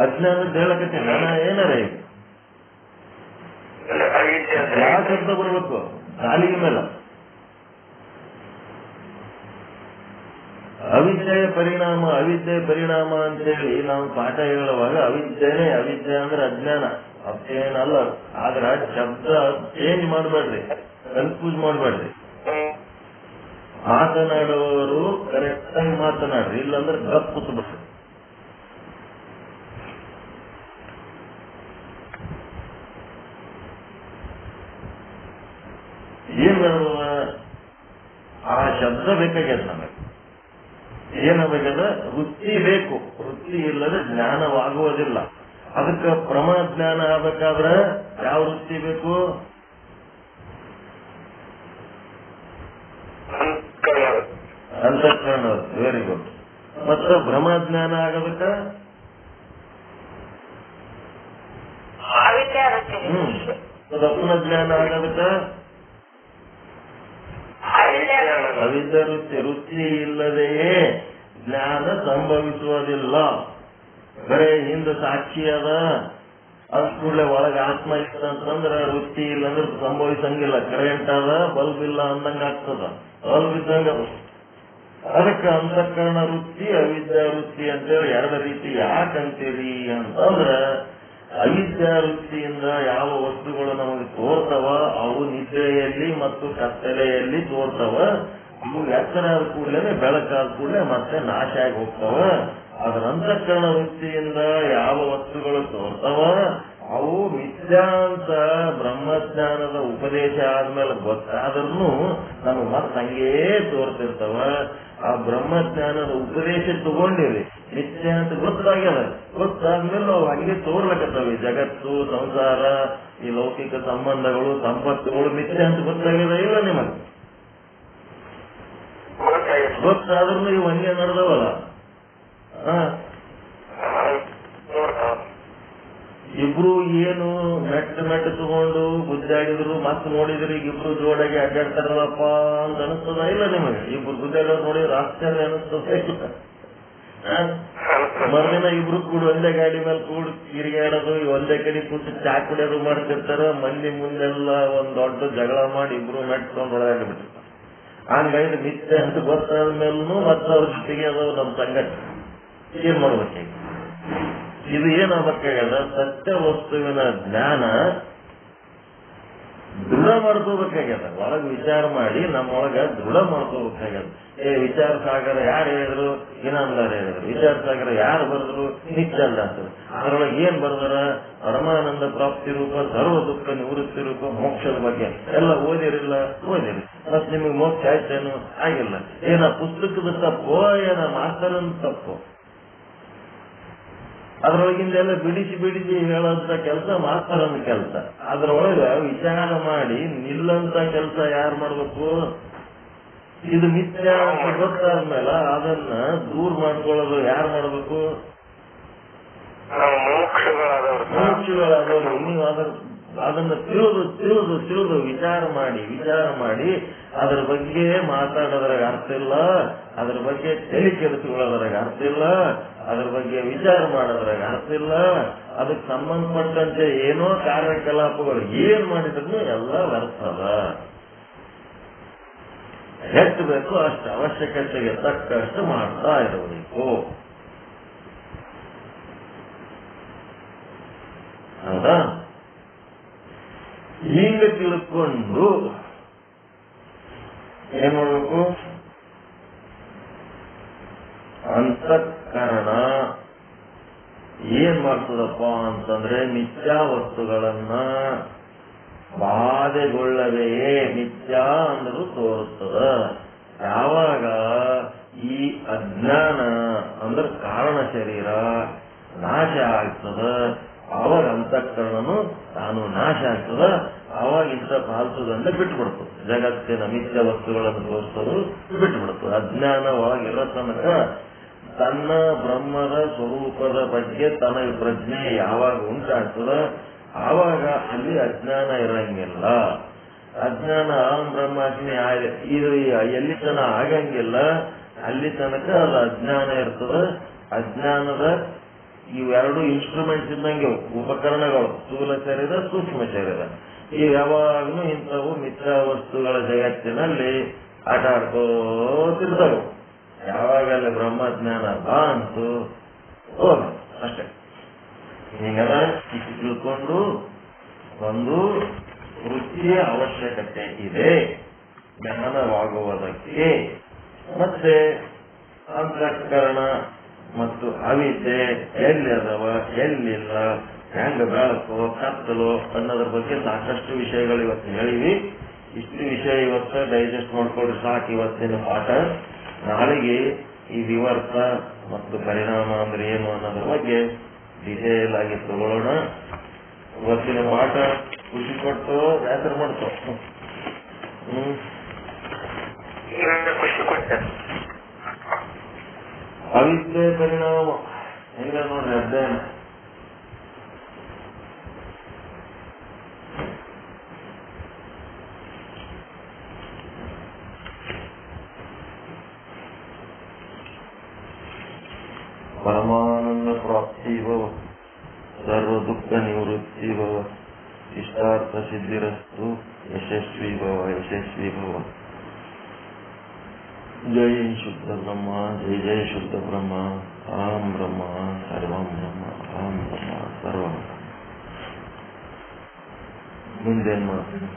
ಅಜ್ಞಾನದ ಹೇಳಕತ್ತೇನೆ ನಾನು. ಏನಾರ ಯಾವ ಶಬ್ದ ಬರ್ಬೇಕು? ಕಾಲಿಗೆ ಮೇಲೆ ಅವಿದ್ಯೆಯ ಪರಿಣಾಮ, ಅವಿದ್ಯೆಯ ಪರಿಣಾಮ ಅಂತೇಳಿ ನಾವು ಪಾಠ ಹೇಳುವಾಗ ಅವಿದ್ಯೆನೇ, ಅವಿದ್ಯೆ ಅಂದ್ರೆ ಅಜ್ಞಾನ, ಅದೇನಲ್ಲ. ಆದ್ರ ಶಬ್ದ ಚೇಂಜ್ ಮಾಡ್ಬೇಡ್ರಿ, ಕನ್ಫ್ಯೂಸ್ ಮಾಡ್ಬೇಡ್ರಿ. ಮಾತನಾಡುವವರು ಕರೆಕ್ಟ್ ಆಗಿ ಮಾತನಾಡ್ರಿ, ಇಲ್ಲಾಂದ್ರೆ ಗಪ್ ಕೂತ್ಬಿಡ್ರಿ. ಏನ್ ಮಾಡುವ? ಆ ಶಬ್ದ ಬೇಕಾಗ್ಯದ ನಮಗೆ. ಏನಾಗಬೇಕಂದ್ರ ವೃತ್ತಿ ಬೇಕು. ವೃತ್ತಿ ಇಲ್ಲದೆ ಜ್ಞಾನವಾಗುವುದಿಲ್ಲ. ಅದಕ್ಕೆ ಪ್ರಮಾಜ್ಞಾನ ಆಗ್ಬೇಕಾದ್ರೆ ಯಾವ ವೃತ್ತಿ ಬೇಕು? ಅಂತಃಕರಣ. Very good. ಮತ್ತೆ ಬ್ರಹ್ಮಜ್ಞಾನ ಆಗೋದಕ್ಕ ಸ್ವಪ್ನ ಜ್ಞಾನ ಆಗೋದಕ್ಕ ಅವಿದ್ಯ ವೃತ್ತಿ. ವೃತ್ತಿ ಇಲ್ಲದೆಯೇ ಜ್ಞಾನ ಸಂಭವಿಸುವುದಿಲ್ಲ. ಬರೇ ಹಿಂದೆ ಸಾಕ್ಷಿ ಅದ, ಅದ್ ಕೂಡಲೇ ಒಳಗೆ ಆತ್ಮ ಇತ್ತಂತಂದ್ರೆ ವೃತ್ತಿ ಇಲ್ಲಂದ್ರೆ ಸಂಭವಿಸಂಗಿಲ್ಲ. ಕರೆಂಟ್ ಅದ, ಬಲ್ಬ್ ಇಲ್ಲ ಅಂದಂಗ ಆಗ್ತದ, ಬಲ್ಬ್ ಇದ್ದಂಗ. ಅದಕ್ಕೆ ಅಂತಃಕರಣ ವೃತ್ತಿ, ಅವಿದ್ಯಾ ವೃತ್ತಿ ಅಂತೇಳಿ ಎರಡು ರೀತಿ. ಯಾಕಂತೀರಿ ಅಂತಂದ್ರೆ ಅವಿದ್ಯಾ ವೃತ್ತಿಯಿಂದ ಯಾವ ವಸ್ತುಗಳು ನಮಗೆ ತೋರ್ತವ ಅವು ನಿದ್ರೆಯಲ್ಲಿ ಮತ್ತು ಕತ್ತಲೆಯಲ್ಲಿ ತೋರ್ತವ. ಇವು ಎಚ್ಚರ ಆದ ಕೂಡಲೇ, ಬೆಳಕಾದ ಕೂಡಲೇ ಮತ್ತೆ ನಾಶ ಆಗಿ ಹೋಗ್ತಾವ. ಅದರ ಅಂತಃಕರಣ ವೃತ್ತಿಯಿಂದ ಯಾವ ವಸ್ತುಗಳು ತೋರ್ತವ ಅವು ಮಿಥ್ಯಾ ಅಂತ ಬ್ರಹ್ಮಜ್ಞಾನದ ಉಪದೇಶ ಆದ್ಮೇಲೆ ಗೊತ್ತಾದ್ರೂ ನಮಗೆ ಮತ್ತೆ ಹಂಗೇ ತೋರ್ತಿರ್ತವ. ಆ ಬ್ರಹ್ಮಜ್ಞಾನದ ಉಪದೇಶ ತಗೊಂಡಿರಿ, ಮಿಥ್ಯ ಅಂತ ಗೊತ್ತಾಗ್ಯದ. ಗೊತ್ತಾದ್ಮೇಲೆ ನಾವು ಹಂಗೆ ತೋರ್ಲಕತ್ತವಿ. ಜಗತ್ತು, ಸಂಸಾರ, ಈ ಲೌಕಿಕ ಸಂಬಂಧಗಳು, ಸಂಪತ್ತುಗಳು ಮಿಥ್ಯ ಅಂತ ಗೊತ್ತಾಗ್ಯದ ಇಲ್ಲ ನಿಮಗೆ? ಗೊತ್ತಾದ್ರೂ ಇವು ಹಂಗೆ ನಡೆದವಲ್ಲ. ಇಬ್ರು ಏನು ಮೆಟ್ಟ ತಗೊಂಡು ಗುದ್ದಾಡಿದ್ರು, ಮತ್ತೆ ನೋಡಿದ್ರೆ ಈಗ ಇಬ್ರು ಜೋಡಾಗಿ ಅಡ್ಡಾಡ್ತಾರಲ್ಲಪ್ಪ ಅಂತ ಅನಿಸ್ತದ ಇಲ್ಲ ನಿಮಗೆ? ಇಬ್ರು ಗುದ್ದಾಡೋದು ನೋಡಿದ್ರೆ ಆಶ್ಚರ್ಯ ಅನಿಸ್ತದ ಇಲ್ಲ? ಮರ್ದಿನ ಇಬ್ರು ಕೂಡ ಒಂದೇ ಗಾಡಿ ಮೇಲೆ ಕೂಡ ತಿರುಗಾಡೋದು, ಒಂದೇ ಕಡೆ ಕೂತು ಚಾ ಕುಡಿಯೋದು ಮಾಡ್ತಿರ್ತಾರ. ಮಂದಿ ಮುಂದೆಲ್ಲ ಒಂದ್ ದೊಡ್ಡ ಜಗಳ ಮಾಡಿ ಇಬ್ರು ಮೆಟ್ಕೊಂಡು ಹೊಡೆದಾಡ್ಬಿಟ್ಟಿರ್ತಾರೆ. ಹಂಗಾಗಿ ಮಿಥ್ಯೆ ಅಂತ ಗೊತ್ತಾದ ಮೇಲೂ ಮತ್ತೆ ಅವ್ರ ಜೊತೆಗೆ ಅದು ನಮ್ಮ ಸಂಗತಿ ಏನ್ ಮಾಡ್ಬೇಕಾಗಿ. ಇದು ಏನಾಗಬೇಕಾಗ್ಯದ? ಸತ್ಯ ವಸ್ತುವಿನ ಜ್ಞಾನ ದೃಢ ಮಾಡ್ಕೋಬೇಕಾಗ್ಯದ. ಒಳಗೆ ವಿಚಾರ ಮಾಡಿ ನಮ್ಮೊಳಗ ದೃಢ ಮಾಡ್ಕೋಬೇಕಾಗ್ಯದ. ವಿಚಾರ ಸಾಗರ ಯಾರು ಹೇಳಿದ್ರು? ಇನಾಮದಾರ ಹೇಳಿದ್ರು. ವಿಚಾರ ಸಾಗರ ಯಾರು ಬರೆದ್ರು? ನಿಚ್ಚಲ್ಲ ಅಂತ. ಅದರೊಳಗೆ ಏನ್ ಬರೆದಾರ? ಪರಮಾನಂದ ಪ್ರಾಪ್ತಿ ರೂಪ, ಸರ್ವ ದುಃಖ ನಿವೃತ್ತಿ ರೂಪ, ಮೋಕ್ಷದ ಬಗ್ಗೆ ಎಲ್ಲ ಓದಿರಿಲ್ಲ? ಓದಿರಿ. ಮತ್ ನಿಮಗೆ ಮೋಕ್ಷ ಆಯ್ತೇನು? ಆಗಿಲ್ಲ. ಏನ ಪುಸ್ತಕದ ತಪ್ಪೋ ಏನ ಮಾಸ್ತರನ್ ತಪ್ಪು? ಅದ್ರೊಳಗಿಂದೆಲ್ಲ ಬಿಡಿಸಿ ಹೇಳೋಂತ ಕೆಲಸ ಮಾಸ್ತರನ ಕೆಲಸ. ಅದ್ರೊಳಗ ವಿಚಾರ ಮಾಡಿ ನಿಲ್ಲಂತ ಕೆಲಸ ಯಾರು ಮಾಡ್ಬೇಕು? ಇದು ಮಿಥ್ಯ ಅಂತ ಗೊತ್ತಾದ್ಮೇಲೆ ಅದನ್ನ ದೂರ ಮಾಡ್ಕೊಳ್ಳೋದು ಯಾರು ಮಾಡ್ಬೇಕು? ಮೋಕ್ಷಗಳಾದವರು. ನೀವು ಅದನ್ನ ತಿಳಿದು ವಿಚಾರ ಮಾಡಿ ಅದ್ರ ಬಗ್ಗೆ ಮಾತಾಡೋದ್ರಾಗ ಅರ್ಥ ಇಲ್ಲ, ಅದ್ರ ಬಗ್ಗೆ ತಲೆ ಕೆಡಿಸಿಕೊಳ್ಳೋದ್ರಾಗ ಅರ್ಥ ಇಲ್ಲ, ಅದ್ರ ಬಗ್ಗೆ ವಿಚಾರ ಮಾಡೋದ್ರಾಗ ಅರ್ಥ ಇಲ್ಲ. ಅದಕ್ಕೆ ಸಂಬಂಧಪಟ್ಟಂತೆ ಏನೋ ಕಾರ್ಯಕಲಾಪಗಳು ಏನ್ ಮಾಡಿದ್ರು ಎಲ್ಲ ವ್ಯರ್ಥದ. ಎಷ್ಟು ಬೇಕು ಅಷ್ಟು ಅವಶ್ಯಕತೆಗೆ ತಕ್ಕಷ್ಟು ಮಾಡ್ತಾ ಇರಬೇಕು. ಹೌದಾ? ಹಿಂಗ ತಿಳ್ಕೊಂಡು ಏನ್ ಮಾಡ್ಬೇಕು? ಅಂತಃಕರಣ ಏನ್ ಮಾಡ್ತದಪ್ಪ ಅಂತಂದ್ರೆ ಮಿಥ್ಯಾ ವಸ್ತುಗಳನ್ನ ಬಾಧೆಗೊಳ್ಳವೆಯೇ ಮಿಥ್ಯಾ ಅಂದರೂ ತೋರುತ್ತದ. ಯಾವಾಗ ಈ ಅಜ್ಞಾನ ಅಂದ್ರೆ ಕಾರಣ ಶರೀರ ನಾಶ ಆಗ್ತದ, ಅವಾಗ ಅಂತಃಕರಣನು ತಾನು ನಾಶ ಆಗ್ತದ. ಅವಾಗ ಇಂಥ ಫಾಲ್ತುದಂಡ ಬಿಟ್ಟುಬಿಡ್ತು. ಜಗತ್ತಿನ ಮಿಥ್ಯ ವಸ್ತುಗಳನ್ನು ತೋರಿಸೋದು ಬಿಟ್ಟುಬಿಡ್ತು. ಅಜ್ಞಾನ ಒಳಗಿರೋ ತನಕ ತನ್ನ ಬ್ರಹ್ಮದ ಸ್ವರೂಪದ ಬಗ್ಗೆ ತನ್ನ ಪ್ರಜ್ಞೆ ಯಾವಾಗ ಉಂಟಾಗ್ತದ ಆವಾಗ ಅಲ್ಲಿ ಅಜ್ಞಾನ ಇರಂಗಿಲ್ಲ. ಅಜ್ಞಾನ ಅಹಂ ಬ್ರಹ್ಮಾಸ್ಮಿ ಇದು ಎಲ್ಲಿ ತನ ಆಗಂಗಿಲ್ಲ, ಅಲ್ಲಿ ತನಕ ಅದು ಅಜ್ಞಾನ ಇರ್ತದ. ಅಜ್ಞಾನದ ಇವೆರಡು ಇನ್ಸ್ಟ್ರೂಮೆಂಟ್ಸ್ ಇದ್ದಂಗೆ, ಉಪಕರಣಗಳು, ಸ್ಥೂಲ ಶರೀರ, ಸೂಕ್ಷ್ಮ ಶರೀರ. ಈ ಯಾವಾಗ್ಲೂ ಇಂಥವು ಮಿಥ್ಯಾ ವಸ್ತುಗಳ ಜಗತ್ತಿನಲ್ಲಿ ಆಟ ಆಡ್ಕೋತಿರ್ತಾವೆ. ಯಾವಾಗಲೇ ಬ್ರಹ್ಮಜ್ಞಾನ ಬಂತು ಹೋಗ ಅಷ್ಟೇ. ಹೀಗೆಲ್ಲ ತಿಳ್ಕೊಂಡು ಒಂದು ವೃತ್ತಿಯ ಅವಶ್ಯಕತೆ ಇದೆ ಜ್ಞಾನವಾಗುವುದಕ್ಕೆ. ಮತ್ತೆ ಅಂತಃಕರಣ ಮತ್ತು ಅವಿದ್ಯೆ ಎಲ್ಲಿ ಅದಾವ ಎಲ್ಲಿಲ್ಲ, ಹೆಂಗ ಬೆಳಕು ಕತ್ತಲು ಅನ್ನೋದ್ರ ಬಗ್ಗೆ ಸಾಕಷ್ಟು ವಿಷಯಗಳು ಇವತ್ತು ಹೇಳಿವಿ. ಇಷ್ಟು ವಿಷಯ ಇವತ್ತು ಡೈಜೆಸ್ಟ್ ಮಾಡ್ಕೊಂಡ್ರೆ ಸಾಕು ಇವತ್ತಿನ ಪಾಠ. ನಾಳೆಗೆ ಈ ವಿವರ್ತ ಮತ್ತು ಪರಿಣಾಮ ಅಂದ್ರೆ ಏನು ಅನ್ನೋದ್ರ ಬಗ್ಗೆ ಡಿಟೇಲ್ ಆಗಿ ತಗೊಳ್ಳೋಣ. ಇವತ್ತಿನ ಪಾಠ ಖುಷಿ ಕೊಟ್ಟು ವ್ಯಾಸರ ಮಾಡ್ತು. ಖುಷಿ ಕೊಟ್ಟ ಅವಿದ್ಯೆ ಪರಿಣಾಮ ಹೆಂಗ ನೋಡ್ರಿ ಅಧ್ಯಯನ. ಪರಮಾನಂದ ಪ್ರಾಪ್ತಿ ಭವ, ಸರ್ವ ದುಃಖ ನಿವೃತ್ತಿ ಭವ, ಇಷ್ಟಾರ್ಥ ಸಿದ್ಧಿರಸ್ತು, ಯಶಸ್ವಿ ಭವ ಯಶಸ್ವಿ ಭವ. ಜೈ ಶುದ್ಧ ಬ್ರಹ್ಮ, ಜೈ ಜೈ ಶುದ್ಧ ಬ್ರಹ್ಮ. ಅಹಂ ಬ್ರಹ್ಮ ಸರ್ವಂ ಬ್ರಹ್ಮ, ಅಹಂ ಬ್ರಹ್ಮ ಸರ್ವಂ. ಮುಂದೇನ್ ಮಾಡ್ತೀನಿ?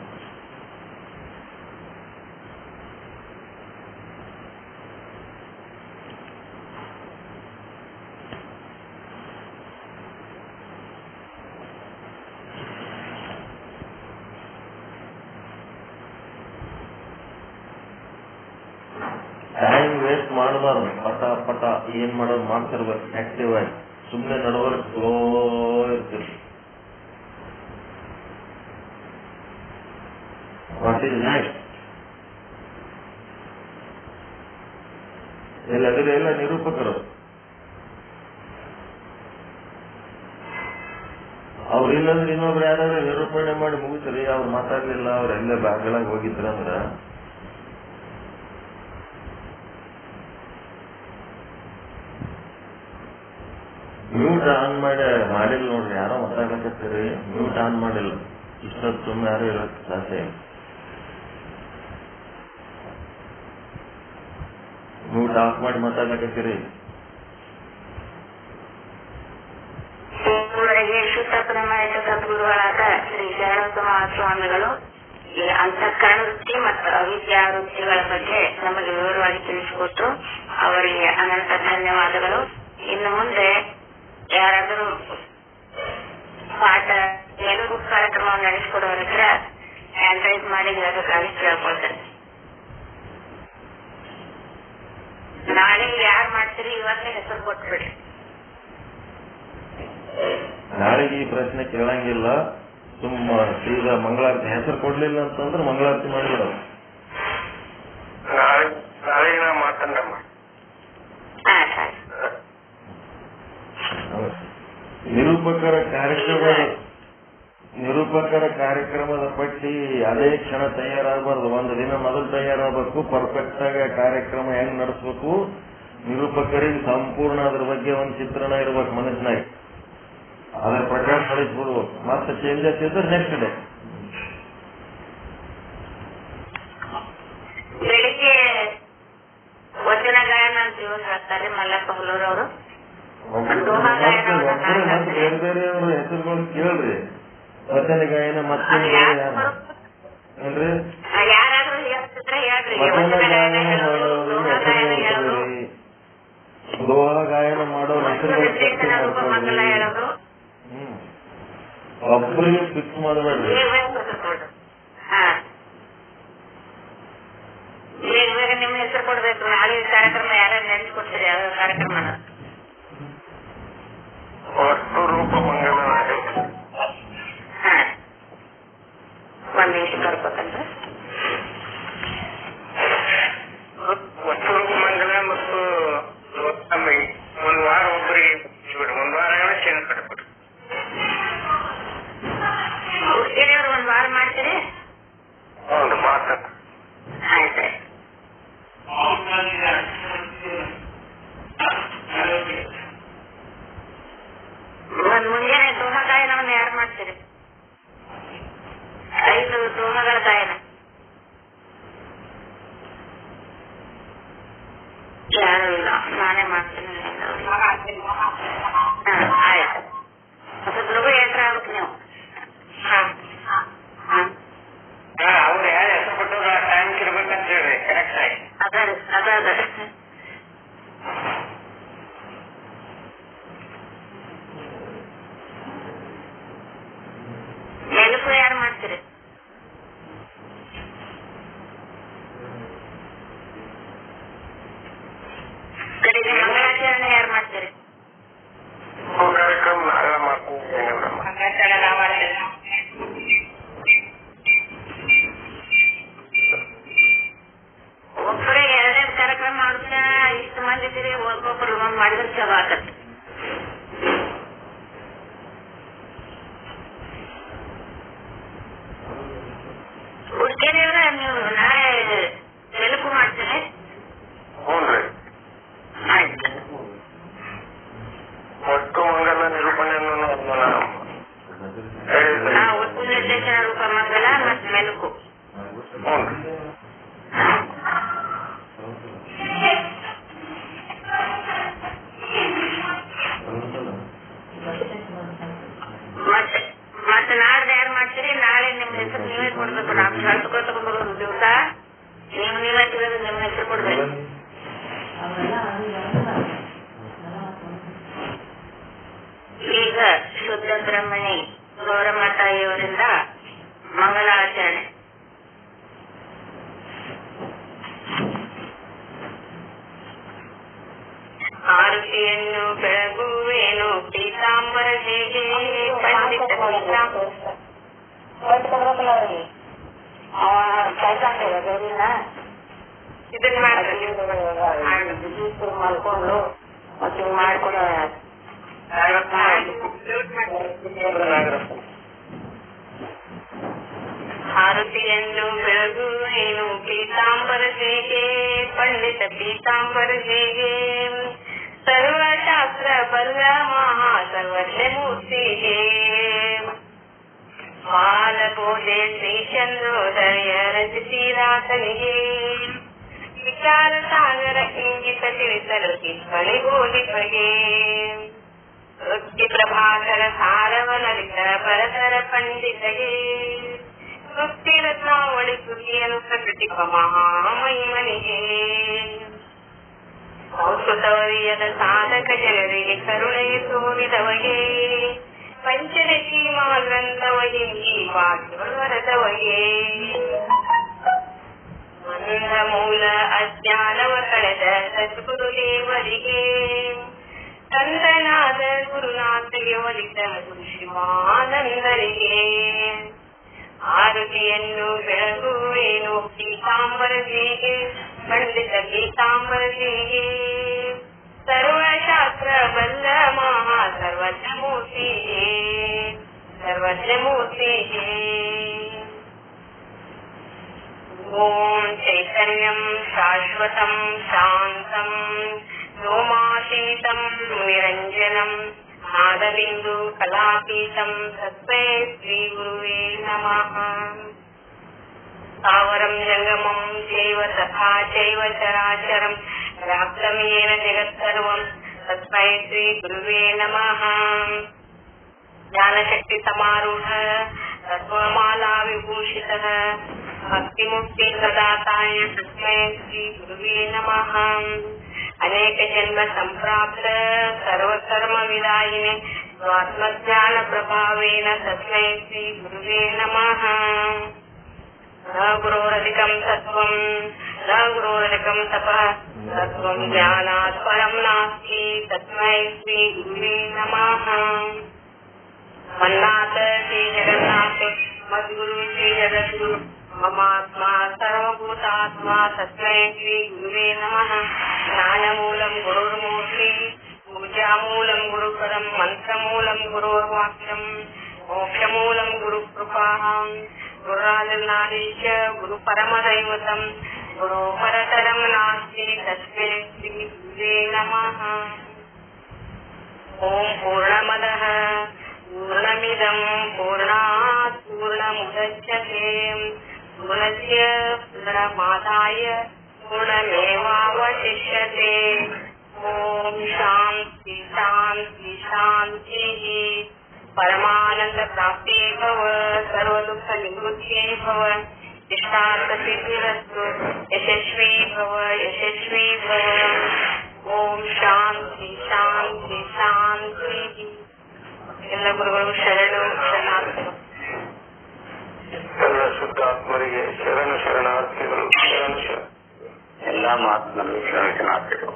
ಟೈಮ್ ವೇಸ್ಟ್ ಮಾಡಬಾರ್ದು. ಪಟ ಪಟ ಏನ್ ಮಾಡೋದು ಮಾಡ್ತಿರ್ಬೇಕು ಆಕ್ಟಿವ್ ಆಗಿ. ಸುಮ್ಮನೆ ನಡವಳಿಕೆ ಸ್ಲೋ ಇರ್ತೀರಿ. What is next? ಎಲ್ಲ ನಿರೂಪಕರು ಅವ್ರಿಲ್ಲಂದ್ರೆ ಇನ್ನೊಬ್ರು ಯಾರಾದ್ರೂ ನಿರೂಪಣೆ ಮಾಡಿ ಮುಗಿಸ್ರಿ. ಅವ್ರು ಮಾತಾಡ್ಲಿಲ್ಲ, ಅವ್ರೆಲ್ಲ ಬ್ಯಾಗ್ಗಳಾಗಿ ಹೋಗಿದ್ರಂದ್ರ ಮ್ಯೂಟ್ ಆನ್ ಮಾಡಿಲ್ಲ ನೋಡ್ರಿ. ಯಾರೋ ಮಾತಾಡ್ಲಕತ್ತೀರಿ, ಮ್ಯೂಟ್ ಆನ್ ಮಾಡಿಲ್ಲ. ಇಷ್ಟೊತ್ತು ಸುಮ್ಮನೆ ಯಾರು ಇರೋಕ್ಕೆ ಸಾಧ್ಯ ಇಲ್ಲ. ಮ್ಯೂಟ್ ಆಫ್ ಮಾಡಿ ಮಾತಾಡ್ಲಕತ್ತೀರಿ. ಶುದ್ಧ ಪ್ರಮಾಣಿತ ಸದ್ಗುರುಗಳಾದ ಶ್ರೀ ಶರಣಬಸವ ಮಹಾಸ್ವಾಮಿಗಳು ಈ ಅಂತಃಕರಣ ವೃತ್ತಿ ಮತ್ತು ಅವಿದ್ಯಾ ವೃತ್ತಿಗಳ ಬಗ್ಗೆ ನಮಗೆ ವಿವರವಾಗಿ ತಿಳಿಸಿಕೊಟ್ರು. ಅವರಿಗೆ ಅನಂತ ಧನ್ಯವಾದಗಳು. ಇನ್ನು ಮುಂದೆ ಯಾರಾದರೂ ಪಾಠ ತೆಲುಗು ಕಾರ್ಯಕ್ರಮವನ್ನು ನಡೆಸಿಕೊಡೋರ ಹತ್ರ ಹ್ಯಾಂಡ್ ರೈಸ್ ಮಾಡಿ ಹೇಳಬೇಕಾಗಿ ಕೇಳ್ಕೊಳ್ತಾರೆ. ನಾಳೆ ಯಾರು ಮಾಡ್ತೀರಿ ಇವತ್ತೇ ಹೆಸರು ಕೊಟ್ಬಿಡ್ರಿ. ನಾಳೆಗೆ ಈ ಪ್ರಶ್ನೆ ಕೇಳಂಗಿಲ್ಲ. ಸುಮ್ಮ ಸೀದಾ ಮಂಗಳಾರತಿ ಹೆಸರು ಕೊಡ್ಲಿಲ್ಲ ಅಂತಂದ್ರೆ ಮಂಗಳಾರತಿ ಮಾಡಿಬಿಡೋದು. ನಿರೂಪಕರ ಕಾರ್ಯಕ್ರಮದ ಪಟ್ಟಿ ಅದೇ ಕ್ಷಣ ತಯಾರಾಗಬಾರ್ದು. ಒಂದು ದಿನ ಮೊದಲು ತಯಾರಾಗಬೇಕು. ಪರ್ಫೆಕ್ಟ್ ಆಗಿ ಕಾರ್ಯಕ್ರಮ ಹೆಂಗ್ ನಡೆಸ್ಬೇಕು, ನಿರೂಪಕರಿಗೆ ಸಂಪೂರ್ಣ ಅದ್ರ ಬಗ್ಗೆ ಒಂದು ಚಿತ್ರಣ ಇರ್ಬೇಕು ಮನಸ್ಸಿನಾಗ. ಅದರ ಪ್ರಕಾರ ನಡೆಸ್ಬಿಡ್ಬೇಕು. ಮತ್ತೆ ಚೇಂಜಸ್ ಇದ್ರೆ ನೆಕ್ಸ್ಟ್ ಡೇ. ಬೆಳಿಗ್ಗೆ ವಚನ ಗಾಯನ ಅಂತ ಹೇಳ್ತಾರೆ ಮಲ್ಲಪ್ಪ ಹುಲ್ಲೂರವರು. ಬೇರೆ ಬೇರೆಯವರು ಹೆಸರುಗಳು ಕೇಳ್ರಿ. ವಚನ ಗಾಯನ ಮತ್ತೆ ಏನ್ರಿ ವಚನ ಗಾಯನ ಮಾಡೋರು ಹೆಸರು, ದೋಹ ಗಾಯನ ಮಾಡೋರು ಹೆಸರುಗಳು ಒಬ್ಬರಿಗೆ ಫಿಕ್ಸ್ ಮಾಡಬೇಡ್ರಿ. ನಿಮ್ಮ ಹೆಸರು ಕೊಡ್ಬೇಕು. ನಾಳೆ ಕಾರ್ಯಕ್ರಮ ಯಾರ್ಯಾರು ನಡೆಸಿಕೊಡ್ತೀರಿ? ಯಾವ ಕಾರ್ಯಕ್ರಮನ? ವಸ್ತು ರೂಪ ಮಂಗಲ. ಒಂದ್ ನಿಮಿಷ ಬರ್ಬೇಕಂದ್ರೆ ವಸ್ತು ರೂಪ ಮಂಗಲ ಮತ್ತು ಒಂದು ವಾರ ಒಬ್ಬರಿಗೆ ಒಂದು ವಾರ ಶೇಂಗ ಕಟ್ಬಿಟ್ಟು ಹುಡುಗಿಯವರು ಒಂದ್ ವಾರ ಮಾಡ್ತೀರಿ? ಹೌದು ಮಾತ. ಆಯ್ತು. ಒಂದ್ ಮುಂಜಾನೆ ದೋಹ ಗಾಯನವನ್ನು ಯಾರು ಮಾಡ್ತೀರಿ? 5 ದೋಹಗಳ ಗಾಯನ ಯಾರು ಇಲ್ಲ, ನಾನೇ ಮಾಡ್ತೀನಿ. ಆಯ್ತು. ಸ್ವಲ್ಪ ಎಂಟ್ರ ಆಗ್ಬೇಕು ನೀವು. ಅವ್ರು ಯಾರು ಹೆಸರು ಕೊಟ್ಟು ಟೈಮ್ ಇರ್ಬೇಕಂತ ಹೇಳಿ ಕರೆಕ್ಟ್ ಆಗಿ ಅದ ಮೆಲುಕು ಯಾರು ಮಾಡ್ತೀರಿ? ಕಡೆಗೆ ಮಂಗಳಾಚರಣೆ ಯಾರು ಮಾಡ್ತೀರಿ? ಕಾರ್ಯಕ್ರಮ ನಾಳೆ ಮಾಡ್ತೀನಿ. ಒಬ್ಬರಿಗೆ 2 ಕಾರ್ಯಕ್ರಮ ಮಾಡುತ್ತಾ ಇಷ್ಟು ಮಂದಿ ಇದ್ದೀರಿ, ಒಬ್ಬೊಬ್ಬರು ಒಂದ್ ಮಾಡಿದ್ರೆ ಚಲೋ ಆಗತ್ತೆ. ಹುಡುಗಿಯರ ನೀವು ನಾಳೆ ಮೆಲುಕು ಮಾಡ್ತೀನಿ. ಹ್ಞೂನ್ರಿ. ಆಯ್ತು. ಒಟ್ಟು ಮಂಗಲ ನಿರೂಪಣೆಯನ್ನು ಒಟ್ಟು ನಿರ್ದೇಶನ ರೂಪ ಮಂಗಲ ಮತ್ತು ಮೆಲುಕು. ಹ್ಞೂನ್ರಿ. ಮತ್ತೆ ನಾಳೆ ಯಾರು ಮಾಡ್ತೀರಿ? ನಾಳೆ ನಿಮ್ಮ ಹೆಸರು ನೀವೇ ಕೊಡ್ಬೇಕು. ನಾವು ಕಳ್ಸ್ಕೊತ ತಗೊಂಡ್ಬರೋದು ದಿವಸ ನೀವೇ ತಿರೋದು ನಿಮ್ಮ ಹೆಸರು ಕೊಡ್ಬೇಕು. ಈಗ ಶುದ್ಧ ಬ್ರಹ್ಮಣಿ ಗೌರಮ್ಮ ತಾಯಿಯವರಿಂದ ಮಂಗಲಾಚರಣೆ. ಇದನ್ನ ಮಾಡ್ಕೊಂಡು ಮತ್ತೆ ಮಾಡ್ಕೊಡೋ ಆರತಿಯನ್ನು ಬೆಳಗುವೇನು ಪೀತಾಂಬರ ಹೇಗೆ ಪಂಡಿತ ಪೀತಾಂಬರ ಹೇಗೆ ಸರ್ವಶಾಸ್ತ್ರ ಬಲ್ಲ ಮಹಾ ಸರ್ವಜ್ಞ ಮೂರ್ತಿಗೆ ಬಾಲಬೋಧೆ ಶ್ರೀಚಂದ್ರೋದಯ ರಚಿಸಿರಾತನಿಗೆ ವಿಚಾರ ಸಾಗರ ಇಂಗಿತ ತಿಳಿಸಲು ಕಿಪ್ಪಳಿ ಬೋಧಿಪಗೆ ವೃತ್ತಿ ಪ್ರಭಾಕರ ಸಾರವನರಿತ ಪರತರ ಪಂಡಿತಗೆ ವೃತ್ತಿ ರತ್ನಾವಳಿ ಕೃತಿಯನ್ನು ಪ್ರಕಟಿಪ ಮಹಾಮಹಿಮನಿಗೆ ಔಷಧವರಿಯದ ಸಾಧಕ ಜನರಿಗೆ ಕರುಣೆಯ ತೋರಿದವಗೆ ಪಂಚರಕಿ ಮಹಾಗ್ರಂಥವಗೆ ಈ ವಾಕ್ಯವರದವಗೆ ಮಂದ ಮೂಲ ಅಜ್ಞಾನವ ಕಳೆದ ಸದ್ಗುರುದೇವರಿಗೆ ತಂದನಾದ ಗುರುನಾಥಗೆ ಒಲಿದ ಗುರು ಶಿವಾನಂದರಿಗೆ ಆರತಿಯನ್ನು ಬೆಳಗುವೇನು ಪೀತಾಂಬರ ಹೇಗೆ ಪಂಡಿತ ಪೀತಾಂಬರ ಹೇಗೆ ಸರ್ವಶಾಸ್ತ್ರ ಬಲ್ಲ ಮಹಾ ಸರ್ವಜ್ಞ ಮೂರ್ತಿಗೆ ಸರ್ವಜ್ಞ ಮೂರ್ತಿಗೆ ಓಂ ಚೈತನ್ಯಂ ಶಾಶ್ವತಂ ಶಾಂತಂ ವ್ಯೋಮಾತೀತಂ ನಿರಂಜನಂ ನಾದಬಿಂದು ಕಲಾತೀತಂ ತಸ್ಮೈ ಶ್ರೀ ಗುರುವೇ ನಮಃ ಸ್ಥಾವರಂ ಜಂಗಮಂ ಚೈವ ತಥಾ ಚೈವ ಚರಾಚರಂ ವ್ಯಾಪ್ತಂ ಯೇನ ಜಗತ್ಸರ್ವಂ ತಸ್ಮೈ ಶ್ರೀ ಗುರುವೇ ನಮಃ ಜ್ಞಾನಶಕ್ತಿ ಸಮಾರೂಢ ತತ್ವಮಾಲಾ ವಿಭೂಷಿತಃ ಭಕ್ತಿ ಮುಕ್ತಿ ಪ್ರದಾತಾಯ ತಸ್ಮೈ ಶ್ರೀ ಗುರುವೇ ನಮಃ ಅನೇಕ ಜನ್ಮ ಸಂಪ್ರಾಪ್ತ ಸರ್ವಕರ್ಮ ವಿದಾಯಿನೆ ಸ್ವಾತ್ಮಜ್ಞಾನ ಪ್ರಭಾವೇನ ತಸ್ಮೈ ಶ್ರೀ ಗುರುವೇ ನಮಃ ನ ಗುರೋರಧಿಕಂ ಸತ್ವಂ ನ ಗುರೋರಧಿಕಂ ತಪಃ ಸತ್ವಂ ಜ್ಞಾನಾತ್ ಪರಂ ನಾಸ್ತಿ ತಸ್ಮೈ ಶ್ರೀ ಗುರುವೇ ನಮಃ ಮನ್ನಾಥ ಶ್ರೀ ಜಗನ್ನಾಥ ಮದ್ಗುರು ಶ್ರೀ ಜಗದ್ಗುರು ಮಮಾತ್ಮ ಸರ್ವಭೂತಾತ್ಮ ತಸ್ಮೈ ಶ್ರೀ ಗುರುವೇ ನಮಃ ಜ್ಞಾನಮೂಲಂ ಗುರುರ್ಮೂರ್ತಿ ಪೂಜಾಮೂಲಂ ಗುರುಪದಂ ಮಂತ್ರಮೂಲಂ ಗುರುರ್ವಾಕ್ಯಂ ಮೋಕ್ಷಮೂಲಂ ಗುರುಕೃಪಾಃ ಗುರುರಾಜನಾದೀಶ ಗುರು ಪರಮದೈವತಂ ಗುರು ಪರತರಂ ನಾಸ್ತಿ ತಸ್ಮೈ ಶ್ರೀ ಗುರುವೇ ನಮಃ ಓಂ ಪೂರ್ಣಮದಃ पूर्णमिदं पूर्णात् पूर्णमुदच्यते पूर्णस्य पूर्णमादाय पूर्णमेवावशिष्यते ॐ शान्ति शान्ति शान्तिः परमानंद प्राप्ते भव सर्वदुःख निवृत्ते भव इष्टार्थसिद्धिरस्तु यशस्वी भव ओम शांति शांति शांति ಎಲ್ಲ ಗುರುಗಳು ಶರಣು ಶರಣಾರ್ಥಿಗಳು ಎಲ್ಲ ಶುದ್ಧಾತ್ಮರಿಗೆ ಶರಣಾರ್ಥಿಗಳು ಎಲ್ಲ ಮಹಾತ್ಮರು ಶರಣಾರ್ಥಿಗಳು.